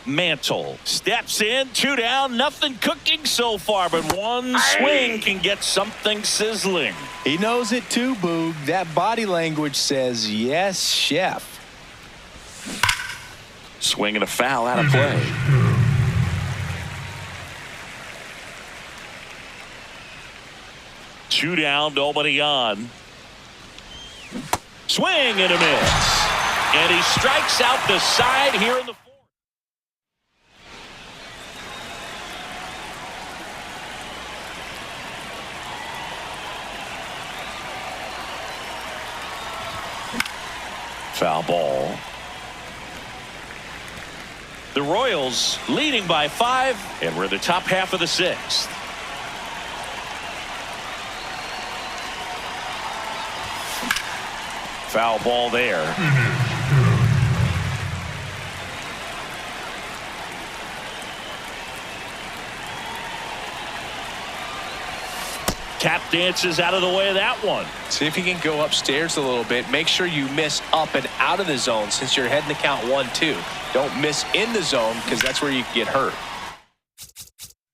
Mantle steps in, 2 down, nothing cooking so far, but one swing can get something sizzling. He knows it too, Boog. That body language says, yes, chef. Swing and a foul out of play. Two down, nobody on. Swing and a miss. And he strikes out the side here in the 4th. Foul ball. The Royals leading by 5, and we're in the top half of the 6th. Foul ball there. Tap dances out of the way of that one. See if you can go upstairs a little bit. Make sure you miss up and out of the zone since you're heading to count 1-2. Don't miss in the zone because that's where you can get hurt.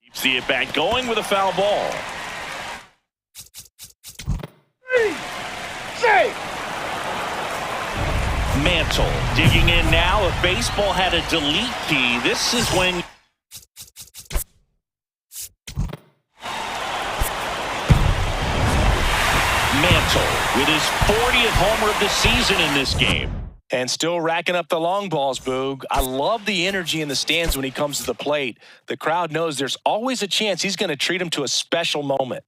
Keeps the at-bat going with a foul ball. Mantle digging in now. If baseball had a delete key, this is when Mantle with his 40th homer of the season in this game. And still racking up the long balls, Boog. I love the energy in the stands when he comes to the plate. The crowd knows there's always a chance he's going to treat him to a special moment.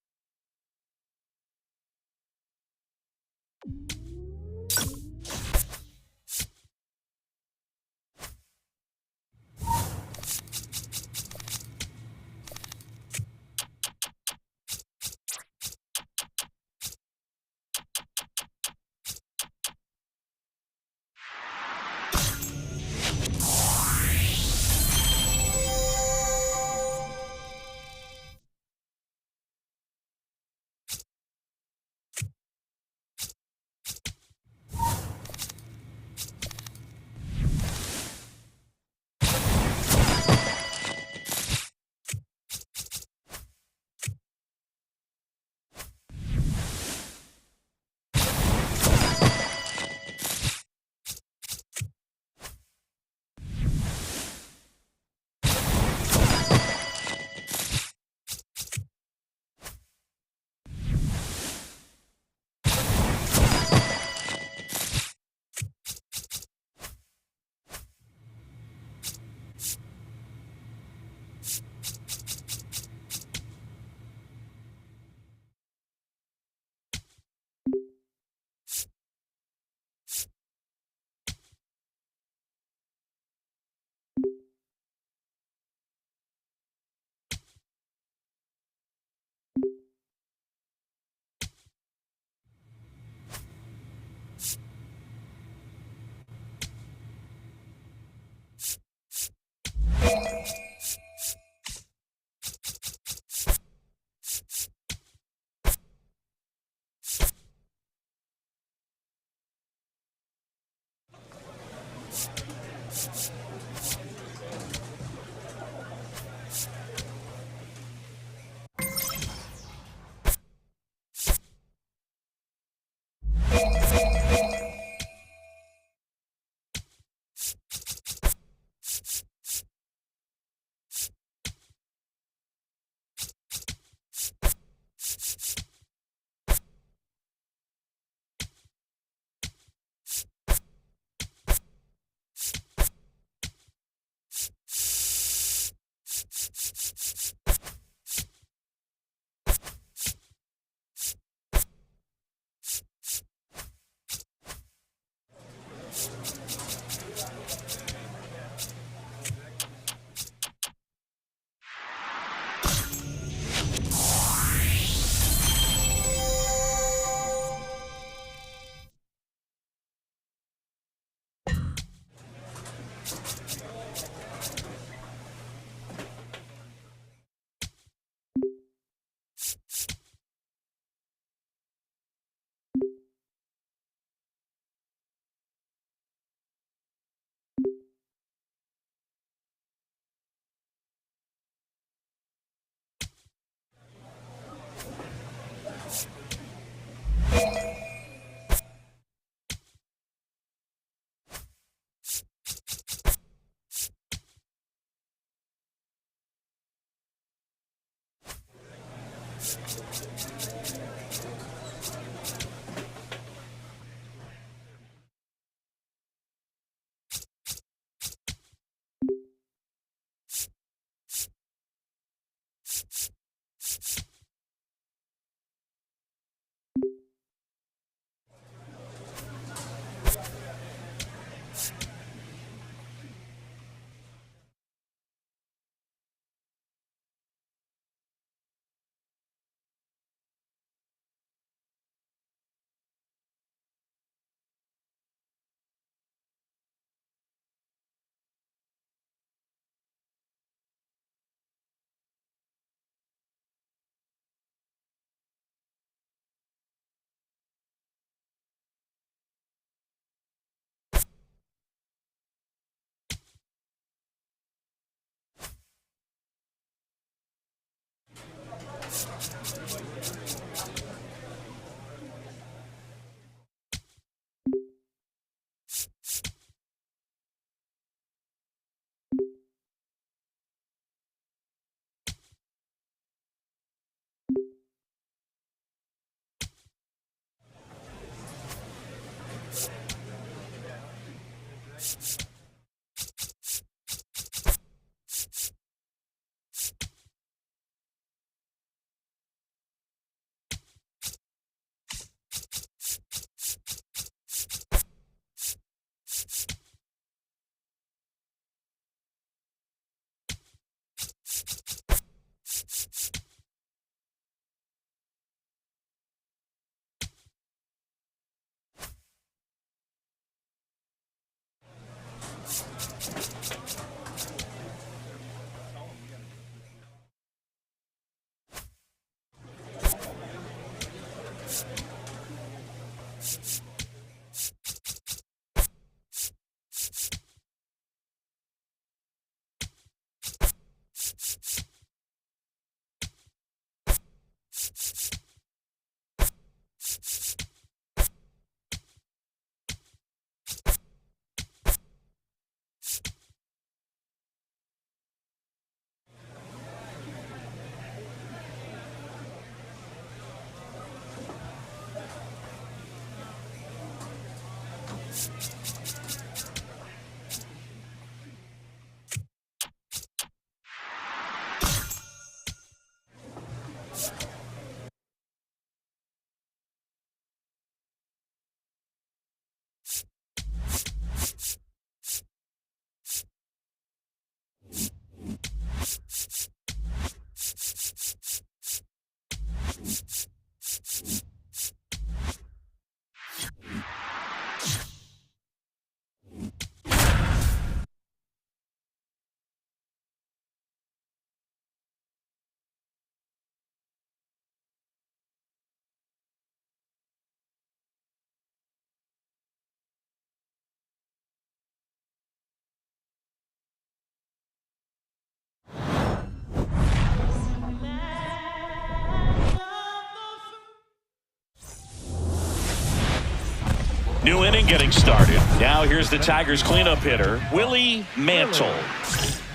New inning getting started. Now here's the Tigers cleanup hitter, Willie Mantle.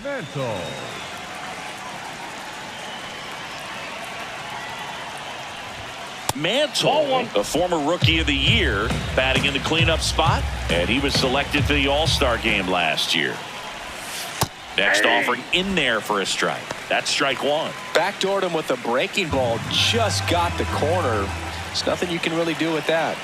Mantle. Mantle, a former Rookie of the Year, batting in the cleanup spot, and he was selected for the All-Star game last year. Next offering in there for a strike. That's strike one. Backdoored him with a breaking ball, just got the corner. There's nothing you can really do with that.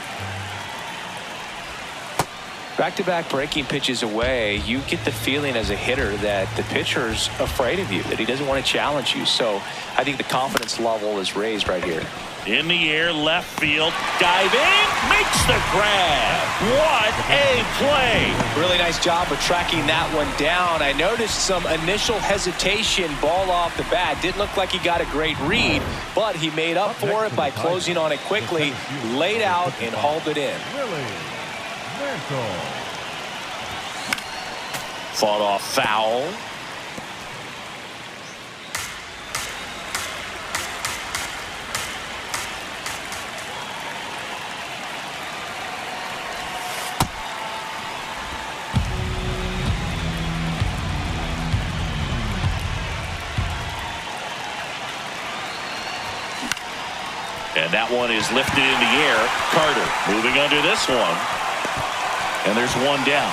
Back-to-back breaking pitches away, you get the feeling as a hitter that the pitcher's afraid of you, that he doesn't want to challenge you. So I think the confidence level is raised right here. In the air, left field, diving, makes the grab. What a play. Really nice job of tracking that one down. I noticed some initial hesitation, ball off the bat. Didn't look like he got a great read, but he made up for it by closing on it quickly, laid out, and hauled it in. Mantle. Fought off foul. And that one is lifted in the air. Carter moving under this one. And there's one down.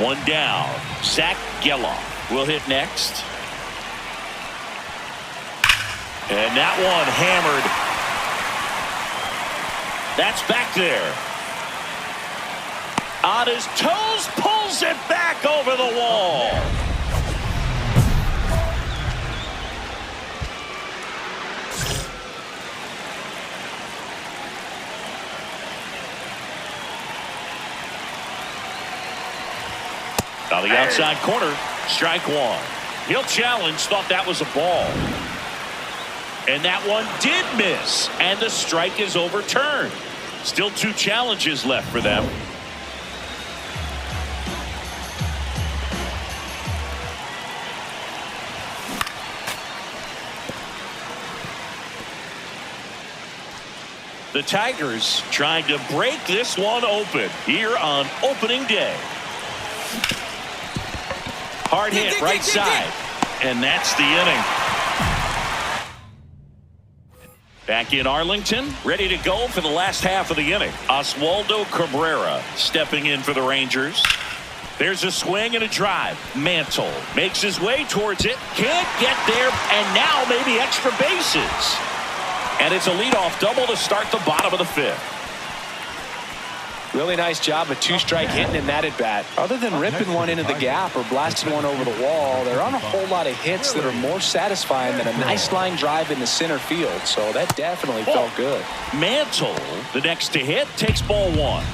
One down. Zach Geloff will hit next. And that one hammered. That's back there. On his toes, pulls it back over the wall. On the outside corner, strike one. He'll challenge, thought that was a ball. And that one did miss, and the strike is overturned. Still two challenges left for them. The Tigers trying to break this one open here on opening day. Hard hit right side. And that's the inning. Back in Arlington, ready to go for the last half of the inning. Oswaldo Cabrera stepping in for the Rangers. There's a swing and a drive. Mantle makes his way towards it. Can't get there, and now maybe extra bases. And it's a leadoff double to start the bottom of the fifth. Really nice job of two-strike hitting in that at-bat. Other than ripping one into the gap or blasting one over the wall, there aren't a whole lot of hits that are more satisfying than a nice line drive in the center field. So that definitely felt good. Mantle, the next to hit, takes ball one.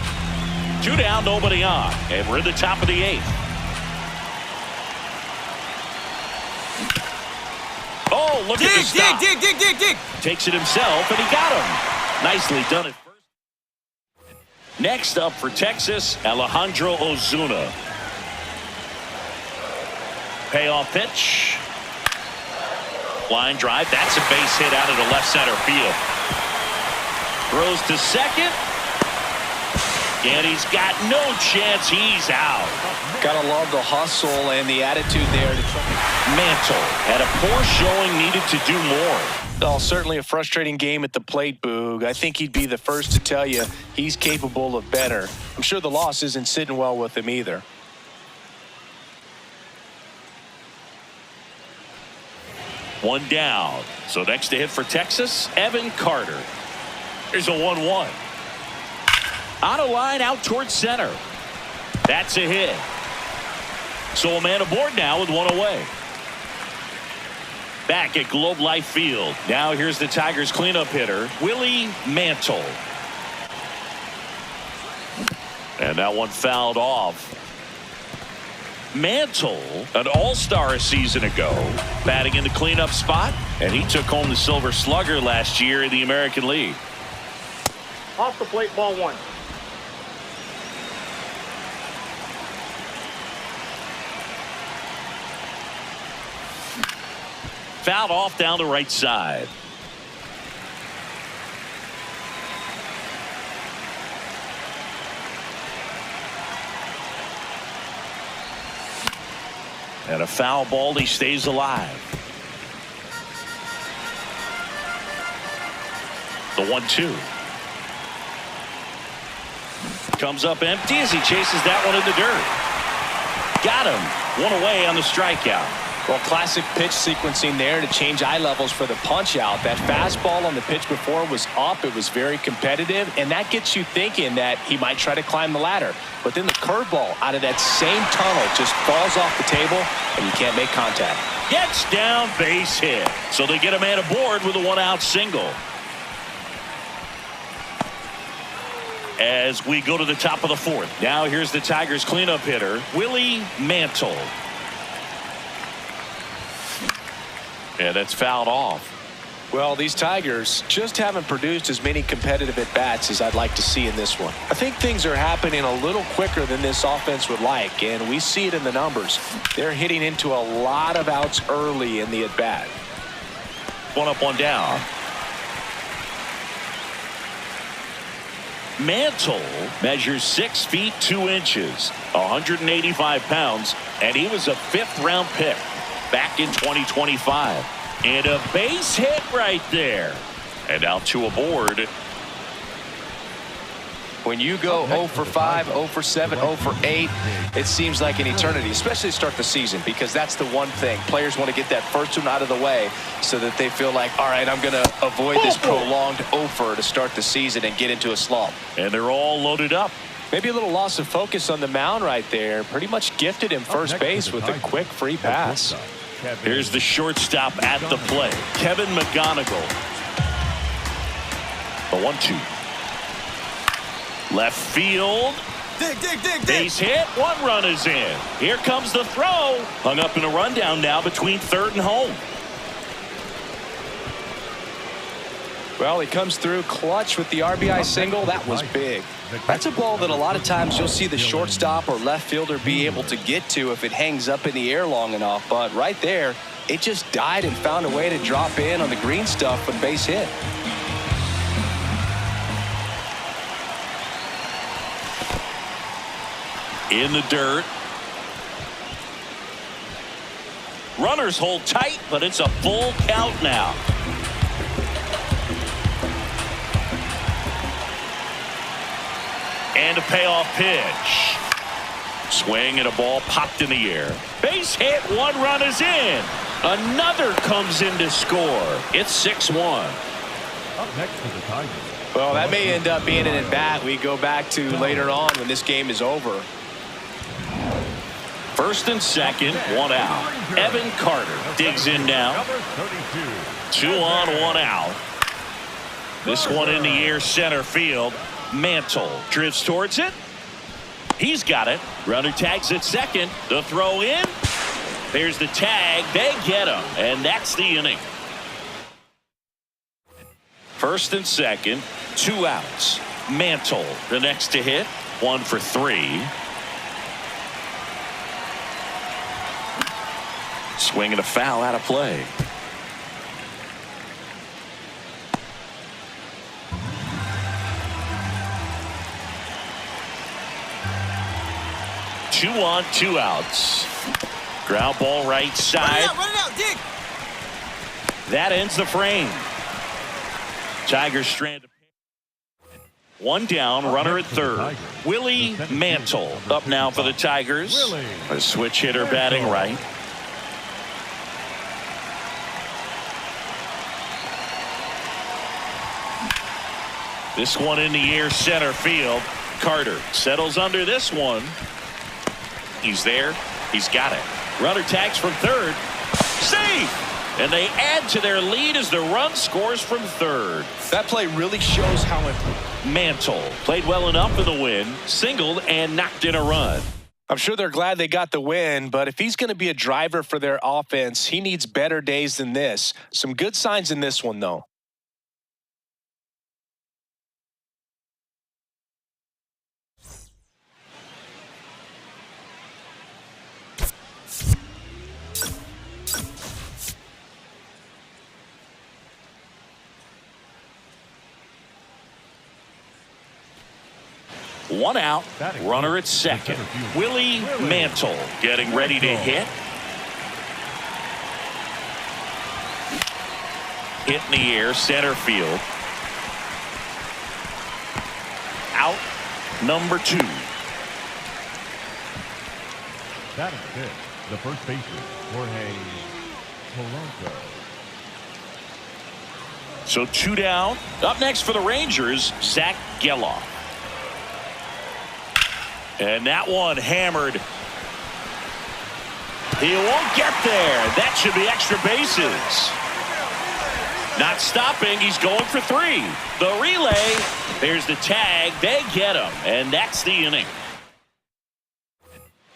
2 down, nobody on. And we're in the top of the 8th. Oh, look at this stop. Dig. Takes it himself, and he got him. Nicely done at first. Next up for Texas, Alejandro Ozuna. Payoff pitch. Line drive. That's a base hit out of the left center field. Throws to second. And he's got no chance. He's out. Gotta love the hustle and the attitude there. Mantle had a poor showing, needed to do more. Oh, certainly a frustrating game at the plate, Boog. I think he'd be the first to tell you he's capable of better. I'm sure the loss isn't sitting well with him either. One down. So next to hit for Texas, Evan Carter. Here's a 1-1. On a line out towards center. That's a hit. So a man aboard now with one away. Back at Globe Life Field. Now here's the Tigers cleanup hitter, Willie Mantle. And that one fouled off. Mantle, an all-star a season ago, batting in the cleanup spot, and he took home the Silver Slugger last year in the American League. Off the plate, ball one. Fouled off down the right side. And a foul ball, he stays alive. The 1-2. Comes up empty as he chases that one in the dirt. Got him. One away on the strikeout. Well, classic pitch sequencing there to change eye levels for the punch out. That fastball on the pitch before was up. It was very competitive, and that gets you thinking that he might try to climb the ladder. But then the curveball out of that same tunnel just falls off the table, and you can't make contact. Gets down, base hit. So they get a man aboard with a one-out single. As we go to the top of the 4th. Now here's the Tigers cleanup hitter, Willie Mantle. And that's fouled off. Well, these Tigers just haven't produced as many competitive at-bats as I'd like to see in this one. I think things are happening a little quicker than this offense would like, and we see it in the numbers. They're hitting into a lot of outs early in the at-bat. One up, one down. Mantle measures 6 feet 2 inches, 185 pounds, and he was a 5th-round pick back in 2025. And a base hit right there. And now 2 aboard. When you go 0 for 5, 0 for 7, 0 for 8, it seems like an eternity, especially to start the season, because that's the one thing. Players want to get that first one out of the way so that they feel like, all right, I'm going to avoid this prolonged 0 for to start the season and get into a slump. And they're all loaded up. Maybe a little loss of focus on the mound right there. Pretty much gifted him first base with a quick free pass. Here's the shortstop at the plate, Kevin McGonigal. The 1-2. Left field. Dig. Base hit. 1 run is in. Here comes the throw. Hung up in a rundown now between 3rd and home. Well, he comes through clutch with the RBI single. That was big. That's a ball that a lot of times you'll see the shortstop or left fielder be able to get to if it hangs up in the air long enough. But right there, it just died and found a way to drop in on the green stuff with base hit. In the dirt. Runners hold tight, but it's a full count now. And a payoff pitch. Swing and a ball popped in the air. Base hit, 1 run is in. Another comes in to score. It's 6-1. Up next for the Tigers. Well, that may end up being an at-bat we go back to later on when this game is over. First and second, 1 out. Evan Carter digs in now. Number 32. 2 on, 1 out. This one in the air, center field. Mantle drifts towards it. He's got it. Runner tags at second. The throw in. There's the tag. They get him. And that's the inning. First and second, 2 outs. Mantle, the next to hit. 1 for 3. Swing and a foul out of play. Two on, 2 outs. Ground ball right side. Run it out, dig. That ends the frame. Tigers stranded. 1 down, runner at third. Willie Mantle up now for the Tigers. A switch hitter batting right. This one in the air, center field. Carter settles under this one. He's there. He's got it. Runner tags from third. Safe! And they add to their lead as the run scores from third. That play really shows how important. Mantle played well enough for the win. Singled and knocked in a run. I'm sure they're glad they got the win, but if he's going to be a driver for their offense, he needs better days than this. Some good signs in this one, though. One out, runner at second. Willie Mantle getting ready to hit. Hit in the air, center field. Out, number 2. Batting fifth, the first baseman, Jorge Polanco. So 2 down. Up next for the Rangers, Zach Geloff. And that one hammered. He won't get there. That should be extra bases. Not stopping. He's going for 3. The relay. There's the tag. They get him. And that's the inning.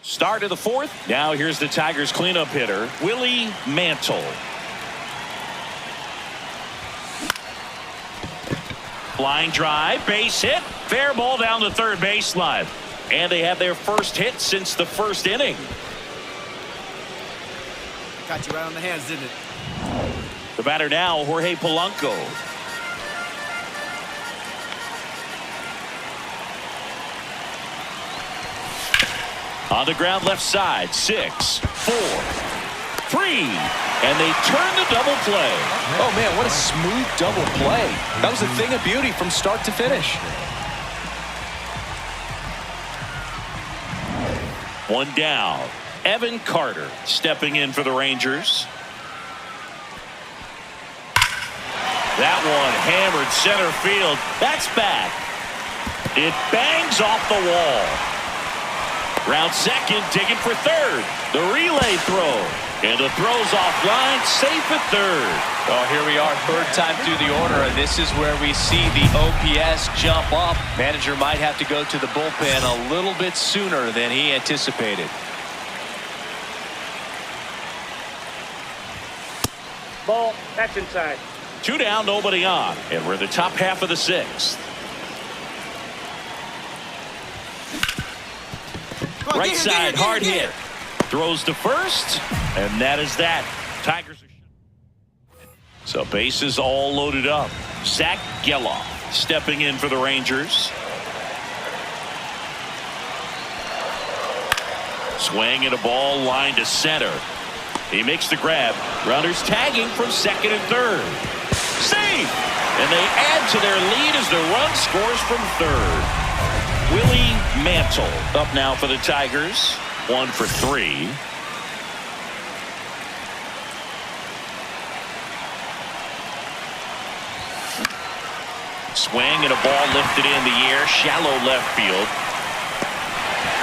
Start of the 4th. Now here's the Tigers cleanup hitter, Willie Mantle. Line drive. Base hit. Fair ball down the third baseline. And they have their first hit since the first inning. Got you right on the hands, didn't it? The batter now, Jorge Polanco. On the ground left side, 6, 4, 3. And they turn the double play. Oh, man, what a smooth double play. That was a thing of beauty from start to finish. 1 down. Evan Carter stepping in for the Rangers. That one hammered center field. That's back. It bangs off the wall. Round second, digging for third. The relay throw. And the throw's offline, safe at third. Oh, here we are, 3rd time through the order, and this is where we see the OPS jump up. Manager might have to go to the bullpen a little bit sooner than he anticipated. Ball, that's inside. 2 down, nobody on. And we're in the top half of the 6th. Right side, hard hit. Throws to first, and that is that. Tigers are so bases all loaded up. Zach Geloff stepping in for the Rangers. Swing and a ball line to center. He makes the grab. Runners tagging from second and third. Safe! And they add to their lead as the run scores from third. Willie Mantle up now for the Tigers. 1 for 3. Swing and a ball lifted in the air, shallow left field.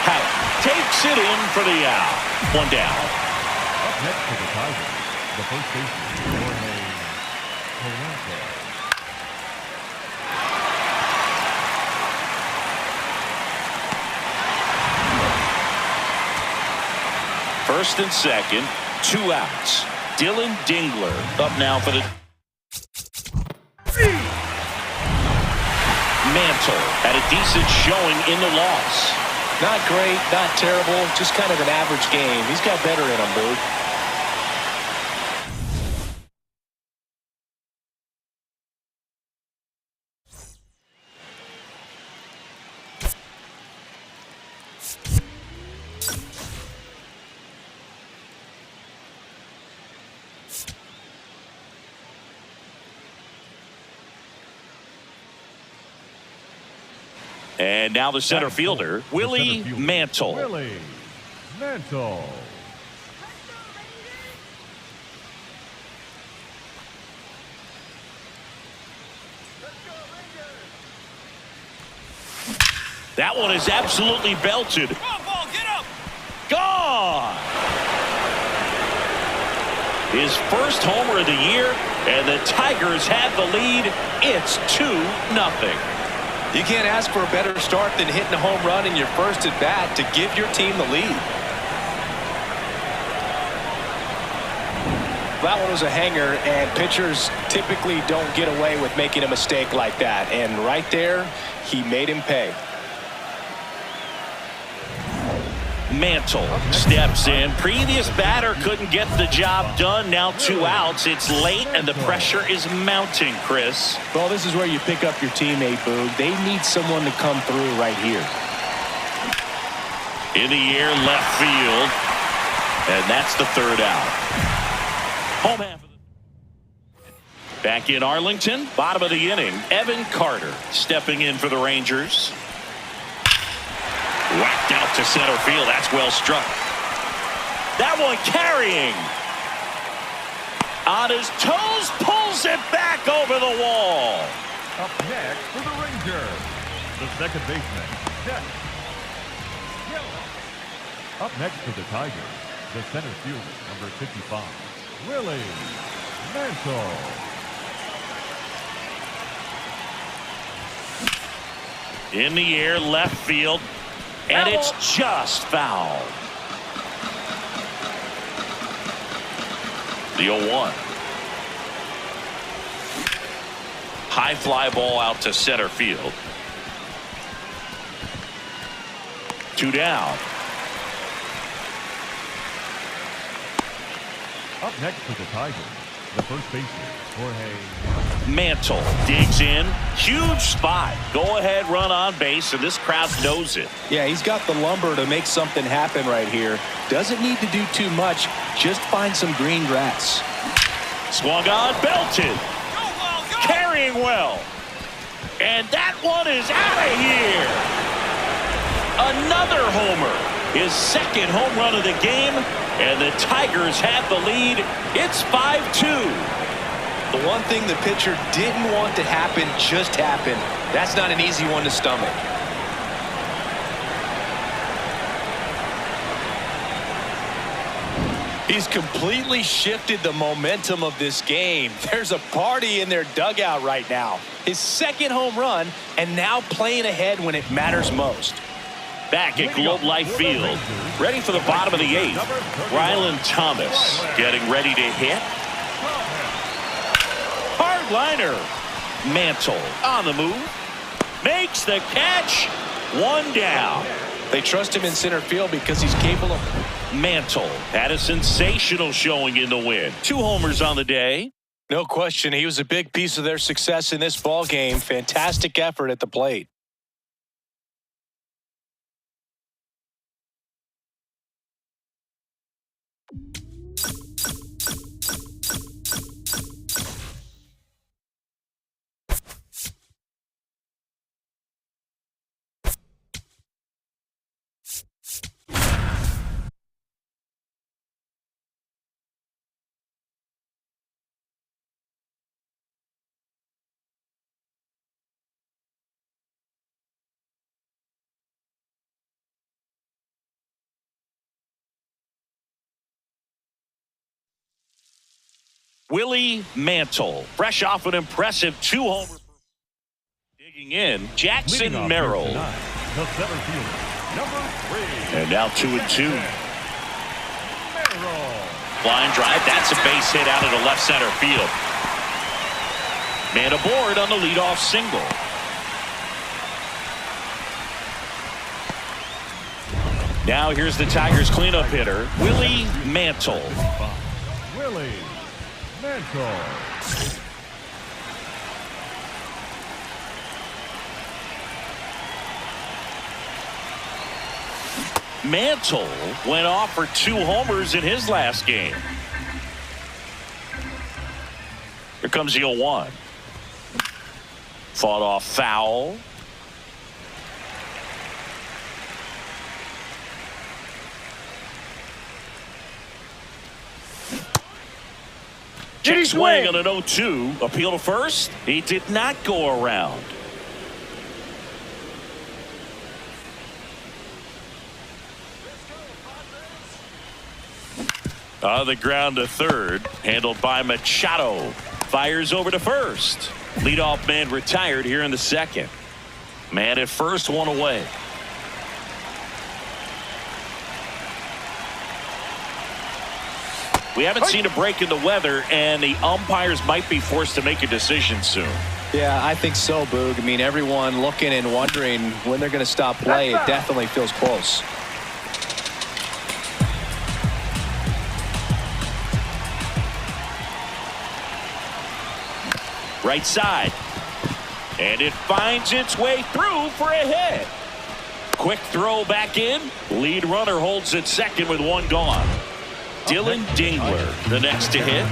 Howard takes it in for the out. 1 down. Up next for the Tigers, the first baseman, Jorge Polanco. First and second, 2 outs. Dylan Dingler up now for the Mantle had a decent showing in the loss. Not great, not terrible, just kind of an average game. He's got better in him, Boog. And now the center fielder, Willie Mantle. Willie Mantle. That one is absolutely belted. Come on, ball, get up. Gone! His first homer of the year, and the Tigers have the lead. It's 2-0. You can't ask for a better start than hitting a home run in your first at bat to give your team the lead. That one was a hanger, and pitchers typically don't get away with making a mistake like that. And right there, he made him pay. Mantle steps in. Previous batter couldn't get the job done. Now 2 outs. It's late, and the pressure is mounting, Chris. Well, this is where you pick up your teammate, Boog. They need someone to come through right here. In the air, left field. And that's the 3rd out. Home half of the... Back in Arlington, bottom of the inning, Evan Carter stepping in for the Rangers. Whacked out to center field. That's well struck. That one carrying. On his toes, pulls it back over the wall. Up next for the Rangers, the second baseman, Jeff Gillett. Up next for the Tigers, the center fielder, number 55, Willie Mantle. In the air, left field. And it's just foul. The 0-1. High fly ball out to center field. 2 down. Up next for the Tigers, the first baseman, Jorge Mantle digs in. Huge spot. Go ahead, run on base, and this crowd knows it. Yeah, he's got the lumber to make something happen right here. Doesn't need to do too much. Just find some green grass. Swung on, belted. Carrying well. And that one is out of here. Another homer. His 2nd home run of the game. And the Tigers have the lead. It's 5-2. The one thing the pitcher didn't want to happen just happened. That's not an easy one to stomach. He's completely shifted the momentum of this game. There's a party in their dugout right now. His 2nd home run, and now playing ahead when it matters most. Back at Globe Life Field, ready for the bottom of the 8th. Rylan Thomas getting ready to hit. Hard liner. Mantle on the move. Makes the catch. 1 down. They trust him in center field because he's capable of... Mantle had a sensational showing in the win. 2 homers on the day. No question, he was a big piece of their success in this ball game. Fantastic effort at the plate. Willie Mantle, fresh off an impressive 2-homer. Digging in, Jackson Merrill. The center fielder, number 3. And now 2-2. Merrill. Line drive, that's a base hit out of the left center field. Man aboard on the leadoff single. Now here's the Tigers cleanup hitter, Willie Mantle. Willie Mantle. Mantle went off for 2 homers in his last game. Here comes the 0-1. Fought off foul. Check swing on an 0-2. Appeal to first. He did not go around. On the ground to third. Handled by Machado. Fires over to first. Leadoff man retired here in the second. Man at first, 1 away. We haven't seen a break in the weather, and the umpires might be forced to make a decision soon. Yeah, I think so, Boog. I mean, everyone looking and wondering when they're going to stop play. It definitely feels close. Right side. And it finds its way through for a hit. Quick throw back in. Lead runner holds at second with 1 gone. Dylan Dingler, the next to hit.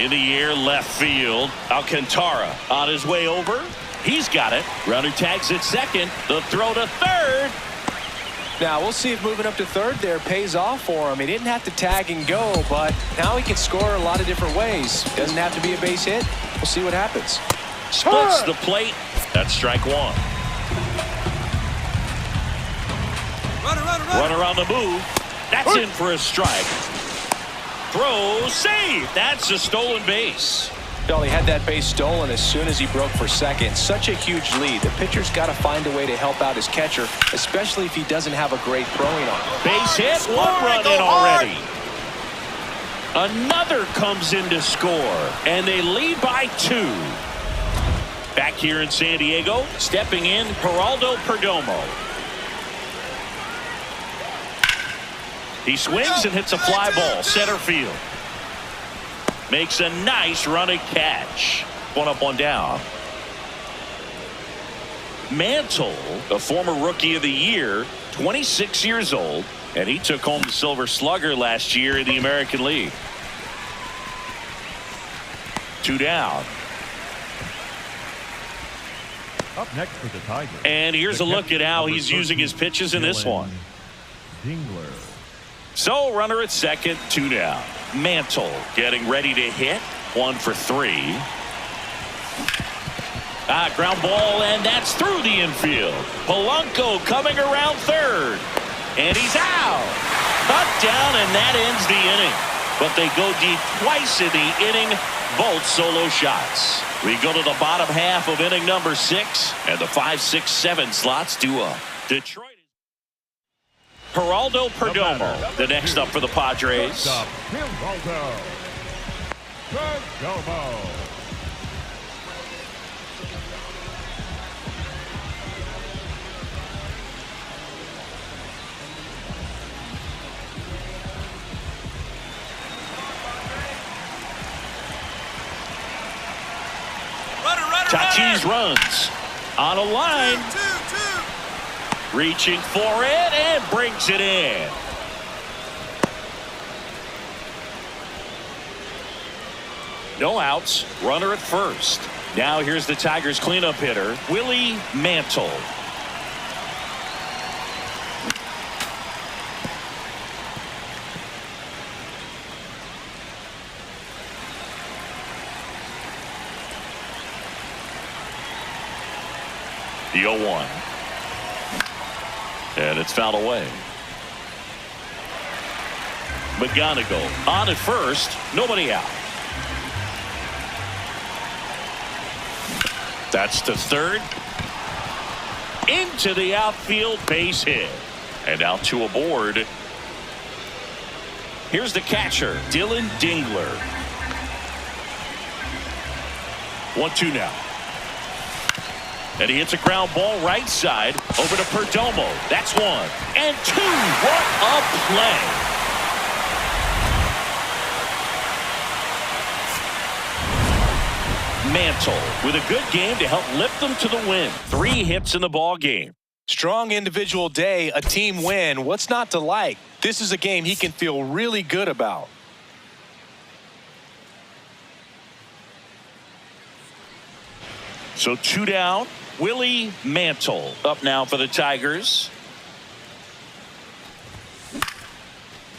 In the air, left field. Alcantara on his way over. He's got it. Runner tags at second. The throw to third. Now, we'll see if moving up to third there pays off for him. He didn't have to tag and go, but now he can score a lot of different ways. Doesn't have to be a base hit. We'll see what happens. Splits the plate. That's strike 1. Runner on the move. That's in for a strike. Throw, save. That's a stolen base. Well, he had that base stolen as soon as he broke for second. Such a huge lead. The pitcher's got to find a way to help out his catcher, especially if he doesn't have a great throwing arm. Base hit, 1 run in already. Another comes in to score, and they lead by 2. Back here in San Diego, stepping in, Geraldo Perdomo. He swings and hits a fly ball, center field. Makes a nice running catch. 1 up, 1 down. Mantle, a former Rookie of the Year, 26 years old, and he took home the Silver Slugger last year in the American League. 2 down. Up next for the Tigers. And here's a look at how he's using his pitches in this one. Dingler. So runner at second, 2 down. Mantle getting ready to hit. 1 for 3. Ground ball, and that's through the infield. Polanco coming around third. And he's out. Cut down, and that ends the inning. But they go deep twice in the inning. Both solo shots. We go to the bottom half of inning number 6. And the 5, 6, 7 slots do up. Detroit. Geraldo Perdomo, the next up for the Padres. Geraldo Perdomo. Tatis runs on a line. Reaching for it and brings it in. No outs. Runner at first. Now here's the Tigers cleanup hitter, Willie Mantle. The 0-1. And it's fouled away. McGonigal on at first, nobody out. That's to third. Into the outfield, base hit. And out to a board. Here's the catcher, Dylan Dingler. 1-2 now. And he hits a ground ball right side over to Perdomo. That's 1 and 2. What a play. Mantle with a good game to help lift them to the win. 3 hits in the ball game. Strong individual day, a team win. What's not to like? This is a game he can feel really good about. So 2 down. Willie Mantle up now for the Tigers.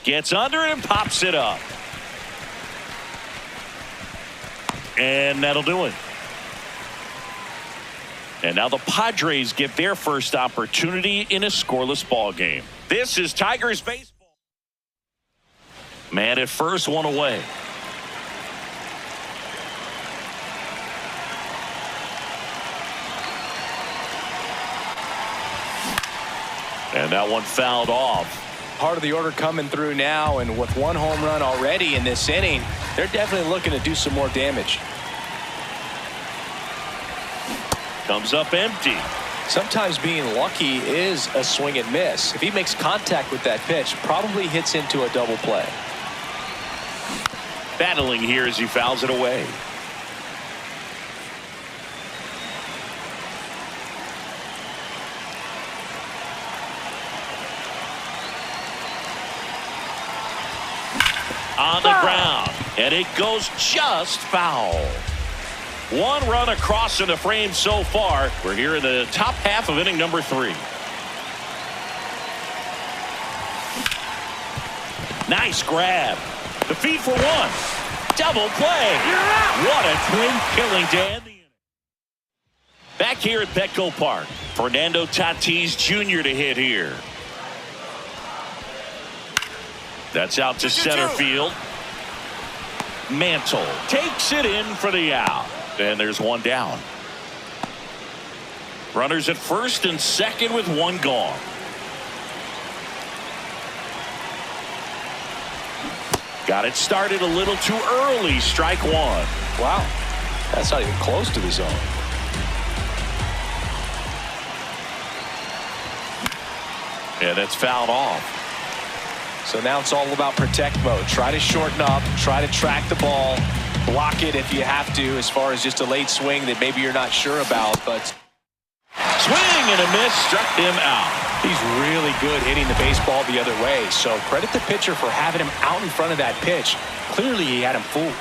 Gets under it and pops it up. And that'll do it. And now the Padres get their first opportunity in a scoreless ball game. This is Tigers baseball. Man at first, 1 away. And that one fouled off. Part of the order coming through now, and with 1 home run already in this inning, they're definitely looking to do some more damage. Comes up empty. Sometimes being lucky is a swing and miss. If he makes contact with that pitch, probably hits into a double play. Battling here as he fouls it away. On the ground, and it goes just foul. 1 run across in the frame so far. We're here in the top half of inning number 3. Nice grab. The feed for 1. Double play. What a twin killing to end the inning. Back here at Petco Park, Fernando Tatis Jr. to hit here. That's out to center field. Mantle takes it in for the out. And there's 1 down. Runners at first and second with 1 gone. Got it started a little too early. Strike 1. Wow. That's not even close to the zone. And it's fouled off. So now it's all about protect mode. Try to shorten up, try to track the ball, block it if you have to, as far as just a late swing that maybe you're not sure about. But swing and a miss, struck him out. He's really good hitting the baseball the other way. So credit the pitcher for having him out in front of that pitch. Clearly he had him fooled.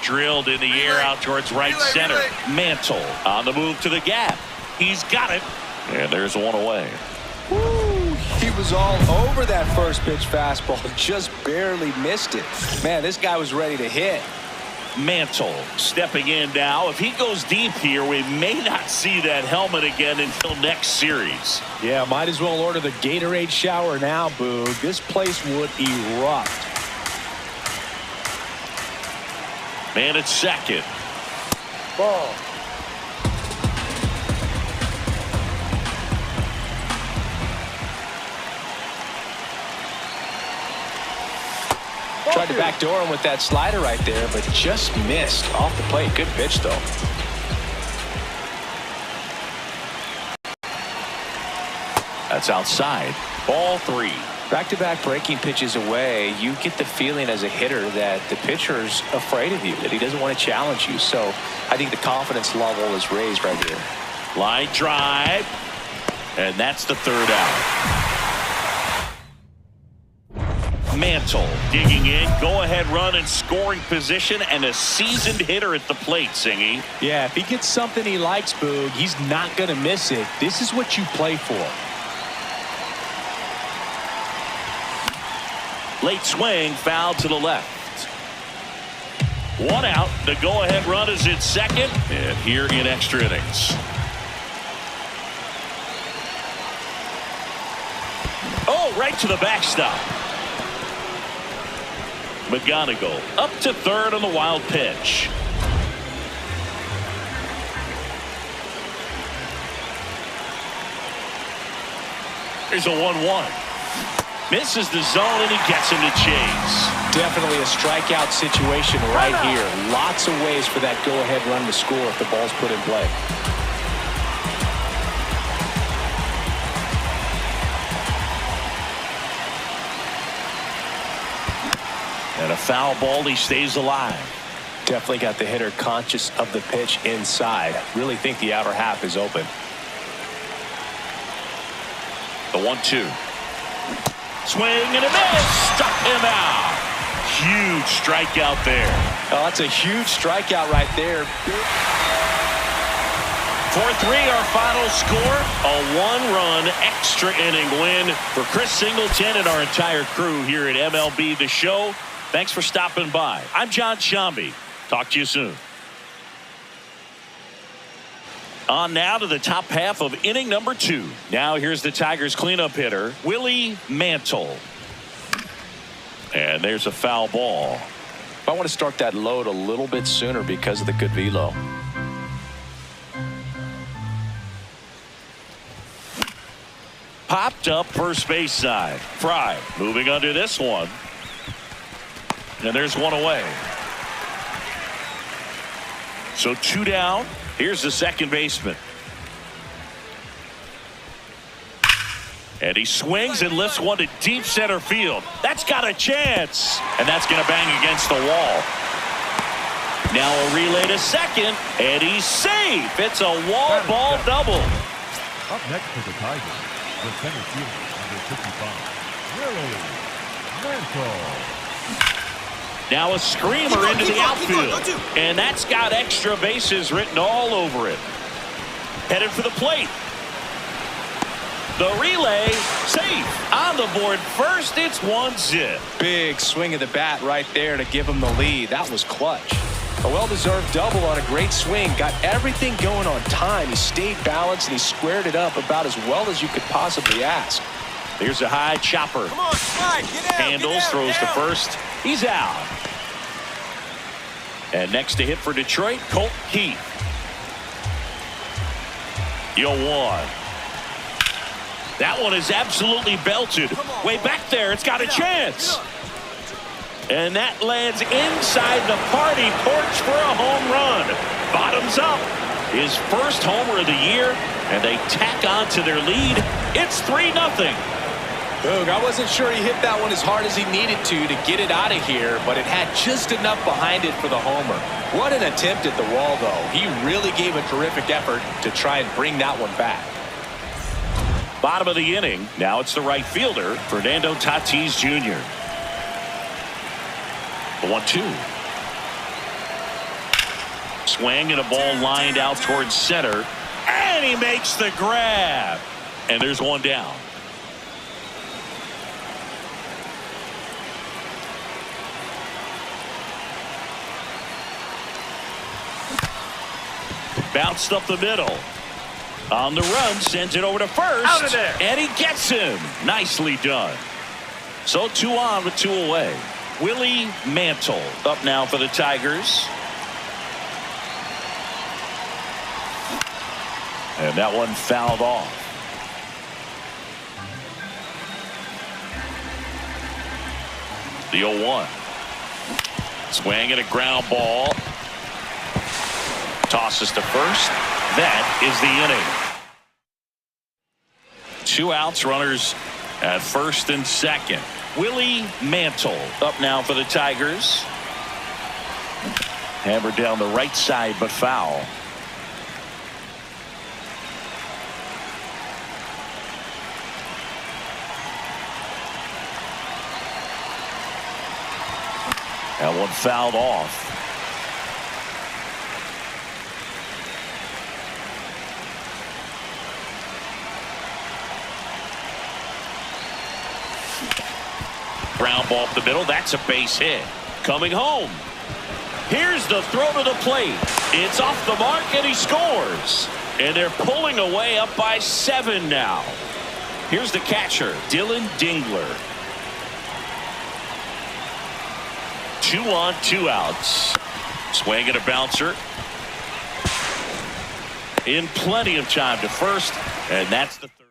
Drilled in the air out towards right center. Mantle on the move to the gap. He's got it. And there's 1 away. Woo. He was all over that first pitch fastball, just barely missed it. Man, this guy was ready to hit. Mantle stepping in now. If he goes deep here, we may not see that helmet again until next series. Yeah, might as well order the Gatorade shower now, Boog. This place would erupt. Man at second. Ball. Tried to backdoor him with that slider right there, but just missed off the plate. Good pitch, though. That's outside. Ball 3. Back-to-back breaking pitches away, you get the feeling as a hitter that the pitcher's afraid of you, that he doesn't want to challenge you. So I think the confidence level is raised right here. Line drive. And that's the 3rd out. Mantle digging in, go-ahead run in scoring position, and a seasoned hitter at the plate, Singy. Yeah, if he gets something he likes, Boog, he's not going to miss it. This is what you play for. Late swing, foul to the left. 1 out. The go-ahead run is in second, and here in extra innings. Oh, right to the backstop. McGonigal up to third on the wild pitch. Here's a 1-1. Misses the zone and he gets him to chase. Definitely a strikeout situation right here. Lots of ways for that go-ahead run to score if the ball's put in play. And a foul ball, he stays alive. Definitely got the hitter conscious of the pitch inside. Really think the outer half is open. The 1-2. Swing and a miss. Struck him out. Huge strikeout there. Oh, that's a huge strikeout right there. 4-3 our final score. A 1-run extra inning win for Chris Singleton and our entire crew here at MLB The Show. Thanks for stopping by. I'm John Sciambi. Talk to you soon. On now to the top half of inning number 2. Now here's the Tigers cleanup hitter, Willie Mantle. And there's a foul ball. I want to start that load a little bit sooner because of the good velo. Popped up first base side. Fry moving under this one. And there's one away. So 2 down. Here's the second baseman. And he swings and lifts one to deep center field. That's got a chance. And that's going to bang against the wall. Now a relay to second. And he's safe. It's a wall ball double. Up next for the Tigers, the center fielder, number 55, Willie Mantle. Now a screamer into the outfield. And that's got extra bases written all over it. Headed for the plate. The relay, safe. On the board first, it's 1-0. Big swing of the bat right there to give him the lead. That was clutch. A well-deserved double on a great swing. Got everything going on time. He stayed balanced and he squared it up about as well as you could possibly ask. Here's a high chopper. Come on, slide. Get down, Handles, get down, throws get to down. first. He's out. And next to hit for Detroit, Colt Keith. 0-1. That one is absolutely belted. Way back there, it's got a chance. And that lands inside the party porch for a home run. Bottoms up. His first homer of the year, and they tack on to their lead. It's 3-0. Boog, I wasn't sure he hit that one as hard as he needed to get it out of here, but it had just enough behind it for the homer. What an attempt at the wall, though. He really gave a terrific effort to try and bring that one back. Bottom of the inning. Now it's the right fielder, Fernando Tatis Jr. The 1-2. Swing and a ball lined out towards center. And he makes the grab. And there's one down. Bounced up the middle. On the run, sends it over to first. Out of there. And he gets him. Nicely done. So 2 on with 2 away. Willie Mantle up now for the Tigers. And that one fouled off. The 0-1. Swing and a ground ball. Tosses to first. That is the inning. 2 outs, runners at first and second. Willie Mantle up now for the Tigers. Hammered down the right side, but foul. That one fouled off. Ground ball up the middle. That's a base hit. Coming home. Here's the throw to the plate. It's off the mark and he scores. And they're pulling away up by 7 now. Here's the catcher, Dylan Dingler. 2 on, 2 outs. Swing and a bouncer. In plenty of time to first, and that's the third.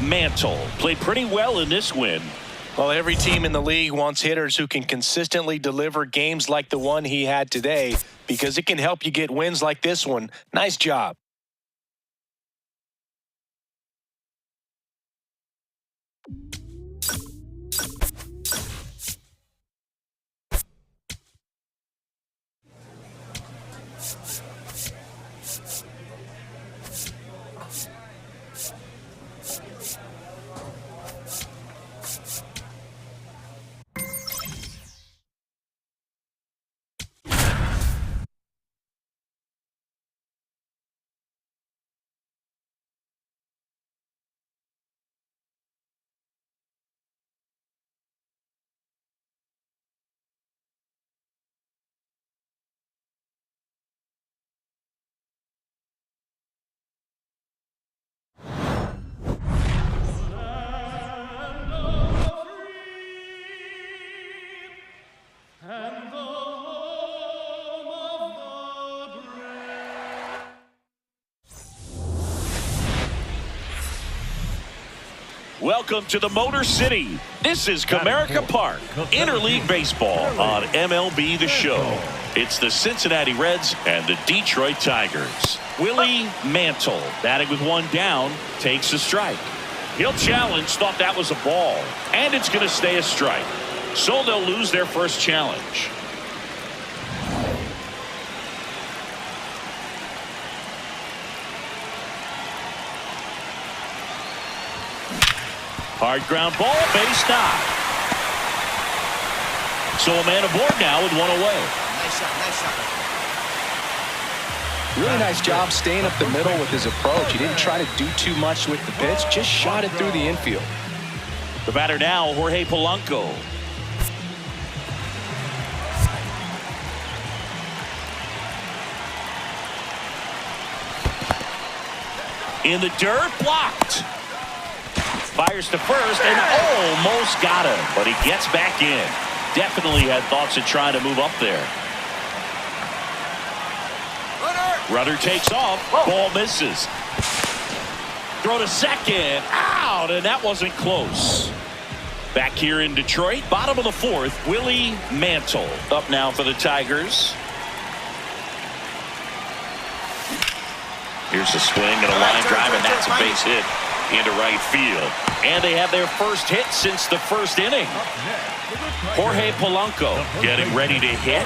Mantle played pretty well in this win. Well, every team in the league wants hitters who can consistently deliver games like the one he had today, because it can help you get wins like this one. Nice job. Welcome to the Motor City. This is Comerica Park, interleague baseball on MLB The Show. It's the Cincinnati Reds and the Detroit Tigers. Willie Mantle, batting with 1 down, takes a strike. He'll challenge, thought that was a ball, and it's going to stay a strike. So they'll lose their first challenge. Hard ground ball, base knock. So a man aboard now with 1 away. Nice shot, nice shot. Really nice job staying up the middle with his approach. He didn't try to do too much with the pitch, just shot it through the infield. The batter now, Jorge Polanco. In the dirt, blocked. Fires to first and almost got him, but he gets back in. Definitely had thoughts of trying to move up there. Runner takes off. Ball misses. Throw to second. Out, and that wasn't close. Back here in Detroit, bottom of the 4th, Willie Mantle up now for the Tigers. Here's a swing and a line drive, and that's a base hit into right field. And they have their first hit since the first inning. Jorge Polanco getting ready to hit.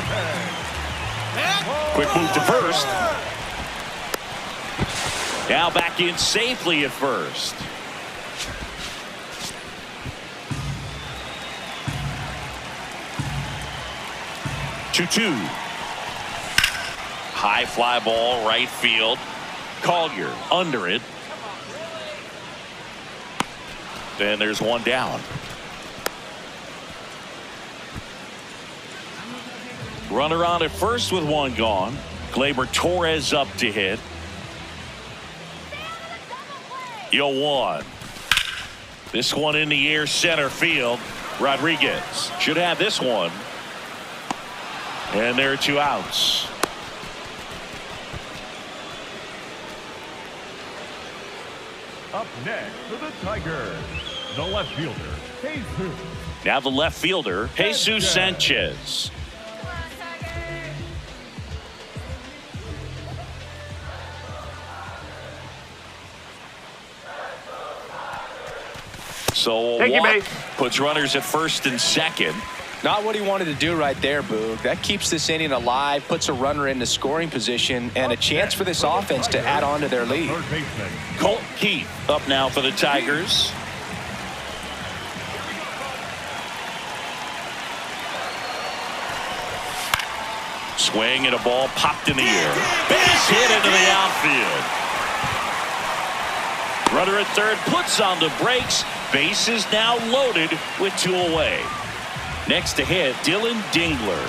Quick move to first. Now back in safely at first. Two. High fly ball, right field. Collier under it. And there's 1 down. Runner on at first with 1 gone. Gleyber Torres up to hit. 0-1. This one in the air, center field. Rodriguez should have this one. And there are 2 outs. Up next for the Tigers, the left fielder, Jesus. Now the left fielder, Jesus Sanchez. So a walk puts runners at first and second. Not what he wanted to do right there, Boog. That keeps this inning alive, puts a runner into scoring position, and a chance for this offense to add on to their lead. Colt Keith up now for the Tigers. Swing and a ball popped in the air. Base hit into the outfield. Runner at third puts on the brakes. Base is now loaded with 2 away. Next to hit, Dylan Dingler.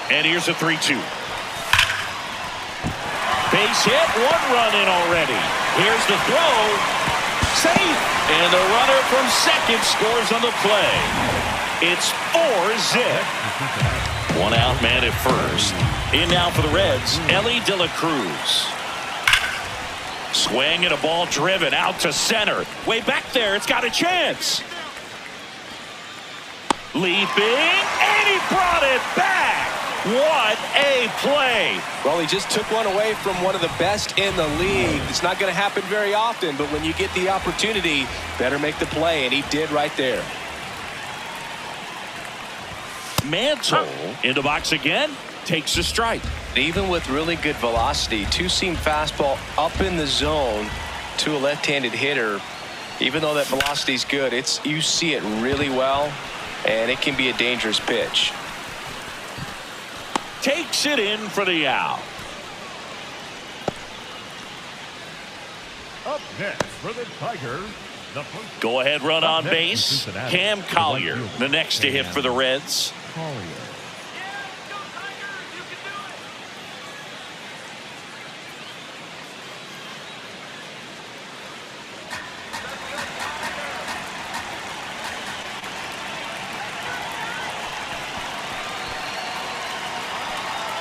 And here's a 3-2. Base hit, 1 run in already. Here's the throw. Safe. And the runner from second scores on the play. It's 4-zip. One out man at first. In now for the Reds, Elly De La Cruz. Swing and a ball driven out to center. Way back there, it's got a chance. Leaping, and he brought it back. What a play. Well, he just took one away from one of the best in the league. It's not going to happen very often, but when you get the opportunity, better make the play, and he did right there. Mantle in the box again, takes a strike. Even with really good velocity, two-seam fastball up in the zone to a left-handed hitter, even though that velocity is good, you see it really well, and it can be a dangerous pitch. Takes it in for the out. Up next for the Tigers, the first Go ahead run on next base. is Cincinnati. Cam Collier, the next to hit for the Reds. Collier.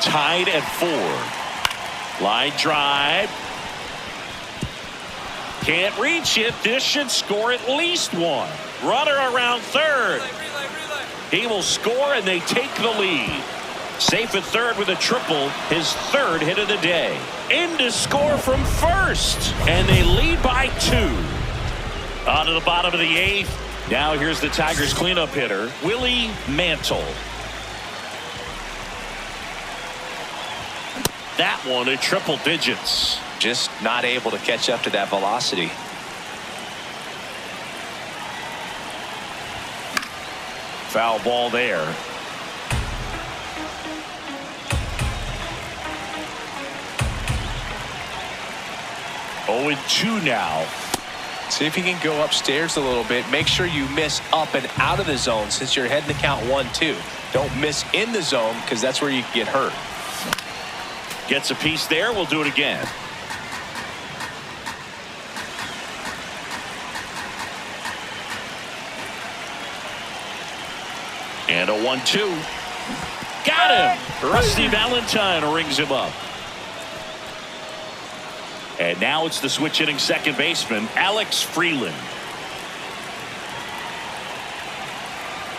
Tied at 4. Line drive. Can't reach it. This should score at least one. Runner around third. He will score and they take the lead. Safe at third with a triple, his third hit of the day. In to score from first, and they lead by 2. On to the bottom of the 8th. Now here's the Tigers cleanup hitter, Willie Mantle. That one at triple digits. Just not able to catch up to that velocity. Foul ball there. Oh, and 2 now. See if you can go upstairs a little bit. Make sure you miss up and out of the zone since you're heading to count 1-2. Don't miss in the zone because that's where you can get hurt. Gets a piece there. We'll do it again. And a 1-2. Got him. Rusty Valentine rings him up. And now it's the switch hitting second baseman, Alex Freeland.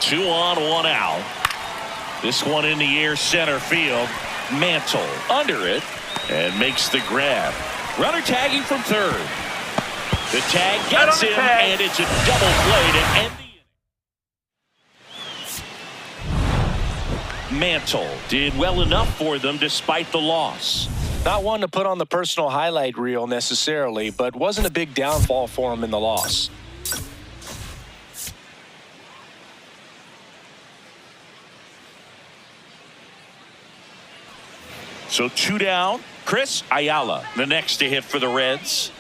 2 on, 1 out. This one in the air center field. Mantle under it and makes the grab. Runner tagging from third. The tag gets him, and it's a double play to end the inning. Mantle did well enough for them despite the loss. Not one to put on the personal highlight reel necessarily, but wasn't a big downfall for him in the loss. So 2 down. Chris Ayala, the next to hit for the Reds.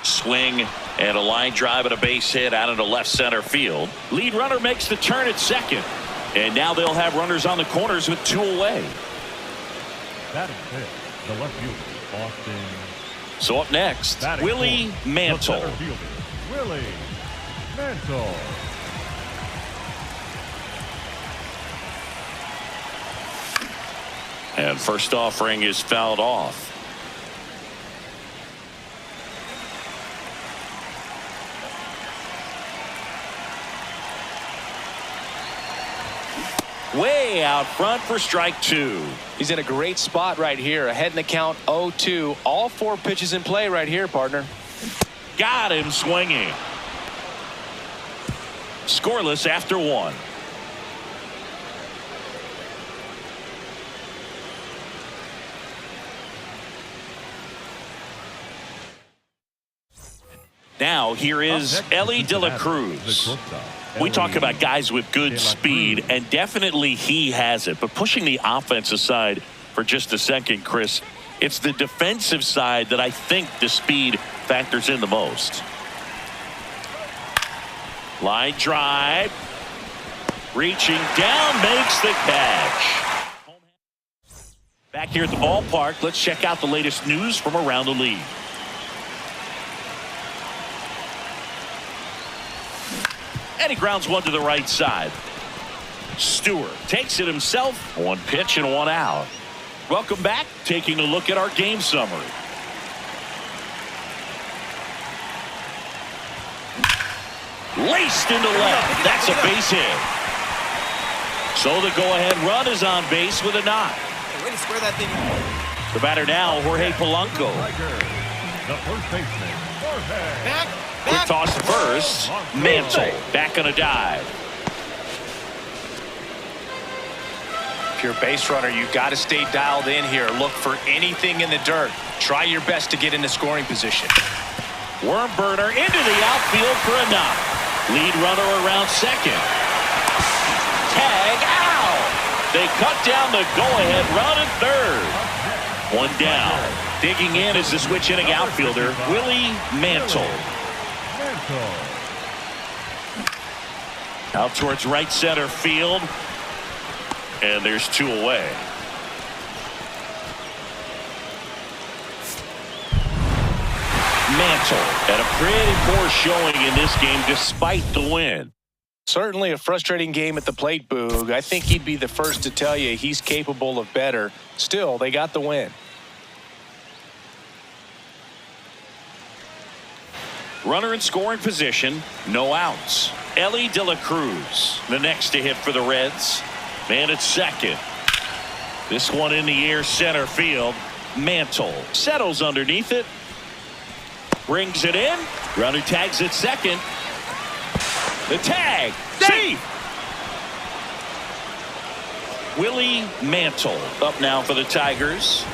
Swing and a line drive and a base hit out into left center field. Lead runner makes the turn at second. And now they'll have runners on the corners with 2 away. That is it. The left fielder, Austin. So up next, Batting Willie fourth, Mantle. the center fielder, Willie Mantle. And first offering is fouled off. Way out front for strike 2. He's in a great spot right here. Ahead in the count 0-2. All 4 pitches in play right here, partner. Got him swinging. Scoreless after 1. Now here is Elly De La Cruz. We talk about guys with good speed, and definitely he has it. But pushing the offense aside for just a second, Chris, it's the defensive side that I think the speed factors in the most. Line drive. Reaching down, makes the catch. Back here at the ballpark, let's check out the latest news from around the league. And he grounds one to the right side. Stewart takes it himself. One pitch and one out. Welcome back. Taking a look at our game summary. Laced into left. That's a base hit. So the go-ahead run is on base with a knock. Hey, way to square that thing. The batter now, Jorge Polanco. The first baseman, Jorge. Back. Quick toss to first. Mantle back on a dive. If you're a base runner, you got to stay dialed in here. Look for anything in the dirt. Try your best to get into scoring position. Worm burner into the outfield for a knock. Lead runner around second. Tag out. They cut down the go-ahead run at third. One down. Digging in is the switch hitting outfielder, Willie Mantle. Out towards right center field. And there's two away. Mantle had a pretty poor showing in this game despite the win. Certainly a frustrating game at the plate, Boog. I think he'd be the first to tell you he's capable of better. Still, they got the win. Runner in scoring position, no outs. Elly De La Cruz, the next to hit for the Reds. Man at second. This one in the air center field. Mantle settles underneath it. Brings it in. Runner tags at second. The tag. See. Willie Mantle up now for the Tigers.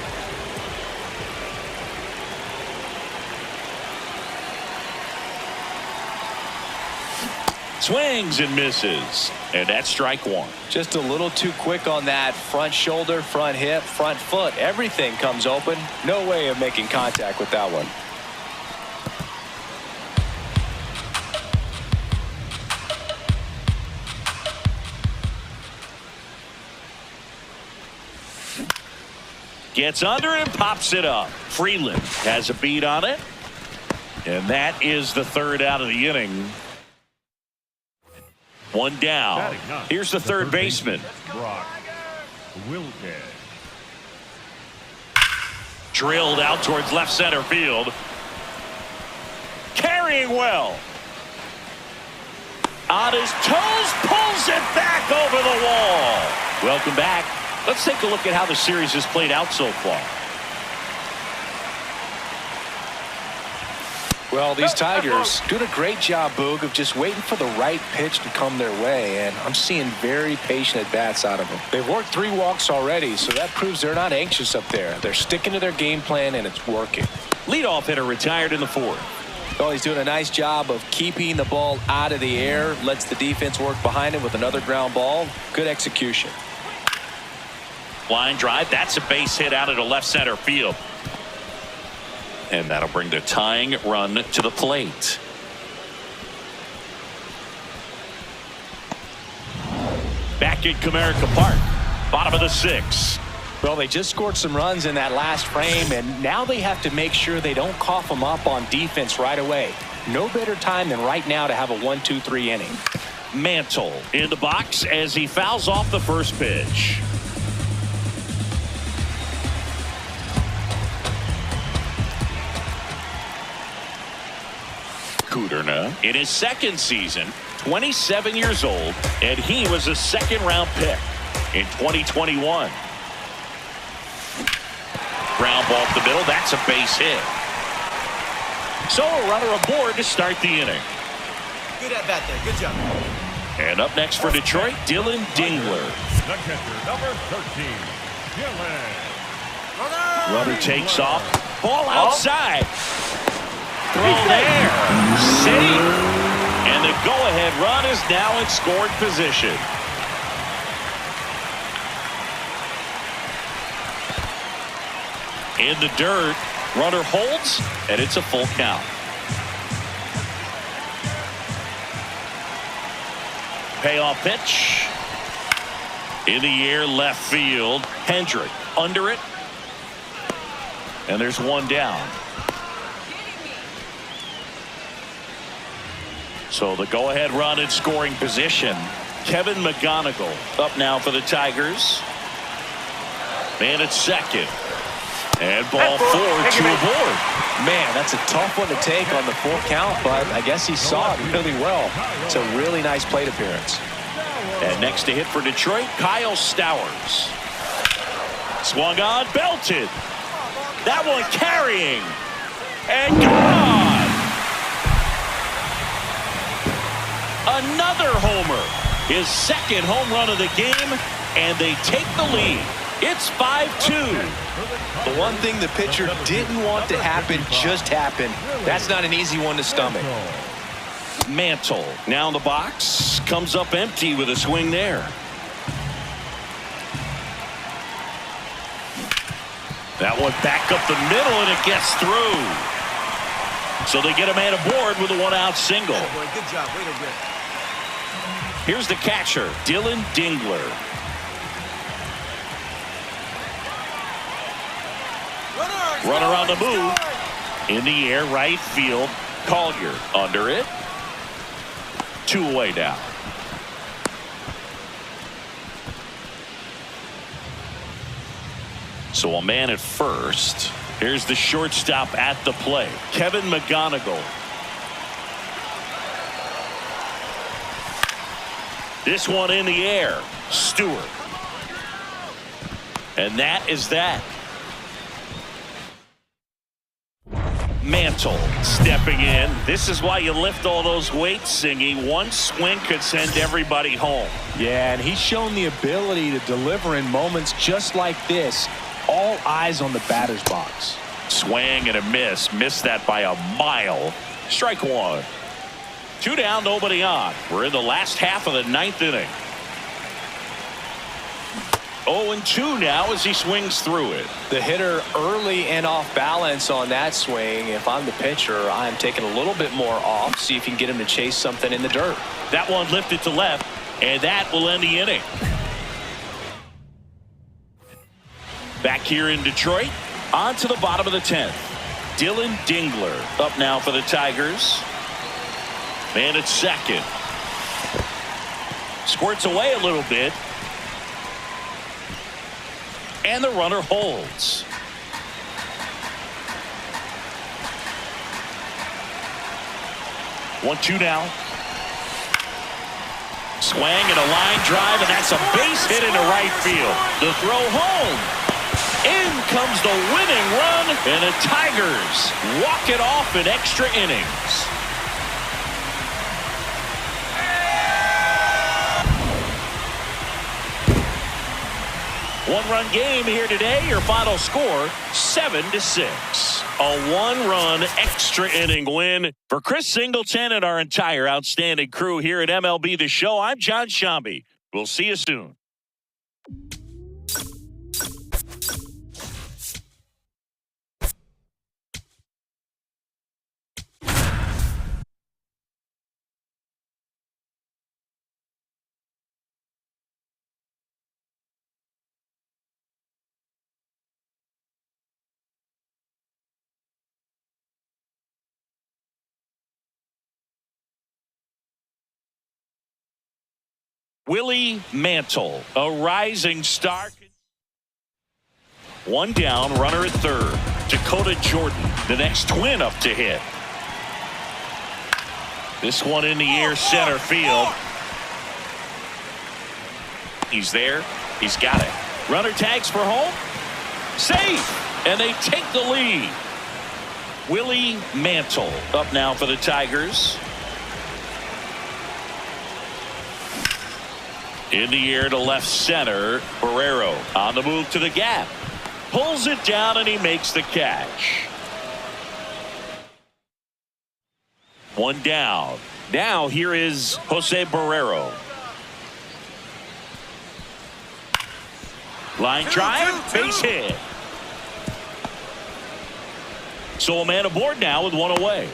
Swings and misses. And that's strike one. Just a little too quick on that front shoulder, front hip, front foot. Everything comes open. No way of making contact with that one. Gets under it and pops it up. Freeland has a beat on it. And that is the third out of the inning. One down. Here's the third baseman. Brock Wilken. Drilled out towards left center field. Carrying well. On his toes, pulls it back over the wall. Welcome back. Let's take a look at how the series has played out so far. Well, these Tigers doing a great job, Boog, of just waiting for the right pitch to come their way, and I'm seeing very patient at-bats out of them. They've worked 3 walks already, so that proves they're not anxious up there. They're sticking to their game plan, and it's working. Leadoff hitter retired in the fourth. Well, he's doing a nice job of keeping the ball out of the air, lets the defense work behind him with another ground ball. Good execution. Line drive. That's a base hit out into left center field. And that'll bring the tying run to the plate. Back at Comerica Park. Bottom of the 6th. Well, they just scored some runs in that last frame, and now they have to make sure they don't cough them up on defense right away. No better time than right now to have a 1-2-3 inning. Mantle in the box as he fouls off the first pitch. Kudrna in his second season, 27 years old, and he was a second-round pick in 2021. Ground ball up the middle. That's a base hit. So a runner aboard to start the inning. Good at bat there. Good job. And up next for Detroit, Dylan Dingler. The catcher, number 13, Dylan. Runner takes off. Ball outside. Throw there. Safe. And the go-ahead run is now in scoring position. In the dirt. Runner holds, and it's a full count. Payoff pitch. In the air, left field. Hendrick under it. And there's 1 down. So the go-ahead run in scoring position. Kevin McGonigal up now for the Tigers. Man at second. And ball 4 to aboard. Man, that's a tough one to take on the full count, but I guess he saw it really well. It's a really nice plate appearance. And next to hit for Detroit, Kyle Stowers. Swung on, belted. That one carrying. And gone. Another homer. His second home run of the game, and they take the lead. It's 5-2. The one thing the pitcher didn't want to happen just happened. That's not an easy one to stomach. Mantle now in the box, comes up empty with a swing there. That one back up the middle, and it gets through. So they get a man aboard with a one-out single. Good job. Way to rip. Here's the catcher, Dylan Dingler. Runner on the move. In the air, right field. Collier under it. 2 away now. So a man at first. Here's the shortstop at the plate, Kevin McGonigal. This one in the air, Stewart. And that is that. Mantle stepping in. This is why you lift all those weights, Singy. One swing could send everybody home. Yeah, and he's shown the ability to deliver in moments just like this. All eyes on the batter's box. Swing and a miss. Missed that by a mile. Strike 1. 2 down, nobody on. We're in the last half of the 9th inning. 0-2 now as he swings through it. The hitter early and off balance on that swing. If I'm the pitcher, I'm taking a little bit more off. See if you can get him to chase something in the dirt. That one lifted to left, and that will end the inning. Back here in Detroit, on to the bottom of the 10th. Dylan Dingler up now for the Tigers. Man at second. Squirts away a little bit. And the runner holds. One, two now. Swing and a line drive, and that's a base hit into right field. The throw home. In comes the winning run, and the Tigers walk it off in extra innings. One-run game here today. Your final score, 7-6. A one-run extra inning win for Chris Singleton and our entire outstanding crew here at MLB The Show. I'm John Shambi. We'll see you soon. Willie Mantle, a rising star. One down, runner at third. Dakota Jordan, the next twin up to hit. This one in the air, center field. He's there. He's got it. Runner tags for home. Safe. And they take the lead. Willie Mantle up now for the Tigers. In the air to left center. Barrero on the move to the gap. Pulls it down and he makes the catch. One down. Now here is Jose Barrero. Line drive, base hit. So a man aboard now with one away.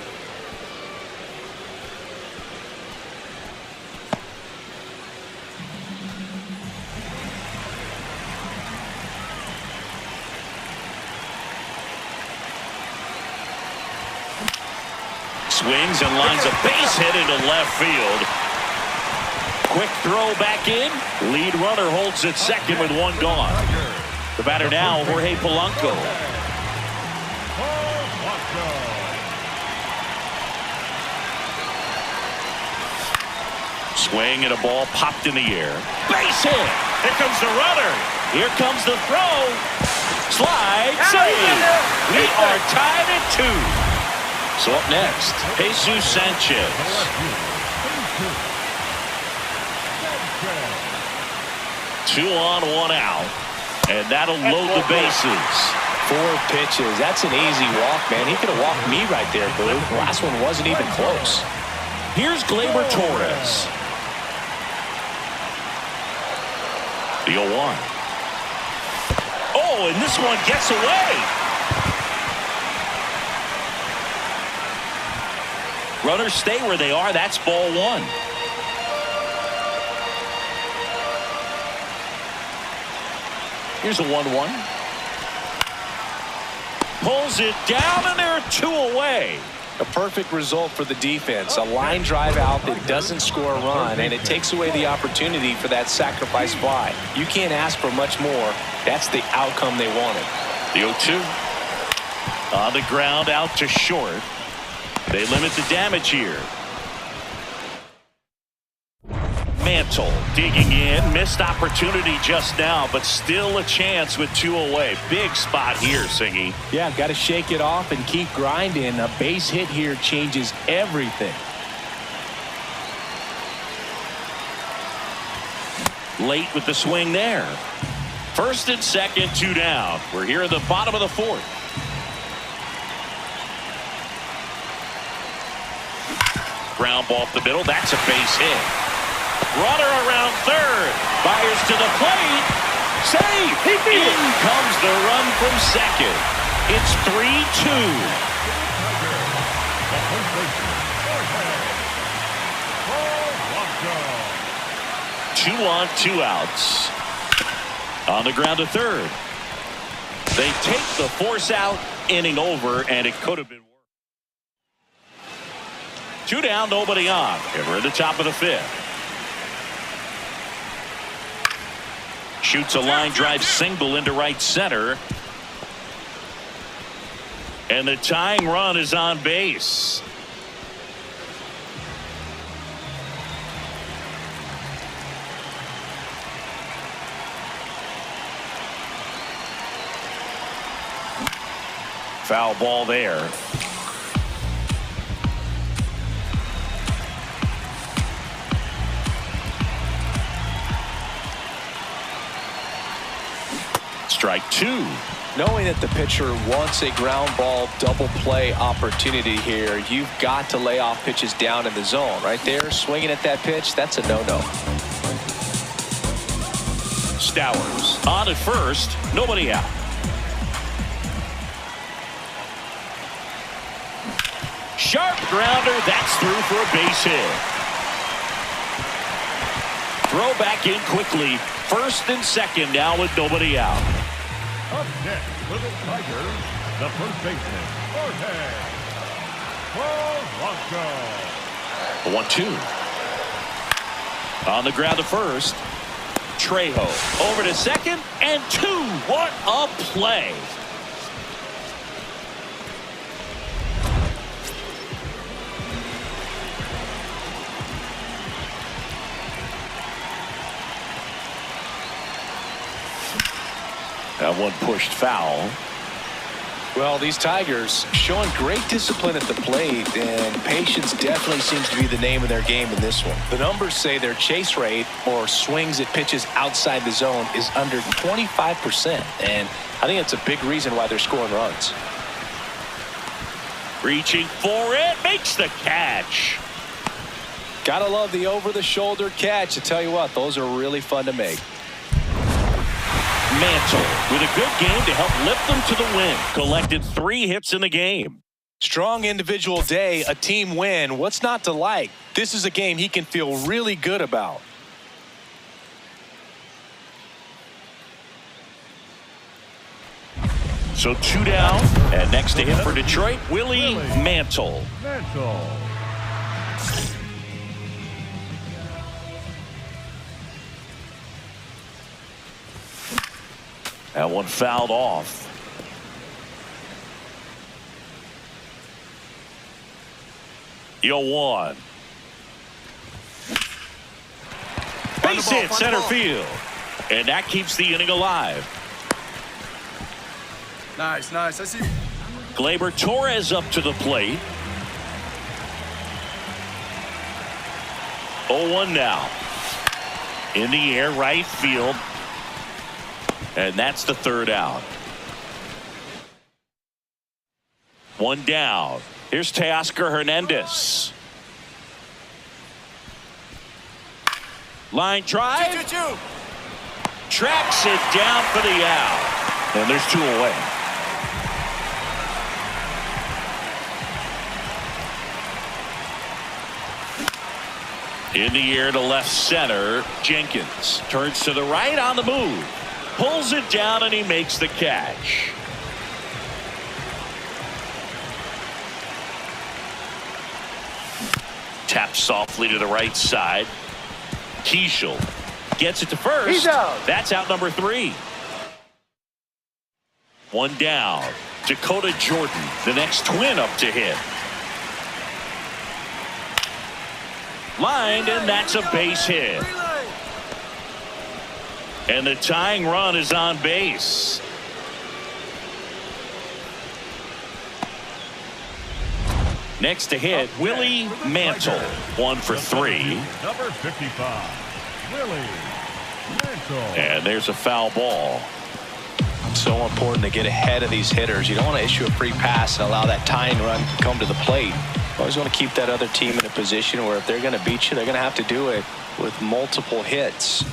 swings and lines a base hit into left field. Quick throw back in. Lead runner holds at second with one gone. The batter now, Jorge Polanco. Swing and a ball popped in the air. Base hit. Here comes the runner. Here comes the throw. Slide. Save. We are tied at 2. So up next, Jesus Sanchez. 2 on, 1 out. And that'll load the bases. 4 pitches. That's an easy walk, man. He could have walked me right there, Boo. The last one wasn't even close. Here's Gleyber Torres. The 0-1. Oh, and this one gets away. Runners stay where they are. That's ball 1. Here's a 1-1. Pulls it down, and there are 2 away. A perfect result for the defense. A line drive out that doesn't score a run, and it takes away the opportunity for that sacrifice fly. You can't ask for much more. That's the outcome they wanted. The 0-2. On the ground, out to short. They limit the damage here. Mantle digging in. Missed opportunity just now, but still a chance with 2 away. Big spot here, Singy. Yeah, got to shake it off and keep grinding. A base hit here changes everything. Late with the swing there. First and second, 2 down. We're here at the bottom of the 4th. Ground ball up the middle. That's a base hit. Runner around third. Fires to the plate. Save. In comes the run from second. It's 3-2. 2 on, 2 outs. On the ground to third. They take the force out. Inning over, and it could have been worse. 2 down, nobody on. And we're at the top of the 5th. Shoots a line drive single into right center. And the tying run is on base. Foul ball there. Strike 2. Knowing that the pitcher wants a ground ball double play opportunity here, you've got to lay off pitches down in the zone. Right there, swinging at that pitch, that's a no-no. Stowers on at first, nobody out. Sharp grounder, that's through for a base hit. Throw back in quickly. First and second now with nobody out. Up next for the Tigers, the first baseman, Jorge Polanco. 1-2. On the ground to first. Trejo over to second and 2. What a play. That one pushed foul. Well, these Tigers showing great discipline at the plate, and patience definitely seems to be the name of their game in this one. The numbers say their chase rate, or swings at pitches outside the zone, is under 25%, and I think that's a big reason why they're scoring runs. Reaching for it, makes the catch. Gotta love the over-the-shoulder catch. I tell you what, those are really fun to make. Mantle with a good game to help lift them to the win. Collected 3 hits in the game. Strong individual day, a team win. What's not to like? This is a game he can feel really good about. So 2 down. And next to him for Detroit, Willie Mantle. That one fouled off. Yo one. Base hit center field. And that keeps the inning alive. Nice, nice. I see. Gleyber Torres up to the plate. 0-1 now. In the air, right field. And that's the third out. One down. Here's Teoscar Hernandez. Line drive. Tracks it down for the out. And there's two away. In the air to left center. Jenkins turns to the right on the move. Pulls it down and he makes the catch. Taps softly to the right side. Keishel gets it to first. He's out. That's out number 3. One down. Dakota Jordan, the next twin up to hit. Lined, and that's a base hit. And the tying run is on base. Next to hit, Willie Mantle. 1 for 3. Number 55, Willie Mantle. And there's a foul ball. So important to get ahead of these hitters. You don't want to issue a free pass and allow that tying run to come to the plate. You always want to keep that other team in a position where if they're going to beat you, they're going to have to do it with multiple hits.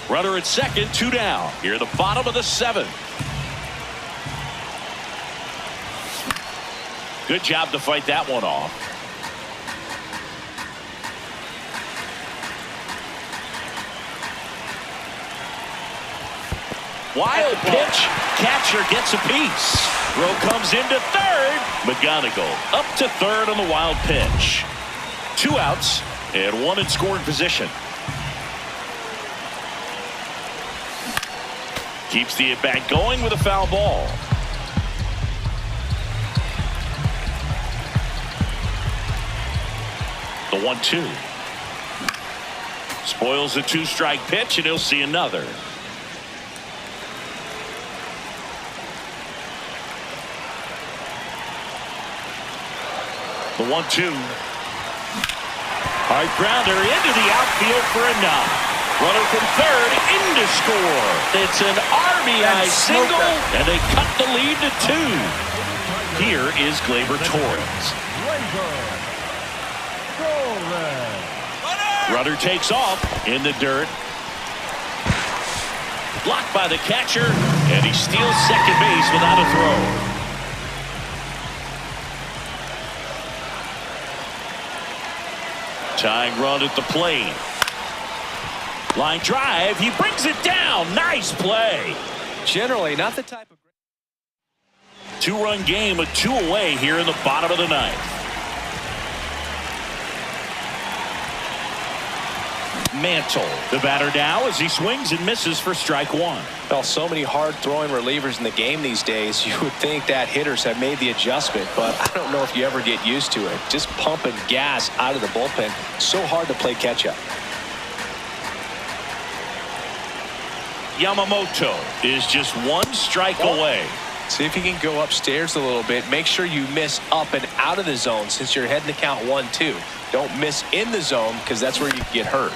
Runner at second, 2 down. Here at the bottom of the 7th. Good job to fight that one off. Wild pitch. Catcher gets a piece. Throw comes into third. McGonigal up to third on the wild pitch. 2 outs and 1 in scoring position. Keeps the at-bat going with a foul ball. The 1-2. Spoils the 2-strike pitch, and he'll see another. The 1-2. Hard grounder into the outfield for a knock. Runner from third in to score. It's an RBI single, and they cut the lead to 2. Here is Gleyber Torres. Runner takes off in the dirt. Blocked by the catcher, and he steals second base without a throw. Tying run at the plate. Line drive. He brings it down. Nice play. Generally, not the type of 2-run game with 2 away here in the bottom of the 9th. Mantle, the batter now as he swings and misses for strike 1. Well, so many hard-throwing relievers in the game these days. You would think that hitters have made the adjustment, but I don't know if you ever get used to it. Just pumping gas out of the bullpen. So hard to play catch-up. Yamamoto is just 1 strike away. See if you can go upstairs a little bit. Make sure you miss up and out of the zone since you're heading to count 1-2. Don't miss in the zone because that's where you can get hurt.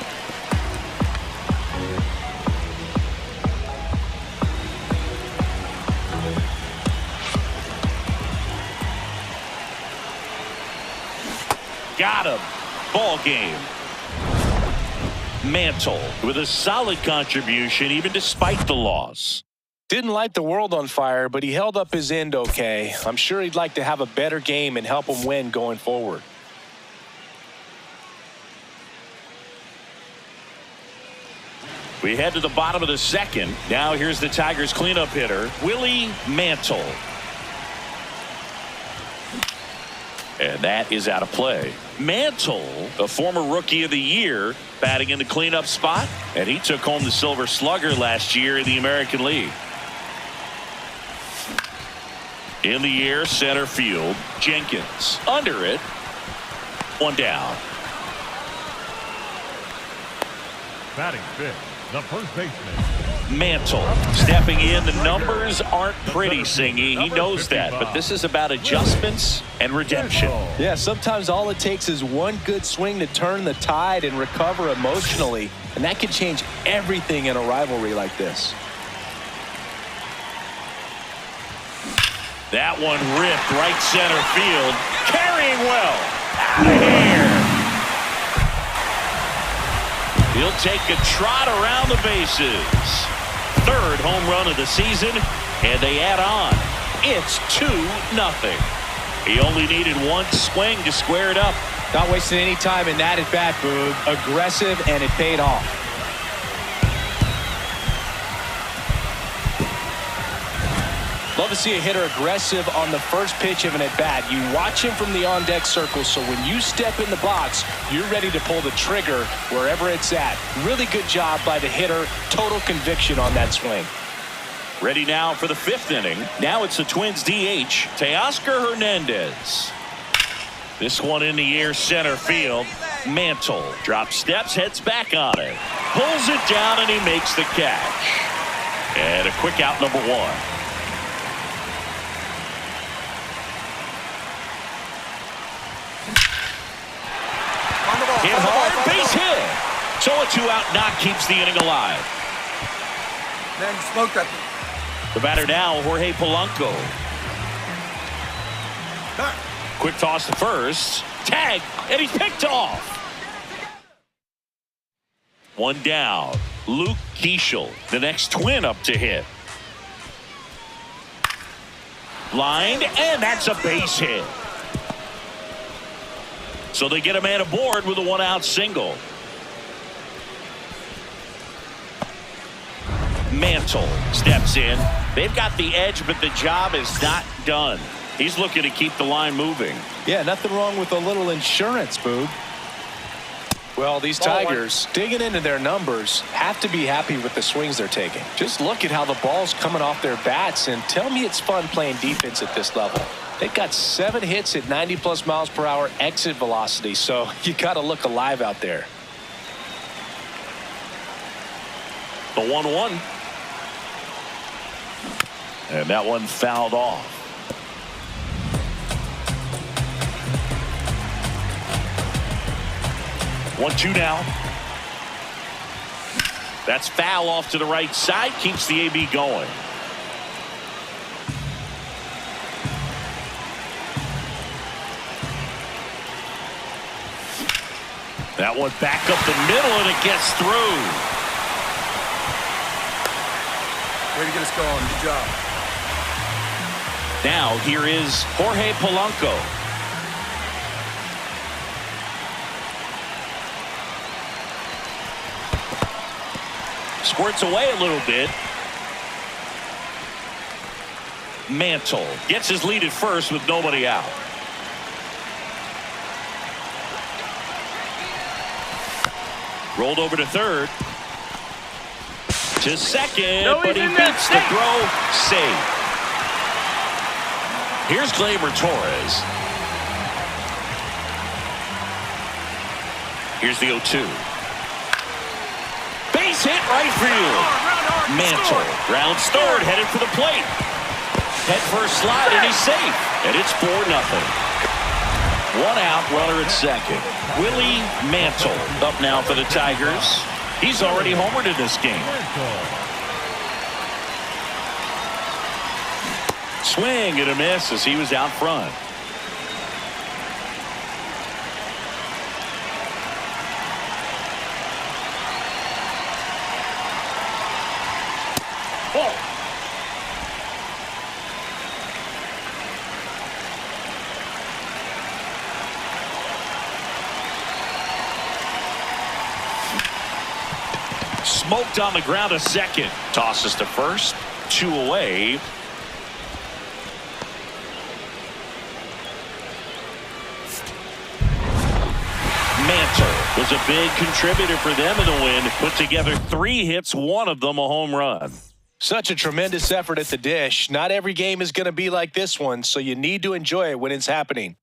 Got him. Ball game. Mantle with a solid contribution even despite the loss. Didn't light the world on fire, but he held up his end okay. I'm sure he'd like to have a better game and help him win going forward. We head to the bottom of the 2nd. Now here's the Tigers cleanup hitter, Willie Mantle. And that is out of play. Mantle, a former Rookie of the Year, batting in the cleanup spot. And he took home the Silver Slugger last year in the American League. In the air, center field, Jenkins. Under it. One down. Batting fifth, the first baseman. Mantle stepping in. The numbers aren't pretty, Singy. He knows that. But this is about adjustments and redemption. Yeah, sometimes all it takes is one good swing to turn the tide and recover emotionally. And that can change everything in a rivalry like this. That one ripped right center field. Carrying well. Out of here. He'll take a trot around the bases. Third home run of the season, and they add on. It's 2-0. He only needed one swing to square it up. Not wasting any time in that at bat, Boog. Aggressive, and it paid off. Love to see a hitter aggressive on the first pitch of an at-bat. You watch him from the on-deck circle, so when you step in the box, you're ready to pull the trigger wherever it's at. Really good job by the hitter. Total conviction on that swing. Ready now for the fifth inning. Now it's the Twins DH, Teoscar Hernandez. This one in the air, center field. Mantle drops steps, heads back on it. Pulls it down, and he makes the catch. And a quick out, number one. Hit hard, base hit. So a 2-out knock keeps the inning alive. Man, you smoked that. The batter now, Jorge Polanco. Quick toss to first. Tag, and he's picked off. One down. Luke Keeschel, the next Twin up to hit. Lined, and that's a base hit. So they get a man aboard with a one-out single. Mantle steps in. They've got the edge, but the job is not done. He's looking to keep the line moving. Yeah, nothing wrong with a little insurance, Boog. Well, these Tigers, digging into their numbers, have to be happy with the swings they're taking. Just look at how the ball's coming off their bats, and tell me it's fun playing defense at this level. They've got 7 hits at 90+ miles per hour exit velocity, so you got to look alive out there. The 1-1. And that one fouled off. 1-2 now. That's foul off to the right side. Keeps the AB going. That one back up the middle, and it gets through. Way to get us going. Good job. Now here is Jorge Polanco. Squirts away a little bit. Mantle gets his lead at first with nobody out. Rolled over to third. To second, but he beats the throw. Save. Here's Gleyber Torres. Here's the 0-2. Base hit right field. Mantle, ground stored, headed for the plate. Head first slide, and he's safe. And it's 4-0. 1 out, runner at second. Willie Mantle up now for the Tigers. He's already homered in this game. Swing and a miss as he was out front. Oh. Smoked on the ground a second. Tosses to first. 2 away. was a big contributor for them in the win. Put together 3 hits, one of them a home run. Such a tremendous effort at the dish. Not every game is going to be like this one, so you need to enjoy it when it's happening.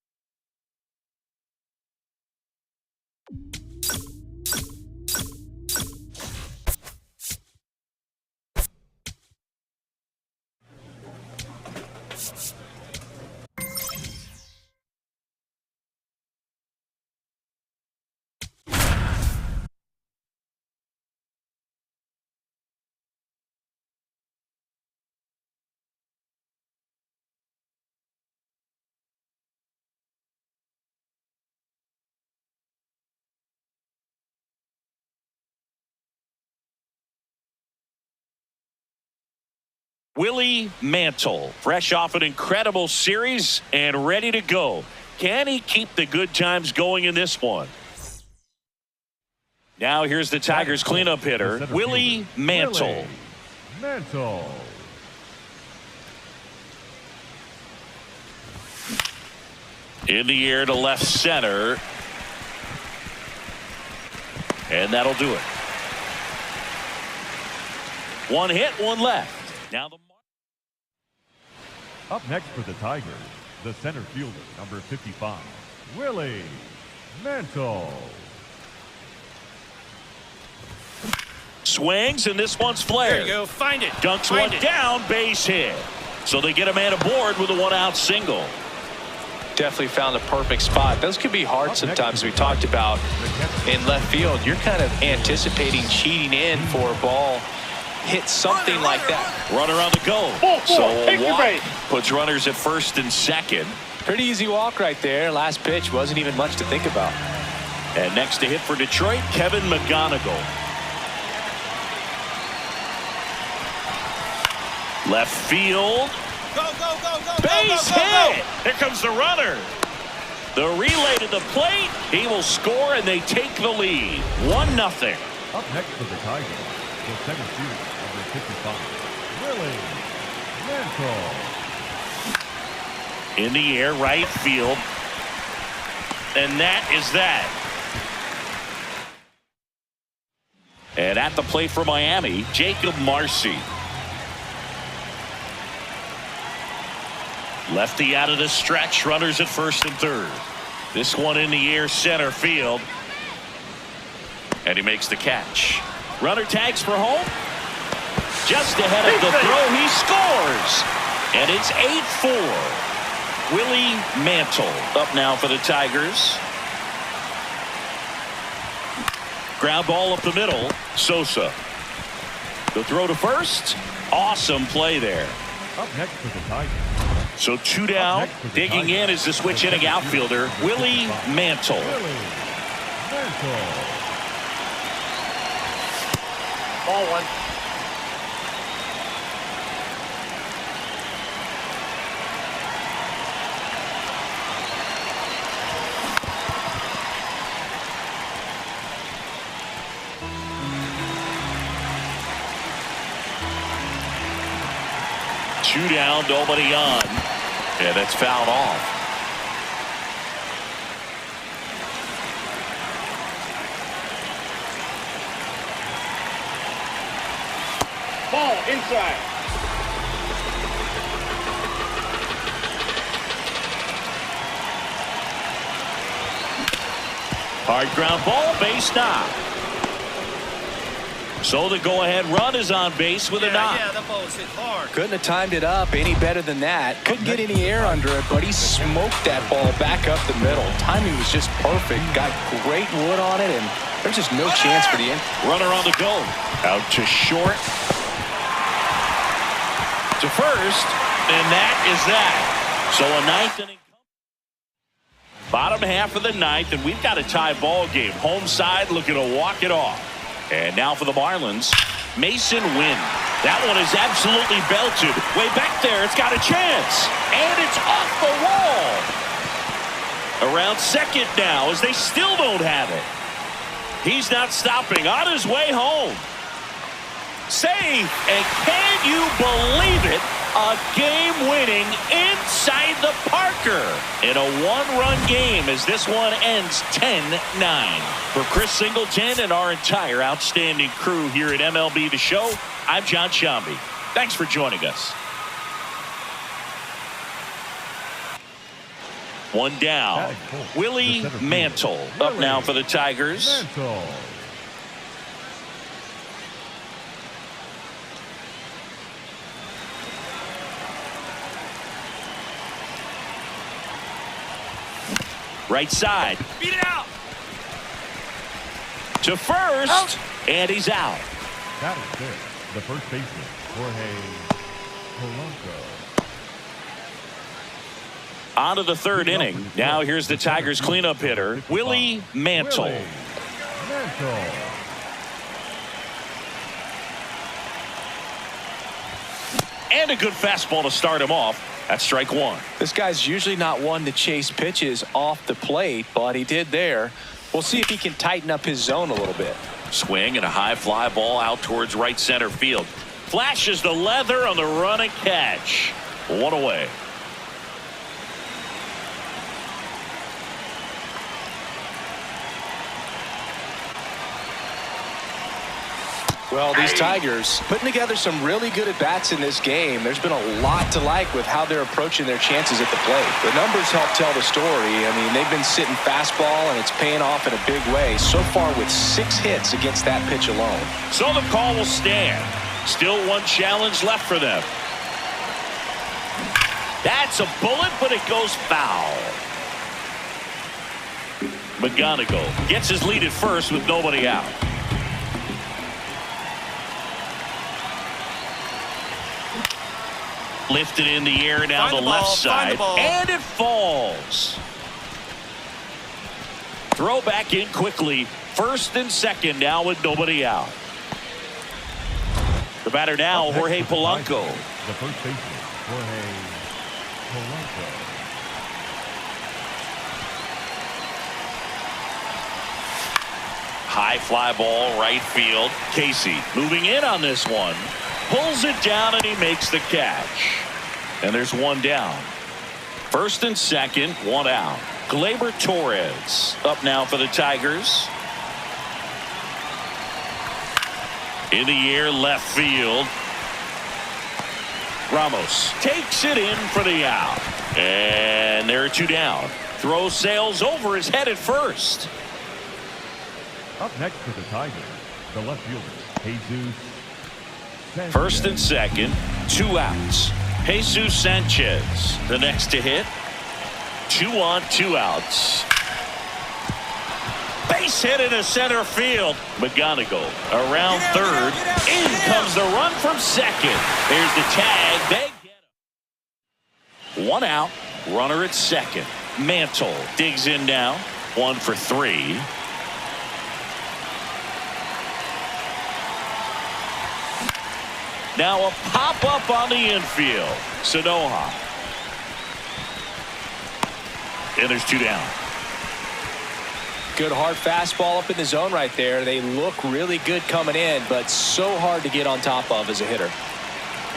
Willie Mantle, fresh off an incredible series and ready to go. Can he keep the good times going in this one? Now here's the Tigers cleanup hitter, Willie Mantle. Mantle. In the air to left center. And that'll do it. 1 hit, 1 left. Now Up next for the Tigers, the center fielder, number 55, Willie Mantle. swings, and this one's flared. There you go. Find it. Dunks Find one it. down, base hit. So they get a man aboard with a 1-out single. Definitely found the perfect spot. Those could be hard sometimes. We talked about in left field. You're kind of anticipating cheating in for a ball. Hit something like that. Runner on the go. So a walk puts runners at first and second. Pretty easy walk right there. Last pitch wasn't even much to think about. And next to hit for Detroit, Kevin McGonigal. Left field. Go, go, go, go, Base go, go, go, hit. Here comes the runner. The relay to the plate. He will score, and they take the lead. 1-0. Up next for the Tigers, the center fielder, number 55, Willie Mantle. In the air, right field. And that is that. And at the plate for Miami, Jacob Marcy. Lefty out of the stretch, runners at first and third. This one in the air, center field. And he makes the catch. Runner tags for home. Just ahead of the throw, he scores. And it's 8-4. Willie Mantle up now for the Tigers. Ground ball up the middle. Sosa. The throw to first. Awesome play there. Up next for the Tigers. So 2 down. Digging in is the switch hitting outfielder, Willie Mantle. Willie Mantle. Ball one. Two down, nobody on. And it's fouled off. Ball inside. Hard ground ball, base knock. So the go-ahead run is on base with a knock. Yeah, that ball was hit hard. Couldn't have timed it up any better than that. Couldn't get any air under it, but he smoked that ball back up the middle. Timing was just perfect. Got great wood on it, and there's just no chance for the end. Runner on the go. Out to short. To first. And that is that. So a ninth inning. Bottom half of the ninth, and we've got a tie ball game. Home side looking to walk it off. And now for the Marlins, Mason Wynn. That one is absolutely belted. Way back there, it's got a chance. And it's off the wall. Around second now as they still don't have it. He's not stopping. On his way home. Safe. And can you believe it? A game-winning inside the Parker in a one-run game as this one ends 10-9. For Chris Singleton and our entire outstanding crew here at MLB The Show, I'm John Sciambi. Thanks for joining us. One down. Willie Mantle up now for the Tigers. Right side. Beat it out. To first. And he's out. That is it. The first baseman, Jorge Polanco. On to the third inning. Now here's the Tigers cleanup hitter, Willie Mantle. And a good fastball to start him off. That's strike one. This guy's usually not one to chase pitches off the plate, but he did there. We'll see if he can tighten up his zone a little bit. Swing and a high fly ball out towards right center field. Flashes the leather on the run and catch. One away. Well, these Tigers putting together some really good at-bats in this game. There's been a lot to like with how they're approaching their chances at the plate. The numbers help tell the story. I mean, they've been sitting fastball, and it's paying off in a big way. So far with 6 hits against that pitch alone. So the call will stand. Still one challenge left for them. That's a bullet, but it goes foul. McGonigal gets his lead at first with nobody out. Lifted in the air down the left side, and it falls. Throw back in quickly. First and second now with nobody out. The batter now, Jorge Polanco. The first baseman, Jorge Polanco. High fly ball, right field. Casey moving in on this one. Pulls it down and he makes the catch. And there's one down. First and second, one out. Gleyber Torres up now for the Tigers. In the air, left field. Ramos takes it in for the out. And there are 2 down. Throw sails over his head at first. Up next for the Tigers, the left fielder, Jesus Sanchez. First and second, 2 outs. Jesus Sanchez, the next to hit. 2 on, 2 outs. Base hit into center field. McGonigal around third. In comes the run from second. There's the tag. They get him. 1 out. Runner at second. Mantle digs in now. 1 for 3. Now a pop-up on the infield. Sanoja. And there's 2 down. Good hard fastball up in the zone right there. They look really good coming in, but so hard to get on top of as a hitter.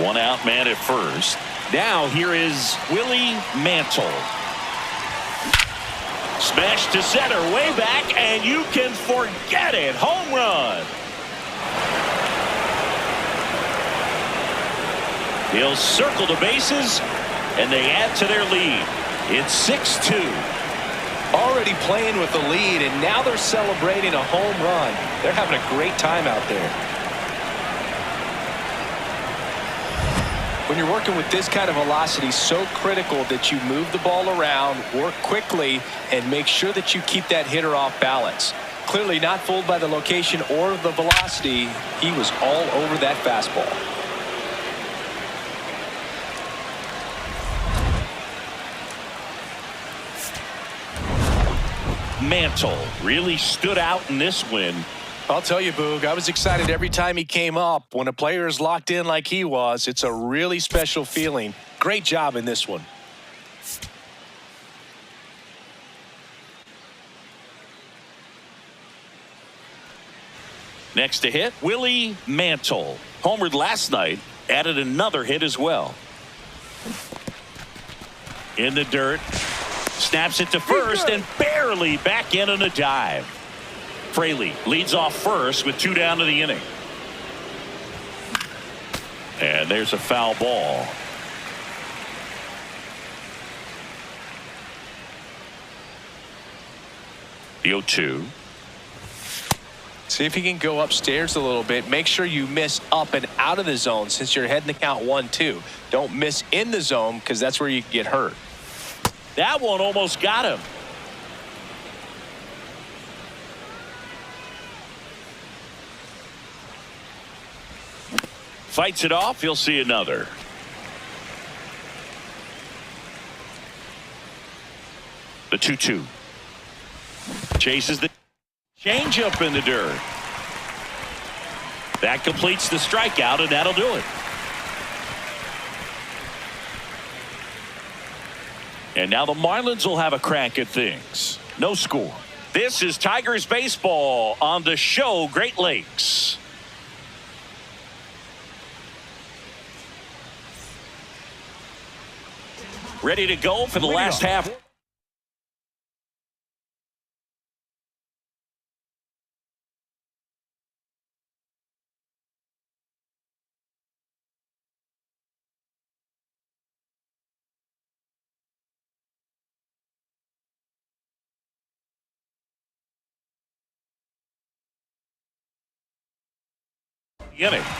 1 out, man at first. Now here is Willie Mantle. Smash to center, way back, and you can forget it. Home run. He'll circle the bases, and they add to their lead. It's 6-2. Already playing with the lead, and now they're celebrating a home run. They're having a great time out there. When you're working with this kind of velocity, so critical that you move the ball around, work quickly, and make sure that you keep that hitter off balance. Clearly not fooled by the location or the velocity. He was all over that fastball. Mantle really stood out in this win. I'll tell you, Boog, I was excited every time he came up. When a player is locked in like he was, it's a really special feeling. Great job in this one. Next to hit, Willie Mantle. Homered last night, added another hit as well. in the dirt. Snaps it to first and barely back in on a dive. Fraley leads off first with 2 down to the inning. And there's a foul ball. The 0-2. See if he can go upstairs a little bit. Make sure you miss up and out of the zone since you're heading to count 1-2. Don't miss in the zone because that's where you can get hurt. That one almost got him. Fights it off. He'll see another. The 2-2. Chases the changeup in the dirt. That completes the strikeout, and that'll do it. And now the Marlins will have a crack at things. No score. This is Tigers baseball on the show Great Lakes. Ready to go for the last half.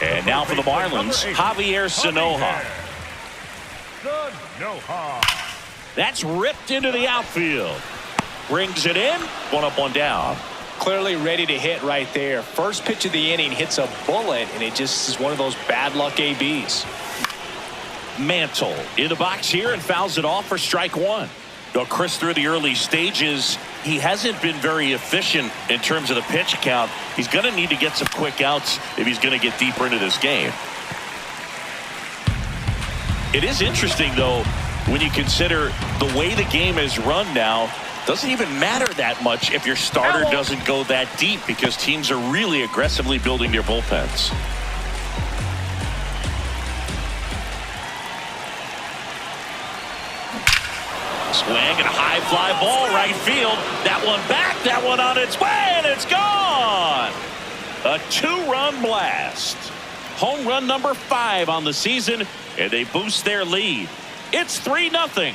And now for the Marlins, Javier Sanoja. That's ripped into the outfield. Brings it in. 1 up, 1 down. Clearly ready to hit right there. First pitch of the inning hits a bullet, and it just is one of those bad luck ABs. Mantle in the box here and fouls it off for strike 1. Now, Chris, through the early stages, he hasn't been very efficient in terms of the pitch count. He's going to need to get some quick outs if he's going to get deeper into this game. It is interesting, though, when you consider the way the game is run now. Doesn't even matter that much if your starter doesn't go that deep because teams are really aggressively building their bullpens. Swing and a high fly ball right field. That one back, that one on its way, and it's gone. A 2-run blast. Home run number 5 on the season, and they boost their lead. It's 3-0.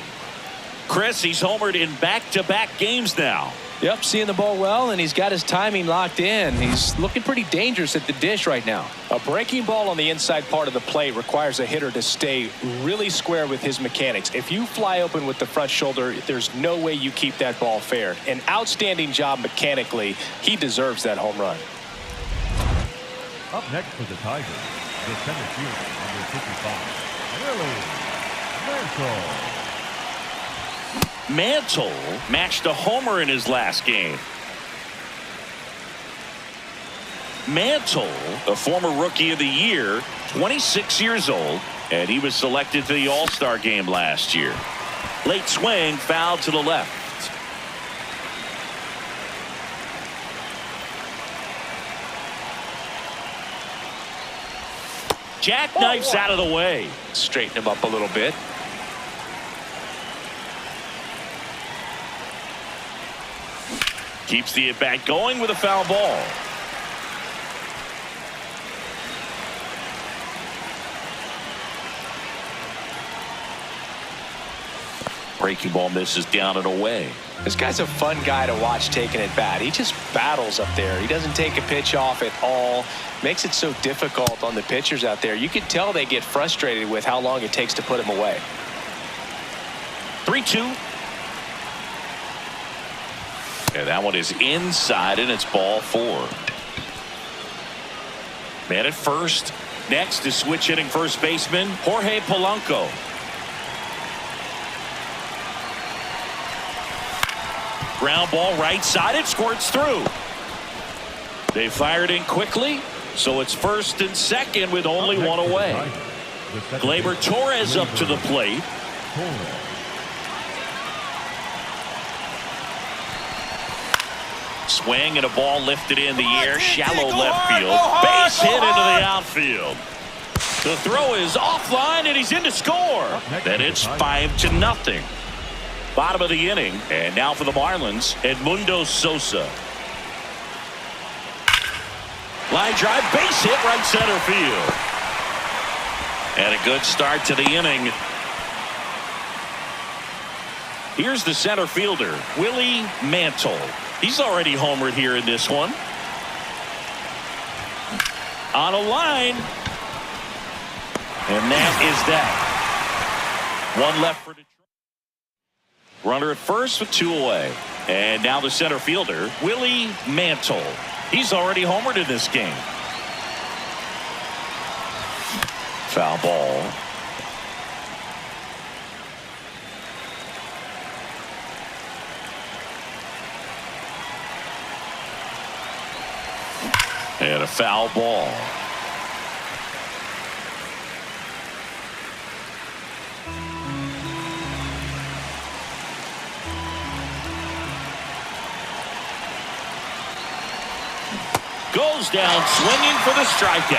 Chris, he's homered in back-to-back games now. Yep, seeing the ball well, and he's got his timing locked in. He's looking pretty dangerous at the dish right now. A breaking ball on the inside part of the plate requires a hitter to stay really square with his mechanics. If you fly open with the front shoulder, there's no way you keep that ball fair. An outstanding job mechanically. He deserves that home run. Up next for the Tigers, the center fielder, number 55, Willie Mantle. Mantle matched a homer in his last game. Mantle, a former Rookie of the Year, 26 years old, and he was selected to the All-Star game last year. Late swing, foul to the left. Jackknifes out of the way. Straighten him up a little bit. Keeps the at-bat going with a foul ball. Breaking ball misses down and away. This guy's a fun guy to watch taking at bat. He just battles up there. He doesn't take a pitch off at all. Makes it so difficult on the pitchers out there. You can tell they get frustrated with how long it takes to put him away. 3-2. And that one is inside, and it's ball 4. Man at first. Next is switch hitting first baseman Jorge Polanco. Ground ball right side. It squirts through. They fired in quickly, so it's first and second with only one away. Gleyber Torres up to the plate. Swing and a ball lifted in the air, shallow left field. Base hit into the outfield. The throw is offline, and he's in to score. Then it's 5-0. Bottom of the inning. And now for the Marlins, Edmundo Sosa. Line drive, base hit, right center field. And a good start to the inning. Here's the center fielder, Willie Mantle. He's already homered here in this one. On a line. And that is that. One left for Detroit. Runner at first with 2 away. And now the center fielder, Willie Mantle. He's already homered in this game. Foul ball. And a foul ball. Goes down swinging for the strikeout.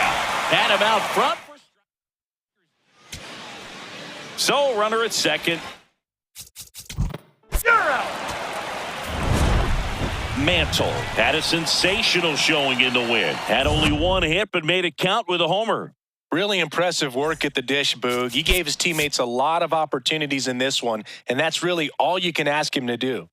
Had him out front. So runner at second. You're out. Mantle had a sensational showing in the win. Had only 1 hit but made it count with a homer. Really impressive work at the dish, Boog. He gave his teammates a lot of opportunities in this one, and that's really all you can ask him to do.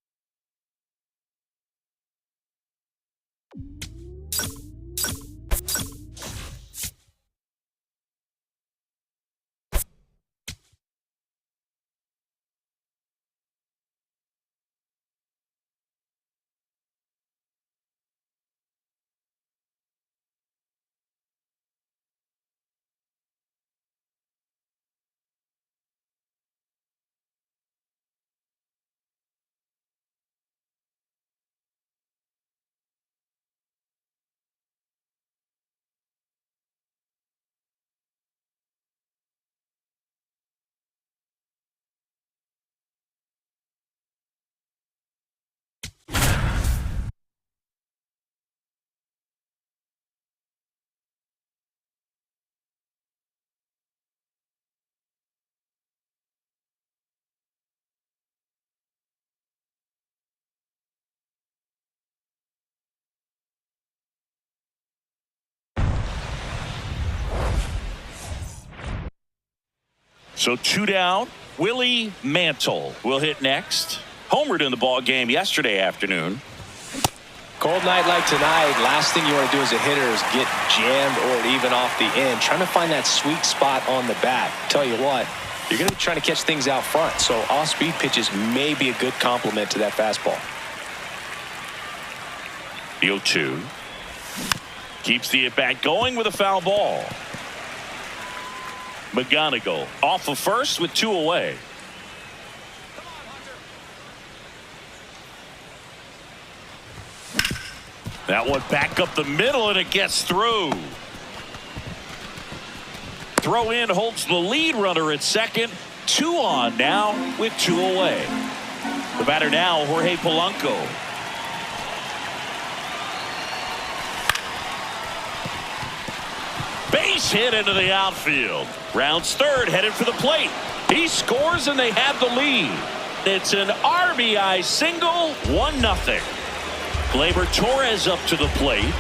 So 2 down. Willie Mantle will hit next. Homered in the ball game yesterday afternoon. Cold night like tonight, last thing you want to do as a hitter is get jammed or even off the end. Trying to find that sweet spot on the bat. Tell you what, you're going to be trying to catch things out front, so off-speed pitches may be a good complement to that fastball. The 0-2. Keeps the at-bat going with a foul ball. McGonigal off of first with 2 away. That one back up the middle, and it gets through. Throw in holds the lead runner at second. 2 on now with 2 away. The batter now, Jorge Polanco. Base hit into the outfield. Rounds third, headed for the plate. He scores, and they have the lead. It's an RBI single, 1-0. Gleyber Torres up to the plate.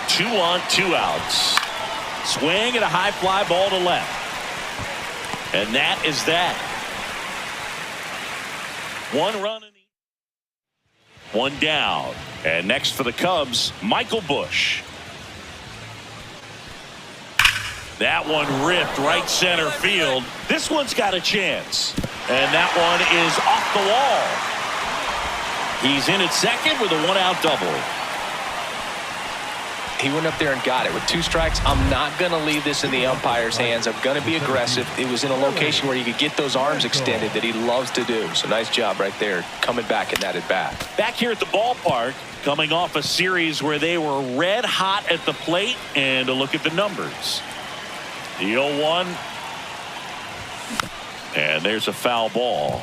2 on, 2 outs. Swing and a high fly ball to left. And that is that. 1 run in the 1 down. And next for the Cubs, Michael Busch. That one ripped right center field. This one's got a chance. And that one is off the wall. He's in at second with a 1-out double. He went up there and got it with 2 strikes. I'm not going to leave this in the umpire's hands. I'm going to be aggressive. It was in a location where you could get those arms extended that he loves to do. So nice job right there, coming back in that at bat. Back here at the ballpark, coming off a series where they were red hot at the plate, and a look at the numbers. The 0-1, and there's a foul ball.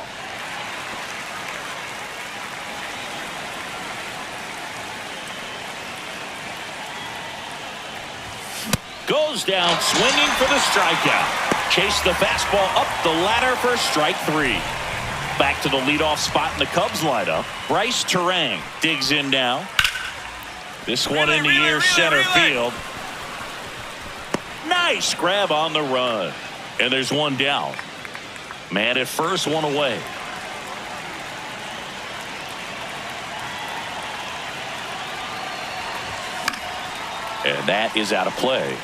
Goes down swinging for the strikeout. Chase the fastball up the ladder for strike 3. Back to the leadoff spot in the Cubs lineup. Bryce Terang digs in now. This one in the air center field. Nice grab on the run. And there's one down. Man at first, one away. And that is out of play.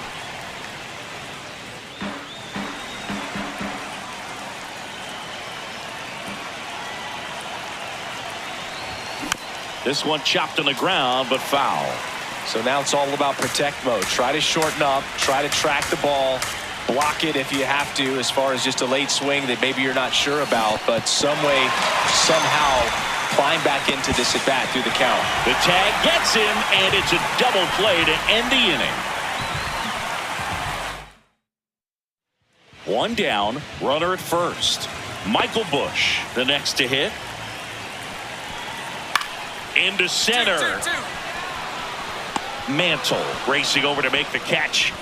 This one chopped on the ground, but foul. So now it's all about protect mode. Try to shorten up, try to track the ball, block it if you have to, as far as just a late swing that maybe you're not sure about, but some way, somehow climb back into this at bat through the count. The tag gets him, and it's a double play to end the inning. One down, runner at first. Michael Busch, the next to hit. Into center. Mantle racing over to make the catch.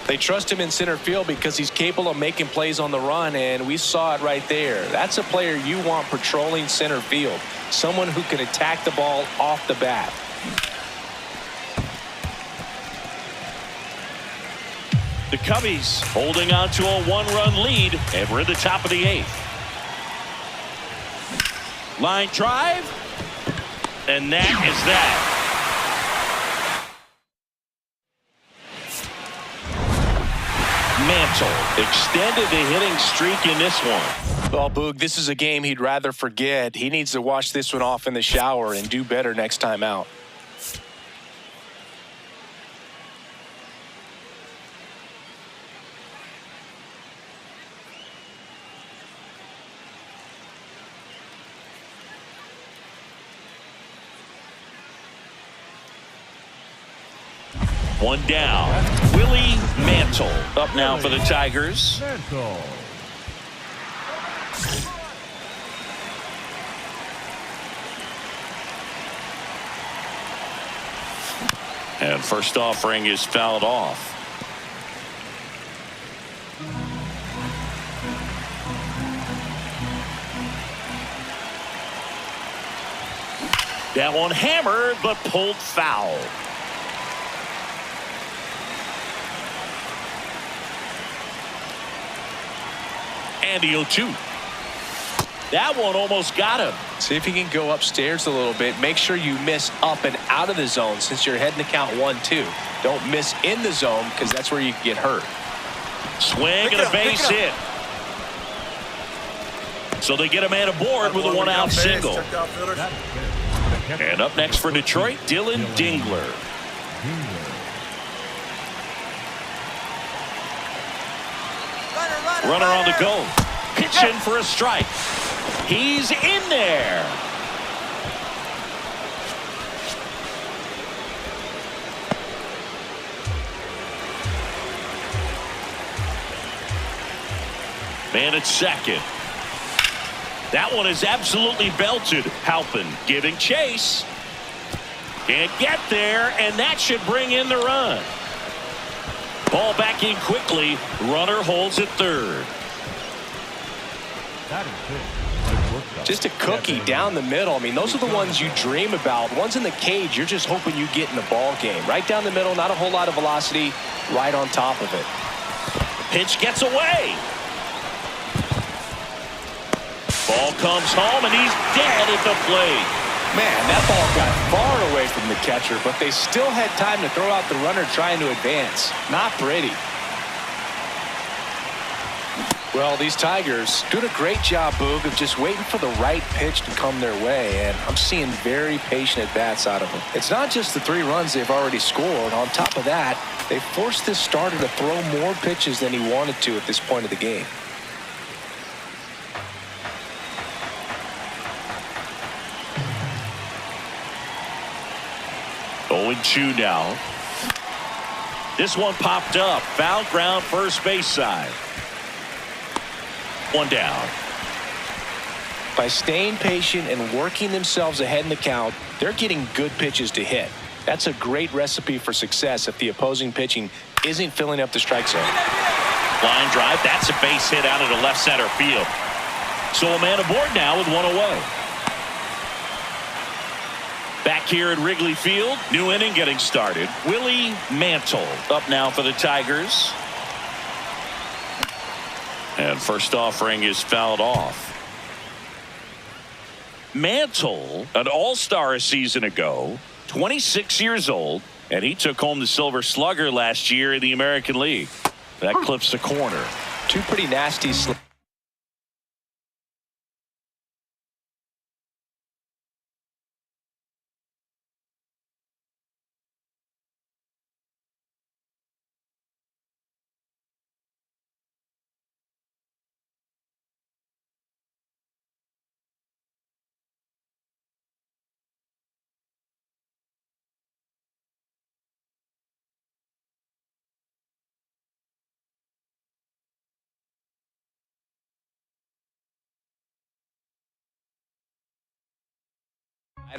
They trust him in center field because he's capable of making plays on the run, and we saw it right there. That's a player you want patrolling center field. Someone who can attack the ball off the bat. The Cubbies holding on to a one-run lead, and we're at the top of the 8th. Line drive, and that is that. Mantle extended the hitting streak in this one. Well, Boog, this is a game he'd rather forget. He needs to wash this one off in the shower and do better next time out. One down. Willie Mantle up now for the Tigers. Mantle. And first offering is fouled off. That one hammered but pulled foul. And the 0-2. That one almost got him. See if he can go upstairs a little bit. Make sure you miss up and out of the zone since you're heading to count 1-2. Don't miss in the zone because that's where you can get hurt. Swing and a base hit. So they get a man aboard with a one-out single. And up next for Detroit, Dylan Dingler. Runner on the go. Pitch in for a strike. He's in there. Man at second. That one is absolutely belted. Halpin giving chase. Can't get there, and that should bring in the run. Ball back in quickly. Runner holds at third. That is it. Just a cookie down the middle. I mean, those are the ones you dream about. Ones in the cage, you're just hoping you get in the ball game. Right down the middle, not a whole lot of velocity, right on top of it. Pitch gets away. Ball comes home, and he's dead at the plate. Man, that ball got far away from the catcher, but they still had time to throw out the runner trying to advance. Not pretty. Well, these Tigers doing a great job, Boog, of just waiting for the right pitch to come their way, and I'm seeing very patient at-bats out of them. It's not just the 3 runs they've already scored. On top of that, they forced this starter to throw more pitches than he wanted to at this point of the game. 0-2 now. This one popped up. Foul ground first base side. One down. By staying patient and working themselves ahead in the count, they're getting good pitches to hit. That's a great recipe for success if the opposing pitching isn't filling up the strike zone. Line drive. That's a base hit out into left center field. So a man aboard now with one away. Back here at Wrigley Field, new inning getting started. Willie Mantle up now for the Tigers. And first offering is fouled off. Mantle, an all-star a season ago, 26 years old, and he took home the Silver Slugger last year in the American League. That clips the corner. Two pretty nasty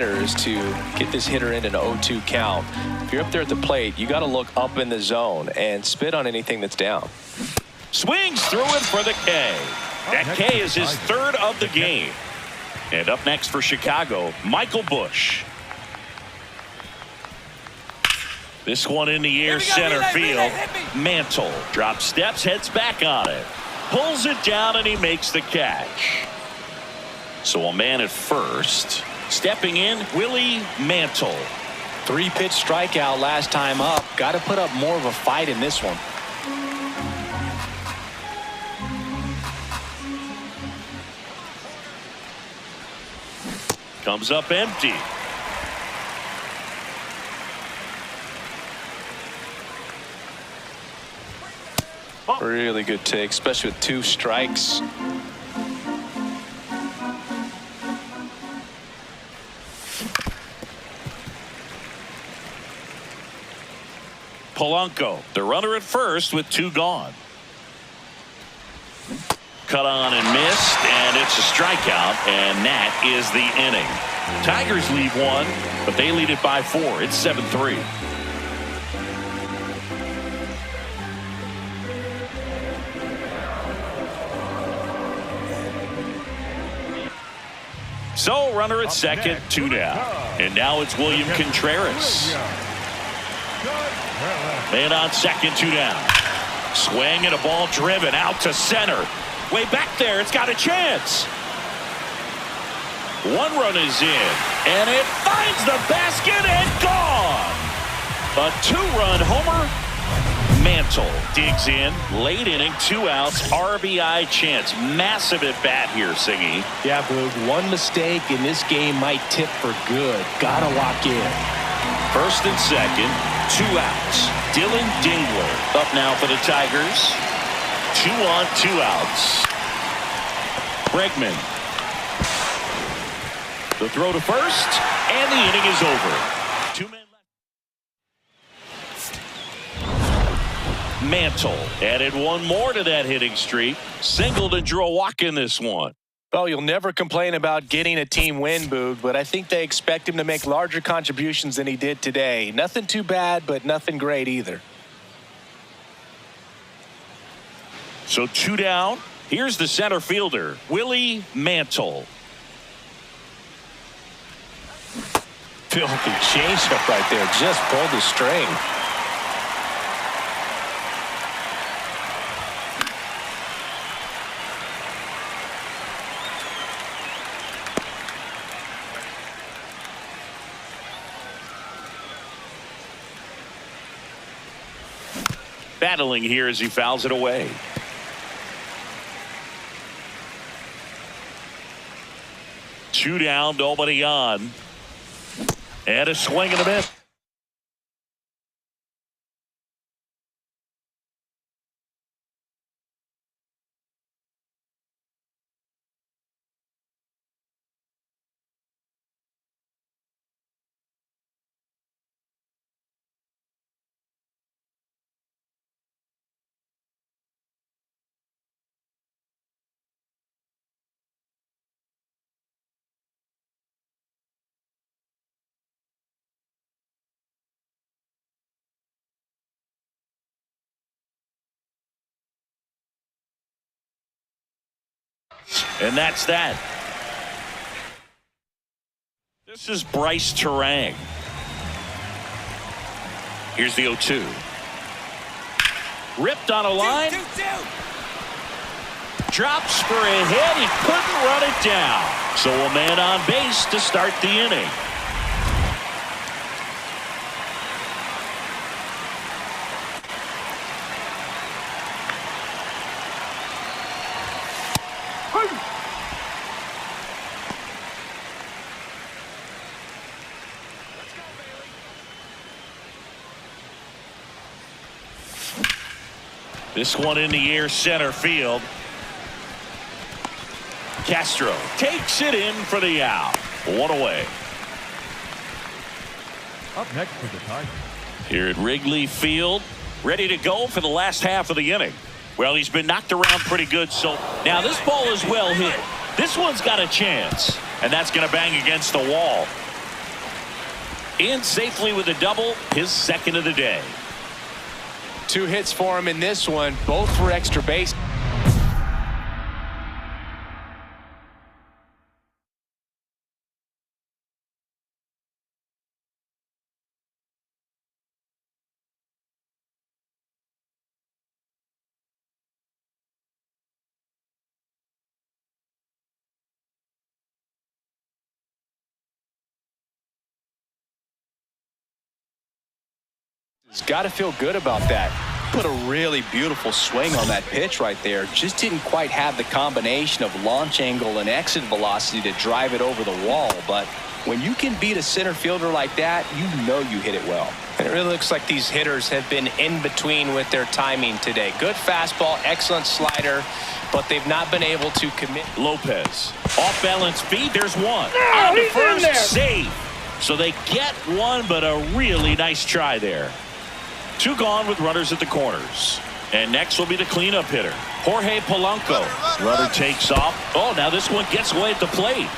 is to get this hitter in an 0-2 count. If you're up there at the plate, you got to look up in the zone and spit on anything that's down. Swings through it for the K. That K is his third of the game. And up next for Chicago, Michael Busch. This one in the air, center field. Mantle drops steps, heads back on it. Pulls it down, and he makes the catch. So a man at first. Stepping in, Willie Mantle. 3-pitch strikeout last time up. Got to put up more of a fight in this one. Comes up empty. Really good take, especially with 2 strikes. Polanco, the runner at first with 2 gone. Cut on and missed, and it's a strikeout, and that is the inning. Tigers lead 1, but they lead it by 4. It's 7-3. So runner at second, 2 down. And now it's William Contreras. Man on second, 2 down. Swing and a ball driven out to center. Way back there, it's got a chance. 1 run is in, and it finds the basket and gone. A 2-run homer. Mantle digs in, late inning, 2 outs, RBI chance. Massive at bat here, Singy. Yeah, Boog, 1 mistake in this game might tip for good. Gotta lock in. First and second, 2 outs. Dylan Dingler up now for the Tigers. 2 on, 2 outs. Bregman. The throw to first, and the inning is over. 2 men left. Mantle added 1 more to that hitting streak. Singled and drew a walk in this one. Well, you'll never complain about getting a team win, Boog, but I think they expect him to make larger contributions than he did today. Nothing too bad, but nothing great either. So 2 down. Here's the center fielder, Willie Mantle. Filthy changeup right there. Just pulled the string. Battling here as he fouls it away. Two down, nobody on. And a swing and a miss. And that's that. This is Bryce Turang. Here's the 0-2. Ripped on a line. Drops for a hit. He couldn't run it down. So a man on base to start the inning. This one in the air center field. Castro takes it in for the out. One away. Up next for the Tigers. Here at Wrigley Field, ready to go for the last half of the inning. Well, he's been knocked around pretty good. So now this ball is well hit. This one's got a chance, and that's going to bang against the wall. In safely with a double, his second of the day. 2 hits for him in this one, both for extra base. He's got to feel good about that. Put a really beautiful swing on that pitch right there. Just didn't quite have the combination of launch angle and exit velocity to drive it over the wall. But when you can beat a center fielder like that, you know you hit it well. And it really looks like these hitters have been in between with their timing today. Good fastball, excellent slider, but they've not been able to commit. Lopez, off balance feed. There's one. On to first, save. So they get one, but a really nice try there. 2 gone with runners at the corners. And next will be the cleanup hitter, Jorge Polanco. Runner takes off. Oh, now this one gets away at the plate.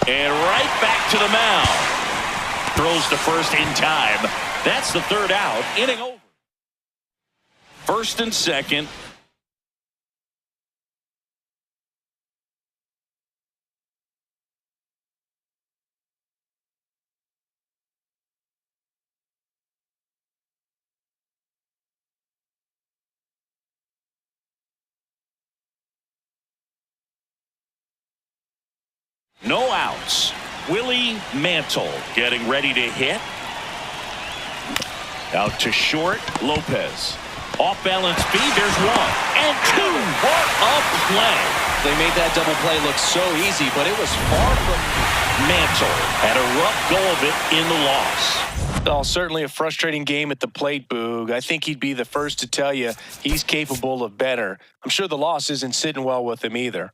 And right back to the mound. Throws to first in time. That's the 3rd out. Inning over. 1st and 2nd. No outs. Willie Mantle getting ready to hit. Out to short, Lopez. Off balance speed, there's 1 and 2. What a play. They made that double play look so easy, but it was far from. Mantle had a rough go of it in the loss. Well, certainly a frustrating game at the plate, Boog. I think he'd be the first to tell you he's capable of better. I'm sure the loss isn't sitting well with him either.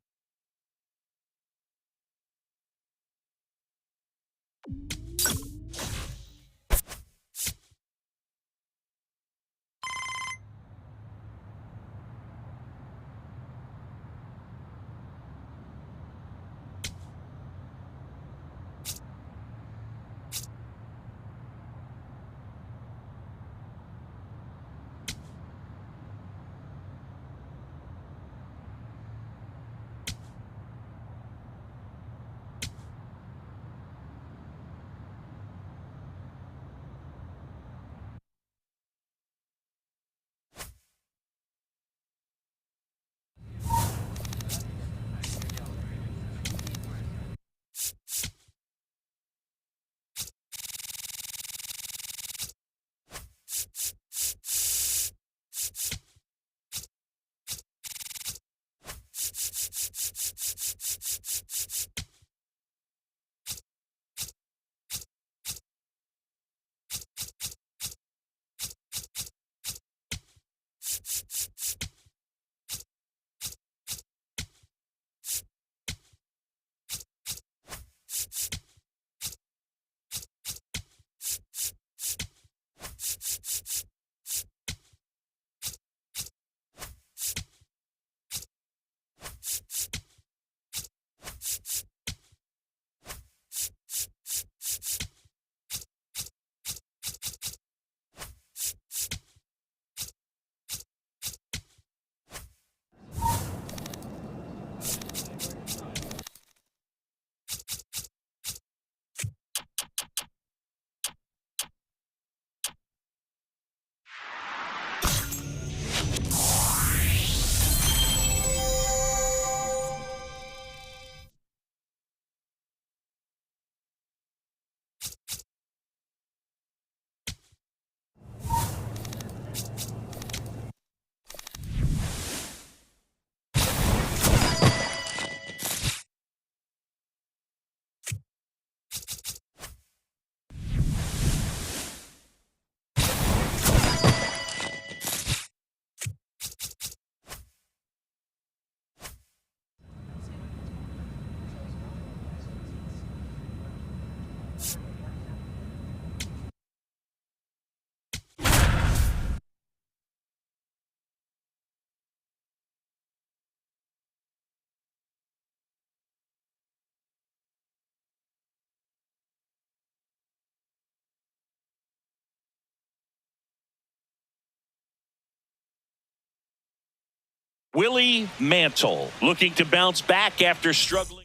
Willie Mantle looking to bounce back after struggling.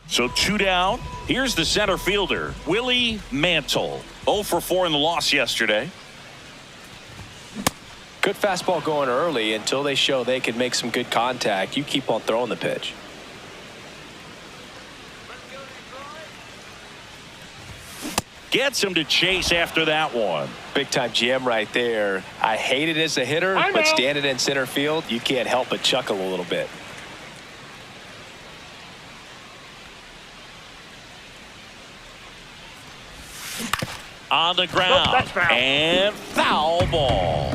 So 2 down. Here's the center fielder, Willie Mantle. 0 for 4 in the loss yesterday. Good fastball going early until they show they can make some good contact. You keep on throwing the pitch. Gets him to chase after that one. Big time GM right there. I hate it as a hitter, but standing in center field, you can't help but chuckle a little bit. On the ground. And foul ball.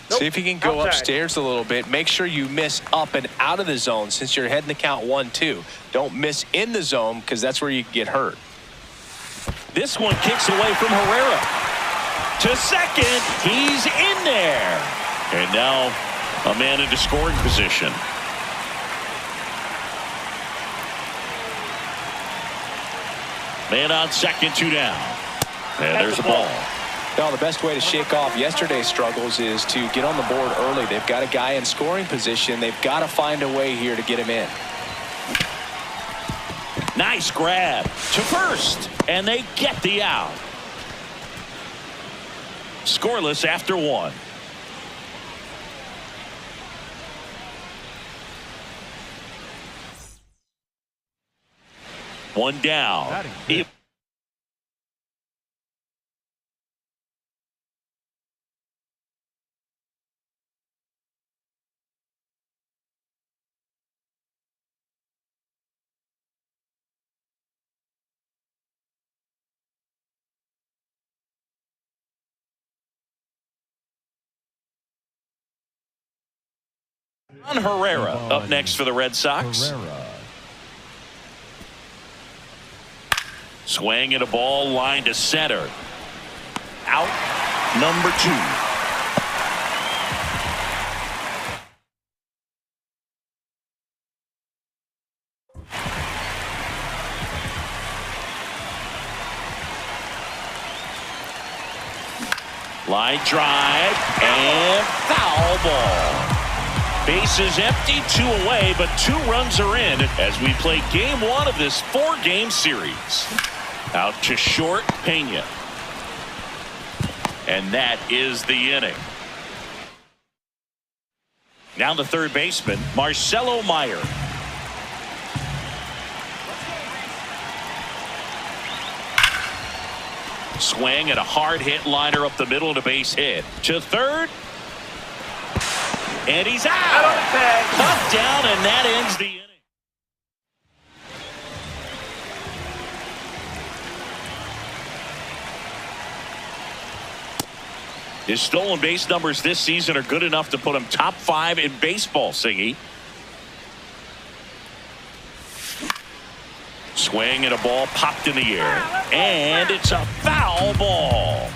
See if you can go upstairs a little bit. Make sure you miss up and out of the zone since you're heading the count 1-2. Don't miss in the zone because that's where you get hurt. This one kicks away from Herrera. To second. He's in there. And now a man into scoring position. Man on second, 2 down. And there's a ball. Now, the best way to shake off yesterday's struggles is to get on the board early. They've got a guy in scoring position. They've got to find a way here to get him in. Nice grab to first, and they get the out. Scoreless after 1. One down. Herrera up next for the Red Sox. Swing and a ball line to center. Out number 2. Line drive and foul ball. Bases empty, 2 away, but 2 runs are in as we play game 1 of this 4-game series. Out to short, Pena. And that is the inning. Now the third baseman, Marcelo Meyer. Swing and a hard hit liner up the middle and a base hit. To third. And he's out. Cut down, and that ends the inning. His stolen base numbers this season are good enough to put him top 5 in baseball, Singy. Swing and a ball popped in the air. And it's a foul ball.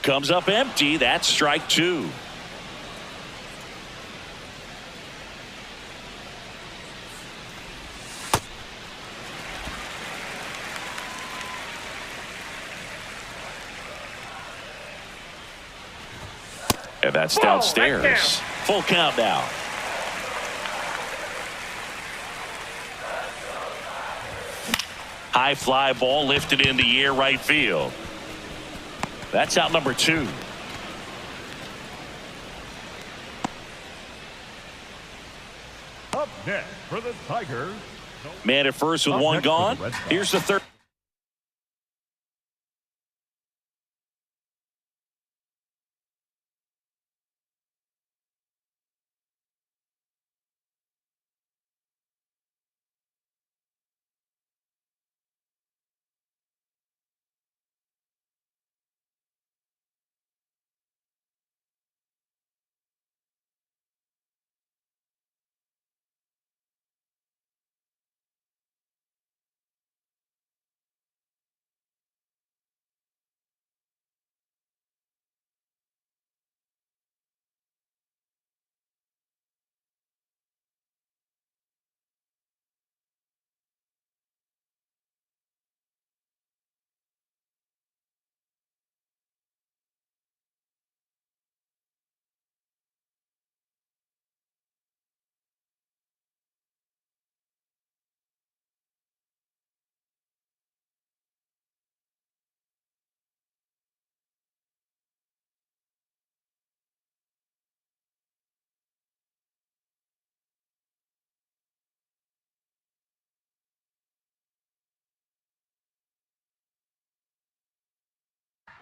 Comes up empty. That's strike 2. And that's downstairs. Full count now. High fly ball lifted in the air right field. That's out number 2. Up next for the Tigers. Man at first with 1 gone. Here's the third.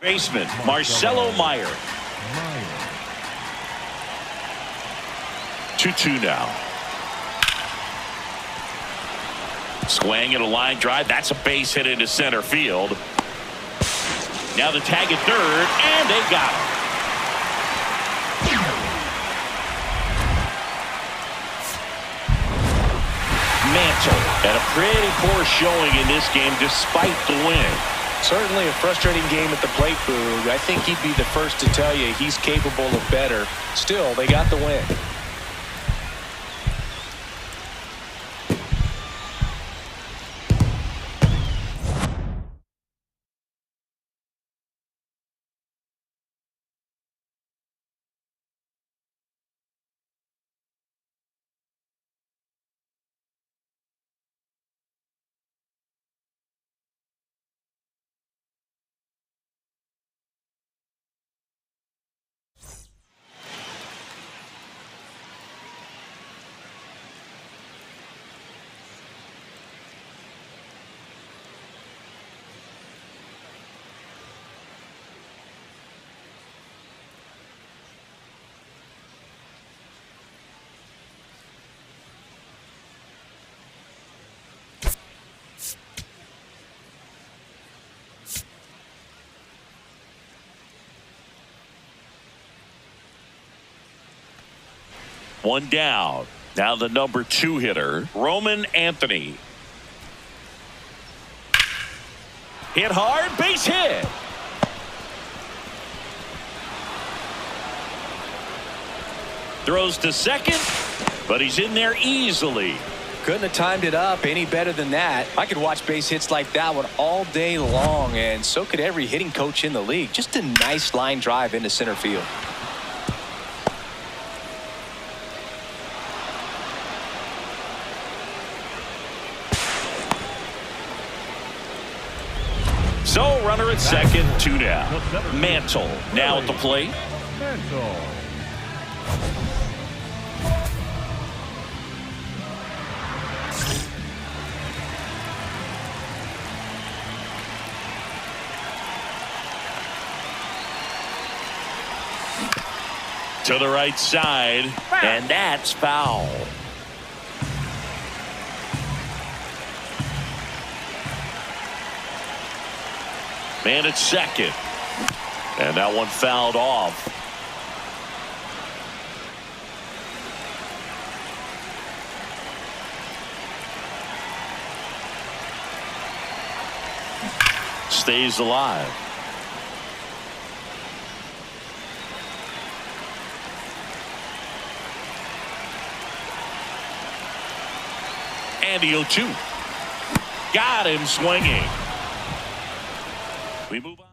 Baseman Marcelo Meyer. 2-2 now. Swing and a line drive. That's a base hit into center field. Now the tag at third, and they got him. Mantle had a pretty poor showing in this game despite the win. Certainly a frustrating game at the plate, Boog. I think he'd be the first to tell you he's capable of better. Still, they got the win. One down. Now the number 2 hitter, Roman Anthony. Hit hard, base hit. Throws to second, but he's in there easily. Couldn't have timed it up any better than that. I could watch base hits like that one all day long, and so could every hitting coach in the league. Just a nice line drive into center field. So runner at second, 2 down. Mantle now at the plate. To the right side, and that's foul. Man at second, and that one fouled off. Stays alive. And the 0-2. Got him swinging. We move on.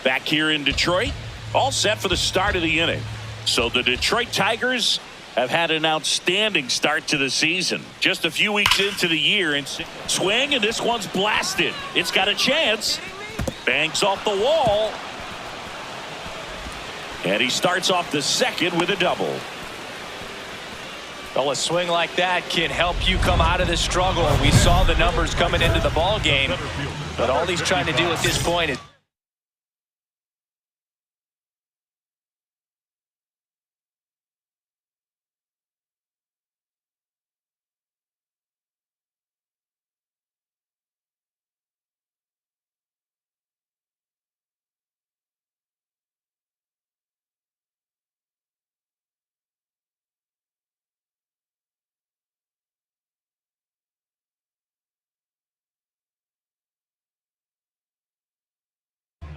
Back here in Detroit, all set for the start of the inning. So the Detroit Tigers have had an outstanding start to the season. Just a few weeks into the year, and swing, and this one's blasted. It's got a chance. Bangs off the wall. And he starts off the second with a double. Well, a swing like that can help you come out of the struggle. We saw the numbers coming into the ball game, but all he's trying to do at this point is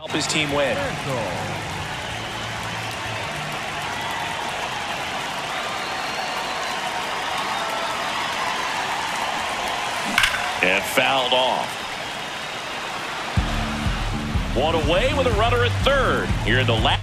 help his team win. And fouled off. One away with a runner at third. Here in the last.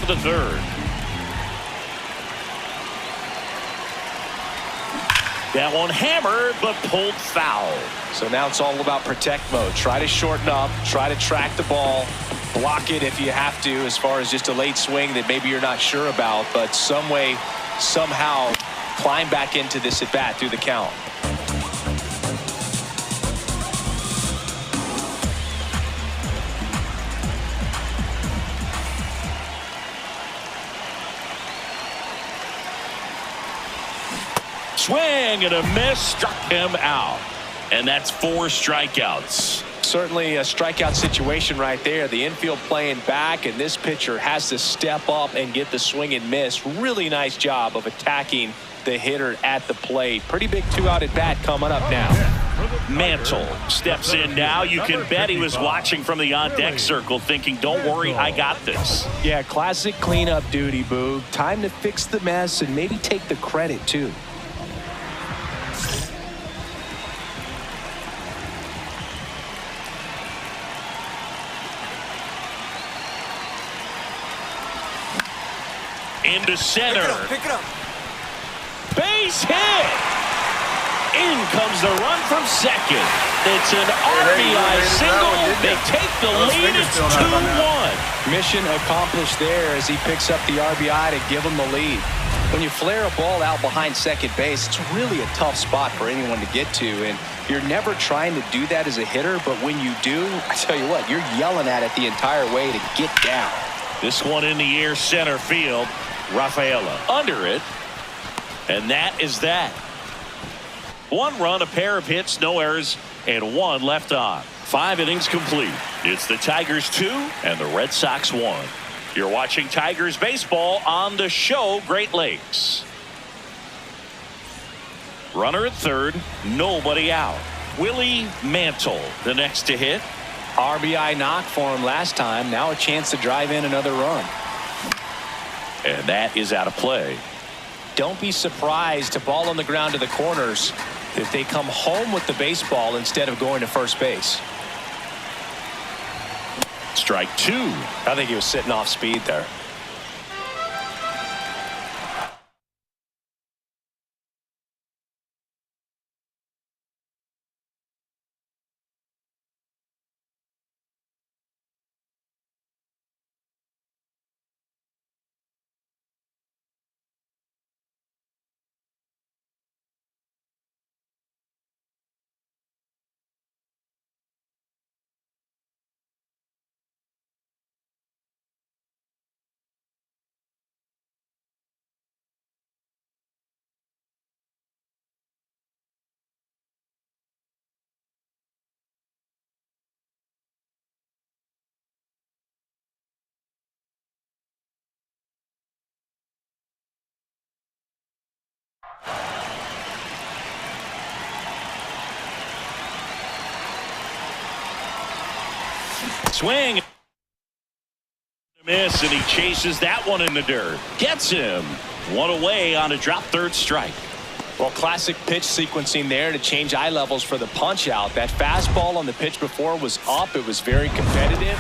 of the third. That one hammered, but pulled foul. So now it's all about protect mode. Try to shorten up, try to track the ball, block it if you have to, as far as just a late swing that maybe you're not sure about, but some way, somehow climb back into this at bat through the count. Swing and a miss, struck him out. And that's 4 strikeouts. Certainly a strikeout situation right there. The infield playing back, and this pitcher has to step up and get the swing and miss. Really nice job of attacking the hitter at the plate. Pretty big 2-out at bat coming up now. Mantle steps in now. You can bet he was watching from the on-deck circle thinking, don't worry, I got this. Yeah, classic cleanup duty, Boog. Time to fix the mess and maybe take the credit, too. Into center. Pick it up. Base hit. In comes the run from second. It's an RBI single. They take the lead. It's 2-1. Mission accomplished there as he picks up the RBI to give him the lead. When you flare a ball out behind second base, it's really a tough spot for anyone to get to, and you're never trying to do that as a hitter, but when you do, I tell you what, you're yelling at it the entire way to get down. This one in the air, center field. Rafaela under it, and that is that. 1 run, a pair of hits, no errors, and 1 left on. 5 innings complete. It's the Tigers 2 and the Red Sox 1. You're watching Tigers baseball on the show Great Lakes. Runner at third, nobody out. Willie Mantle, the next to hit. RBI knock for him last time. Now a chance to drive in another run. And that is out of play. Don't be surprised to ball on the ground to the corners if they come home with the baseball instead of going to first base. Strike 2. I think he was sitting off speed there. Swing. Miss, and he chases that one in the dirt. Gets him. 1 away on a drop third strike. Well, classic pitch sequencing there to change eye levels for the punch out. That fastball on the pitch before was up. It was very competitive.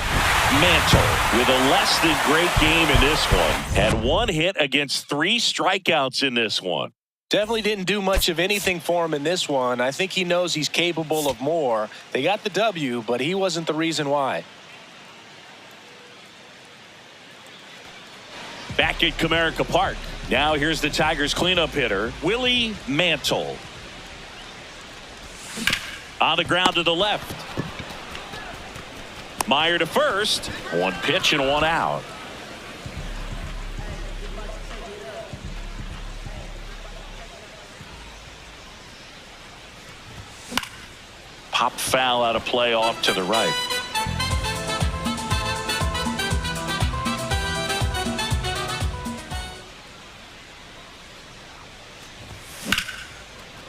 Mantle with a less than great game in this one. Had 1 hit against 3 strikeouts in this one. Definitely didn't do much of anything for him in this one. I think he knows he's capable of more. They got the W, but he wasn't the reason why. Back at Comerica Park. Now here's the Tigers cleanup hitter, Willie Mantle. On the ground to the left. Meyer to first. 1 pitch and 1 out. Pop foul out of play off to the right.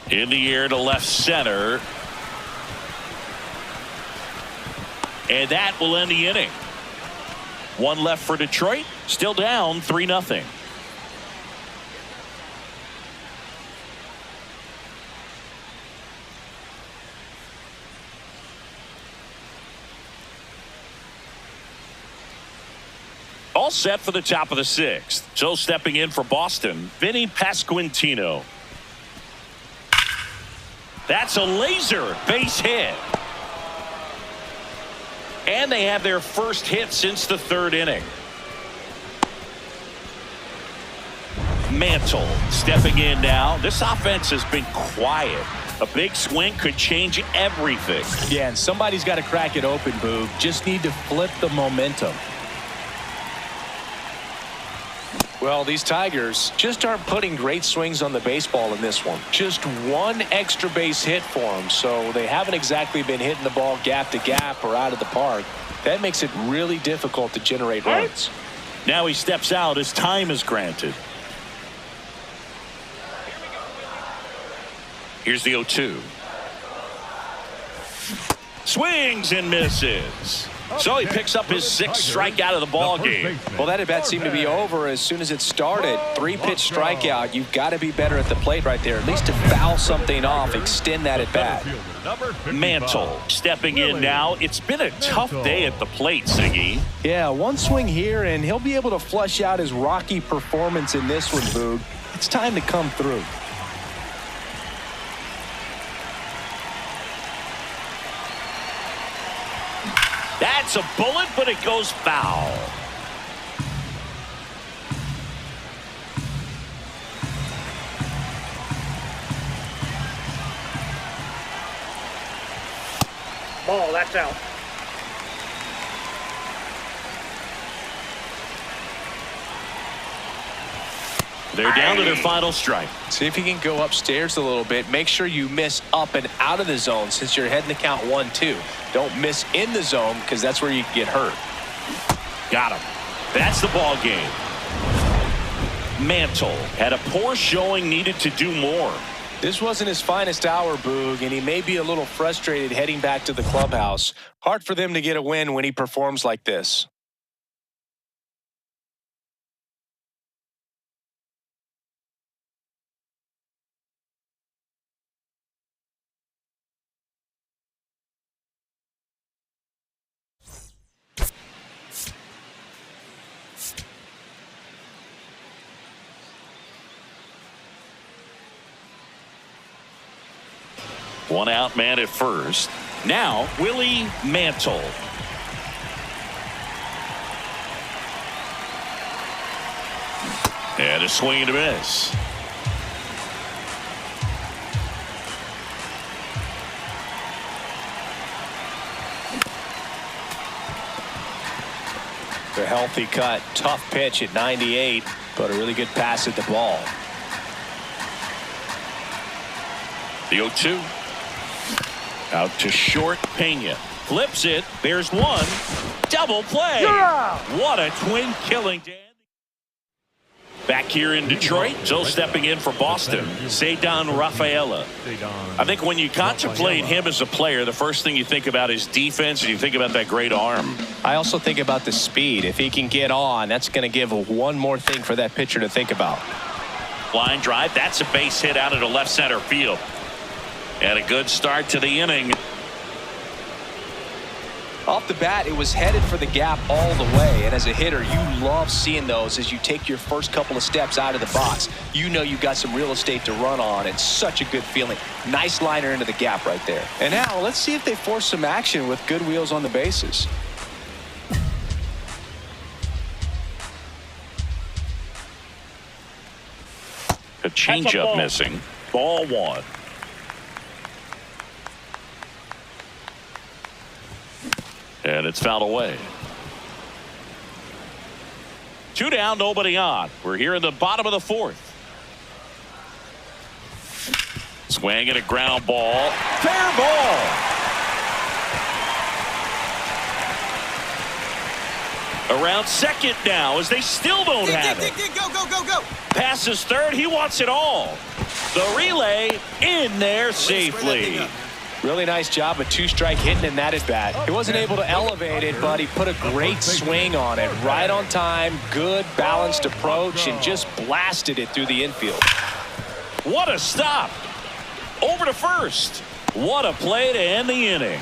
In the air to left center. And that will end the inning. 1 left for Detroit. Still down 3-0. all set for the top of the 6th. So stepping in for Boston, Vinny Pasquantino. That's a laser base hit. And they have their first hit since the 3rd inning. Mantle stepping in now. This offense has been quiet. A big swing could change everything. Yeah, and somebody's got to crack it open, Boog. Just need to flip the momentum. Well, these Tigers just aren't putting great swings on the baseball in this one. Just one extra base hit for them, so they haven't exactly been hitting the ball gap to gap or out of the park. That makes it really difficult to generate runs. Now he steps out as time is granted. Here's the 0-2. Swings and misses. So he picks up his 6th strikeout of the ball game. Well, that at bat seemed to be over as soon as it started. 3-pitch strikeout. You've got to be better at the plate right there, at least to foul something off, extend that at bat. Mantle stepping in now. It's been a tough day at the plate, Siggy. Yeah, one swing here, and he'll be able to flush out his rocky performance in this one, Boog. It's time to come through. That's a bullet, but it goes foul. Ball, that's out. They're down to their final strike. See if you can go upstairs a little bit. Make sure you miss up and out of the zone since you're heading to count 1-2. Don't miss in the zone because that's where you can get hurt. Got him. That's the ball game. Mantle had a poor showing, needed to do more. This wasn't his finest hour, Boog, and he may be a little frustrated heading back to the clubhouse. Hard for them to get a win when he performs like this. One out man at first. Now Willie Mantle. And a swing and a miss. A healthy cut. Tough pitch at 98, but a really good pass at the ball. The 0-2. Out to short. Pena flips it. There's one. Double play. What a twin killing. Back here in Detroit, so stepping in for Boston, Ceddanne Rafaela. I think when you contemplate him as a player, the first thing you think about is defense, and you think about that great arm. I also think about the speed. If he can get on, that's going to give one more thing for that pitcher to think about. Line drive. That's a base hit out into left center field. And a good start to the inning. Off the bat, it was headed for the gap all the way. And as a hitter, you love seeing those as you take your first couple of steps out of the box. You know you've got some real estate to run on. It's such a good feeling. Nice liner into the gap right there. And now let's see if they force some action with good wheels on the bases. A changeup missing. Ball one. And it's fouled away. 2 down, nobody on. We're here in the bottom of the 4th. Swing and a ground ball. Fair ball. Around second now as they still don't have it. Go. Passes third. He wants it all. The relay in there safely. Really nice job of two-strike hitting in that at bat. He wasn't able to elevate it, but he put a great swing on it. Right on time, good balanced approach, and just blasted it through the infield. What a stop. Over to first. What a play to end the inning.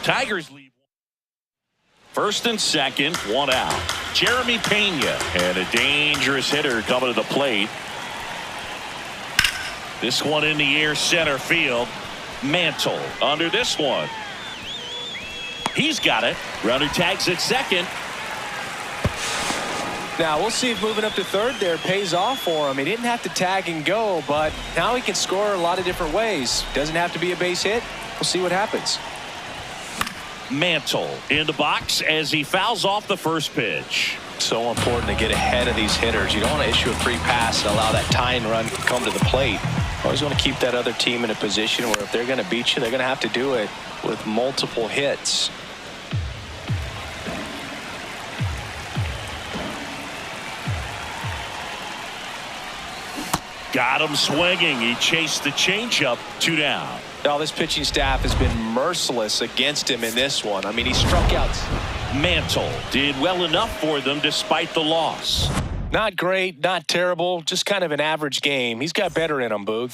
Tigers lead. First and second, 1 out. Jeremy Pena. And a dangerous hitter coming to the plate. This one in the air, center field. Mantle under this one. He's got it. Runner tags at second. Now we'll see if moving up to third there pays off for him. He didn't have to tag and go, but now he can score a lot of different ways. Doesn't have to be a base hit. We'll see what happens. Mantle in the box as he fouls off the first pitch. So important to get ahead of these hitters. You don't want to issue a free pass and allow that tying run to come to the plate. Always want to keep that other team in a position where if they're going to beat you, they're going to have to do it with multiple hits. Got him swinging. He chased the changeup. 2 down. Now this pitching staff has been merciless against him in this one. I mean, he struck out. Mantle did well enough for them despite the loss. Not great, not terrible, just kind of an average game. He's got better in him, Boog.